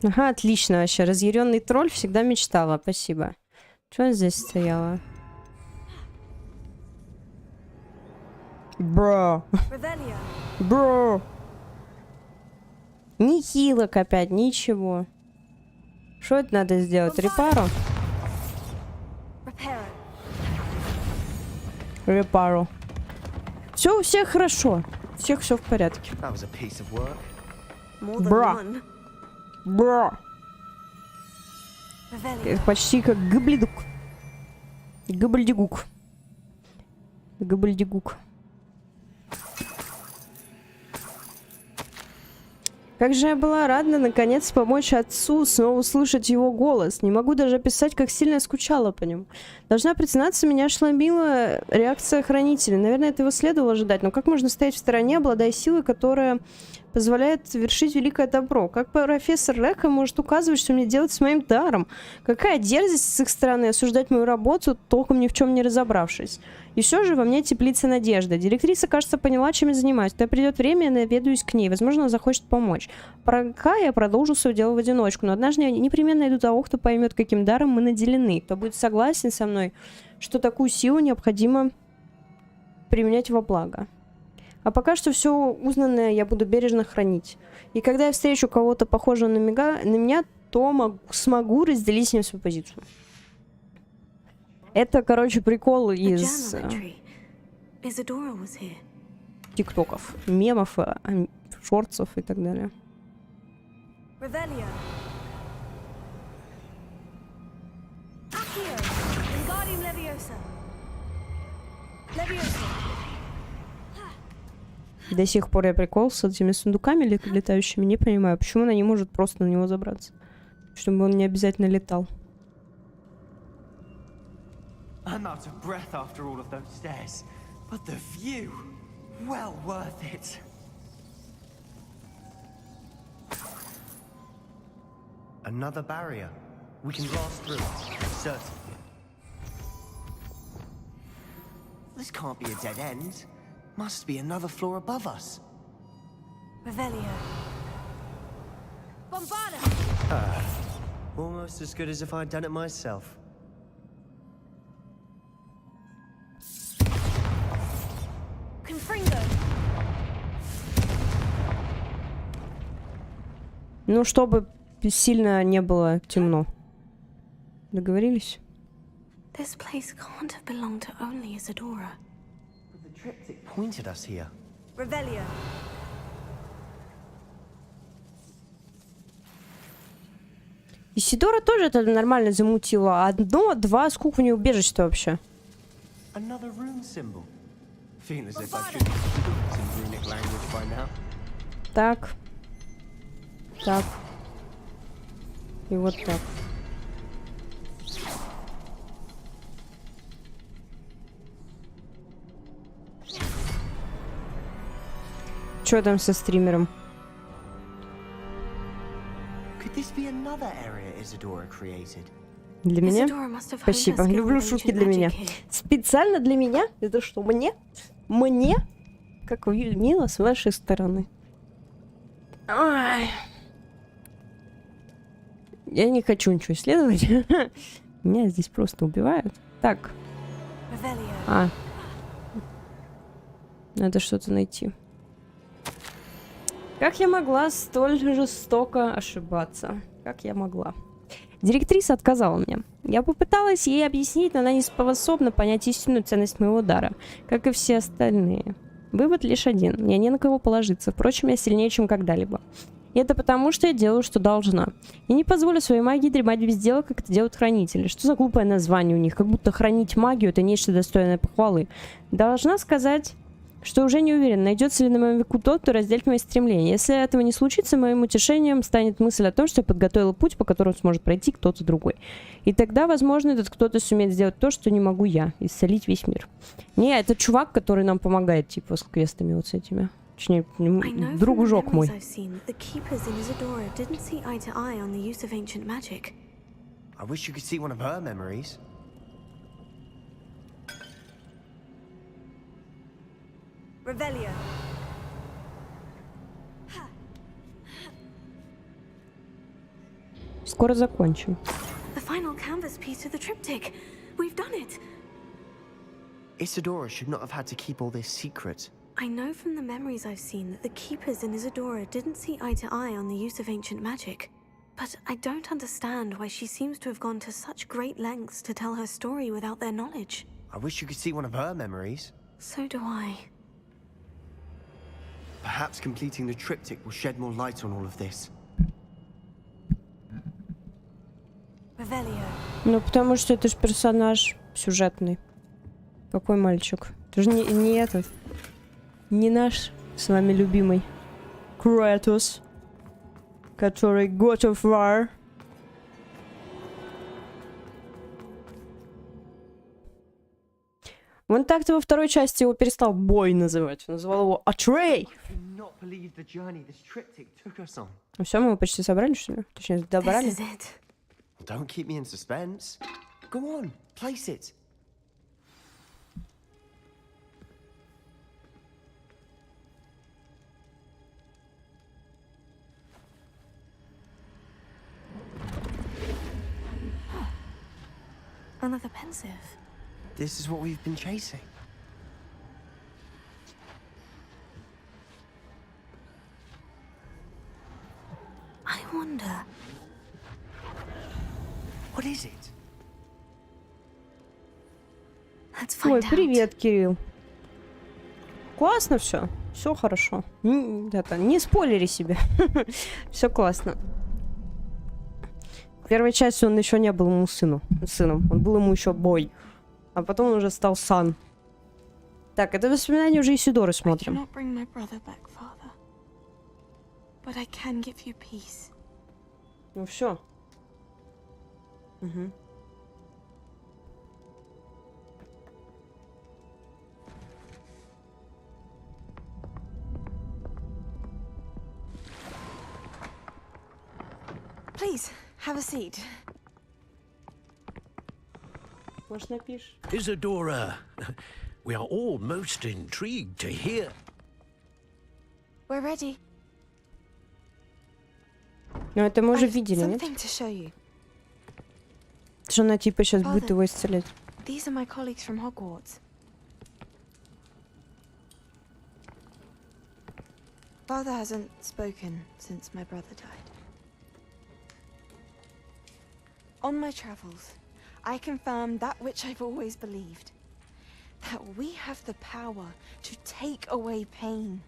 Ага, отлично вообще. Разъяренный тролль всегда мечтала. Спасибо. Что здесь стояло? Бро. Бро. Ни хилок опять, ничего. Что это надо сделать? Репару? Репару. Все у всех хорошо. У всех все в порядке. Бра. Бра. Это почти как гыблидук. Гыбльдигук. Гыбльдигук. Как же я была рада наконец помочь отцу снова услышать его голос. Не могу даже описать, как сильно я скучала по нему. Должна признаться, меня ошеломила реакция хранителя. Наверное, этого следовало ожидать, но как можно стоять в стороне, обладая силой, которая позволяет совершить великое добро? Как профессор Река может указывать, что мне делать с моим даром? Какая дерзость с их стороны осуждать мою работу, толком ни в чем не разобравшись. И все же во мне теплится надежда. Директриса, кажется, поняла, чем я занимаюсь. Когда придет время, я наведаюсь к ней. Возможно, она захочет помочь. Пока я продолжу свое дело в одиночку. Но однажды я непременно найду того, кто поймет, каким даром мы наделены. Кто будет согласен со мной, что такую силу необходимо применять во благо. А пока что все узнанное я буду бережно хранить. И когда я встречу кого-то похожего на меня, то смогу разделить с ним свою позицию. Это, короче, прикол из тиктоков, мемов, шортсов и так далее. До сих пор я прикол с этими сундуками летающими не понимаю, почему она не может просто на него забраться. Чтобы он не обязательно летал. I'm out of breath after all of those stairs, but the view, well worth it. Another barrier. We can blast through it, certainly. This can't be a dead end. Must be another floor above us. Revelio. Ah, almost as good as if I'd done it myself. Ну, чтобы сильно не было темно. Договорились? This place can't have belonged to only Isadora. But the triptych pointed us here. Revelio. Исидора тоже это нормально замутила. Одно-два, сколько у нее убежища вообще? Another rune symbol. Feeling as if I should be fluent in runic language by now. Так. Так. И вот так. Чё там со стримером? Для меня? Спасибо. Люблю шутки для меня. Специально для меня? Это что, мне? Мне? Как мило с вашей стороны. Ай. Я не хочу ничего исследовать. Меня здесь просто убивают. Так. Надо что-то найти. Как я могла столь жестоко ошибаться? Как я могла? Директриса отказала мне. Я попыталась ей объяснить, но она не способна понять истинную ценность моего дара, как и все остальные. Вывод лишь один. Мне не на кого положиться. Впрочем, я сильнее, чем когда-либо. И это потому, что я делаю, что должна. Я не позволю своей магии дремать без дела, как это делают хранители. Что за глупое название у них? Как будто хранить магию — это нечто достойное похвалы. Должна сказать, что уже не уверена, найдется ли на моем веку тот, кто разделит мои стремления. Если этого не случится, моим утешением станет мысль о том, что я подготовила путь, по которому сможет пройти кто-то другой. И тогда, возможно, этот кто-то сумеет сделать то, что не могу я, исцелить весь мир. Не, это чувак, который нам помогает, типа, с квестами вот с этими. Точнее, дружок мой. Revelio. Скоро закончим. The final canvas piece of the triptych. We've done it. Isadora should not have had to keep all this secret. I know from the memories I've seen that the keepers in Isadora didn't see eye to eye on the use of ancient magic. But I don't understand why she seems to have gone to such great lengths to tell her story without their knowledge. I wish you could see one of her memories. So do I. Perhaps completing the triptych will shed more light on all of this. Ну, потому что это же персонаж сюжетный. Какой мальчик? Это же не этот. Не наш с вами любимый Кратос, который God of War. Вон так-то во второй части его перестал Бой называть. Он называл его Атрей. Ну все, мы его почти собрали, что ли? Точнее, добрали. Don't keep me in suspense. Go on, place it. Another pensive. This is what we've been chasing. I wonder. What is it? Let's find Ой, out. привет, Кирилл. Классно все. Все хорошо. Не спойлери себе. Все классно. В первой части он еще не был ему сыном. Он был ему еще Бой. А потом он уже стал Сан. Так, это воспоминания уже Исидоры смотрим. Ну все. Угу. Please, have a seat. Может, напишешь? Isadora, we are all most intrigued to hear. We're ready. Ну, это мы уже видели, нет? Что она типа сейчас будет его исцелять. These are my colleagues from Hogwarts. Father hasn't spoken since my brother died. On my travels, I confirmed that which I've always believed. That we have the power to take away pain.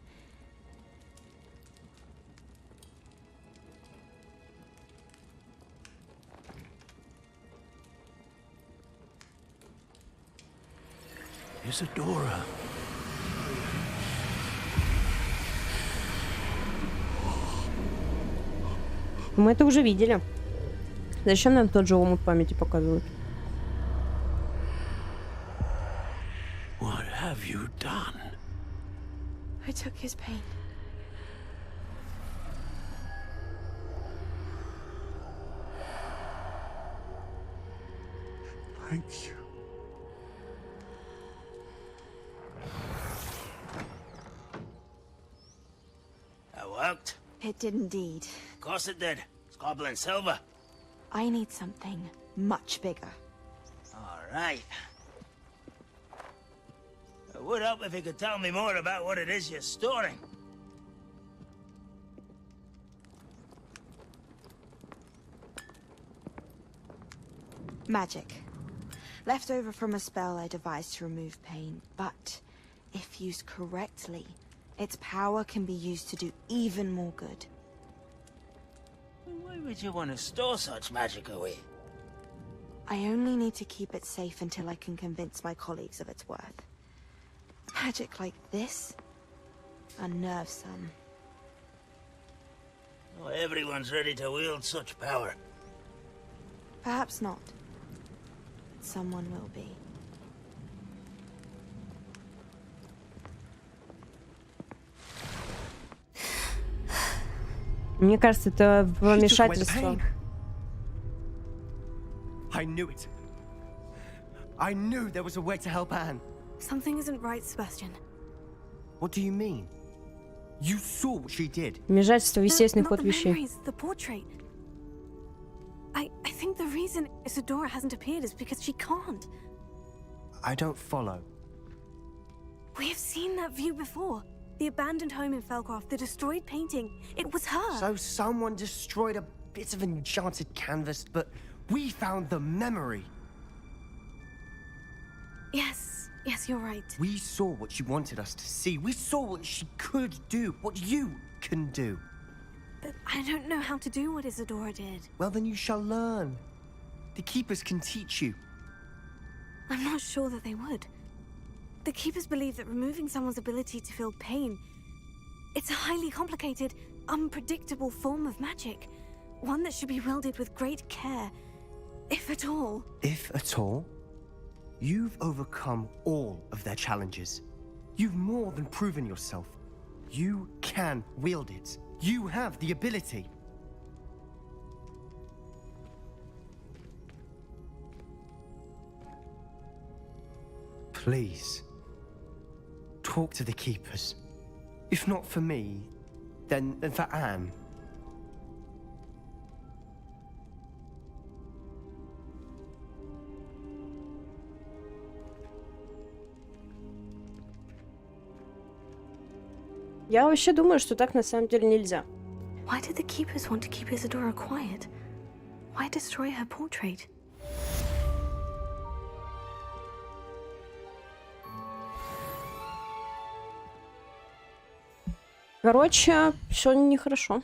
Isadora. Мы это уже видели. Зачем нам тот же омут памяти показывают? What have you done? I took his pain. Thank you. That worked? It did indeed. Of course it did. It's goblin silver. I need something much bigger. All right. It would help if you could tell me more about what it is you're storing. Magic. Left over from a spell I devised to remove pain, but if used correctly, its power can be used to do even more good. Why would you want to store such magic away? I only need to keep it safe until I can convince my colleagues of its worth. Magic like this unnerves some. Not everyone's ready to wield such power. Perhaps not. But someone will be. Мне кажется, это вмешательство. I knew it. I knew there was a way to help Anne. Something isn't right, Sebastian. What do you mean? You saw what she did. Вмешательство в естественный ход вещей. The portrait. I think the reason Isadora hasn't appeared is because she can't. I don't follow. We have seen that view before. The abandoned home in Felcroft, the destroyed painting. It was her. So someone destroyed a bit of enchanted canvas, but we found the memory. Yes, you're right. We saw what she wanted us to see. We saw what she could do, what you can do. But I don't know how to do what Isadora did. Well, then you shall learn. The Keepers can teach you. I'm not sure that they would. The Keepers believe that removing someone's ability to feel pain, it's a highly complicated, unpredictable form of magic. One that should be wielded with great care, if at all. If at all? You've overcome all of their challenges. You've more than proven yourself. You can wield it. You have the ability. Please, talk to the Keepers. If not for me, then for Anne. Я вообще думаю, что так на самом деле нельзя. Why did the Keepers want to keep Isadora quiet? Why destroy her portrait? Короче, все нехорошо.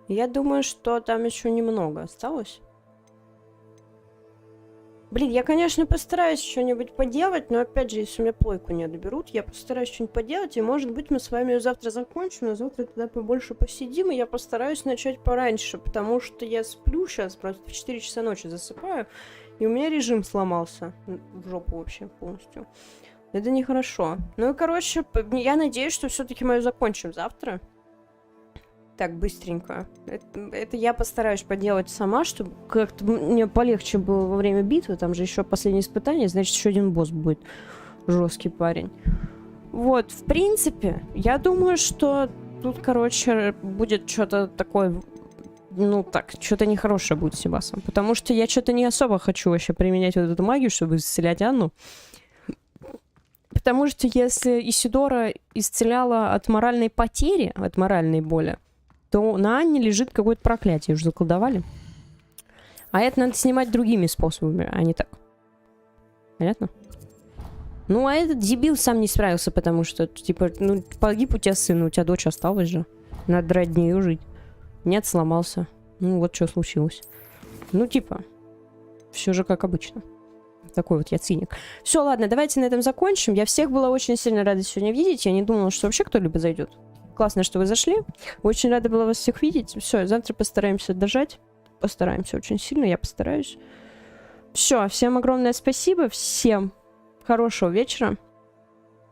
Я думаю, что там еще немного осталось. Блин, я, конечно, постараюсь что-нибудь поделать, но, опять же, если у меня плойку не доберут, я постараюсь что-нибудь поделать, и, может быть, мы с вами ее завтра закончим, а завтра тогда побольше посидим, и я постараюсь начать пораньше, потому что я сплю сейчас, просто в 4 часа ночи засыпаю, и у меня режим сломался в жопу вообще полностью. Это нехорошо. Ну и, короче, я надеюсь, что все-таки мы ее закончим завтра. Так, быстренько. Это я постараюсь поделать сама, чтобы как-то мне полегче было во время битвы. Там же еще последнее испытание, значит, еще один босс будет. Жесткий парень. Вот, в принципе, я думаю, что тут, короче, будет что-то такое... Ну, так, что-то нехорошее будет с Себасом. Потому что я что-то не особо хочу вообще применять вот эту магию, чтобы исцелять Анну. Потому что если Исидора исцеляла от моральной потери, от моральной боли, то на Анне лежит какое-то проклятие, уже заколдовали. А это надо снимать другими способами, а не так. Понятно? Ну, а этот дебил сам не справился, потому что, типа, ну, погиб у тебя сын, у тебя дочь осталась же. Надо ради нее жить. Нет, сломался. Ну, вот что случилось. Ну, типа, все же как обычно. Такой вот я циник. Все, ладно, давайте на этом закончим. Я всех была очень сильно рада сегодня видеть. Я не думала, что вообще кто-либо зайдет. Классно, что вы зашли. Очень рада была вас всех видеть. Все, завтра постараемся дожать. Постараемся очень сильно, я постараюсь. Все, всем огромное спасибо. Всем хорошего вечера.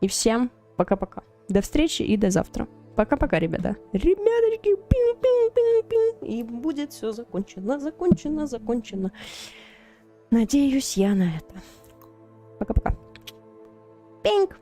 И всем пока-пока. До встречи и до завтра. Пока-пока, ребята. Ребяточки, пин-пин-пин-пин. И будет все закончено, закончено, закончено. Надеюсь я на это. Пока-пока. Пинг.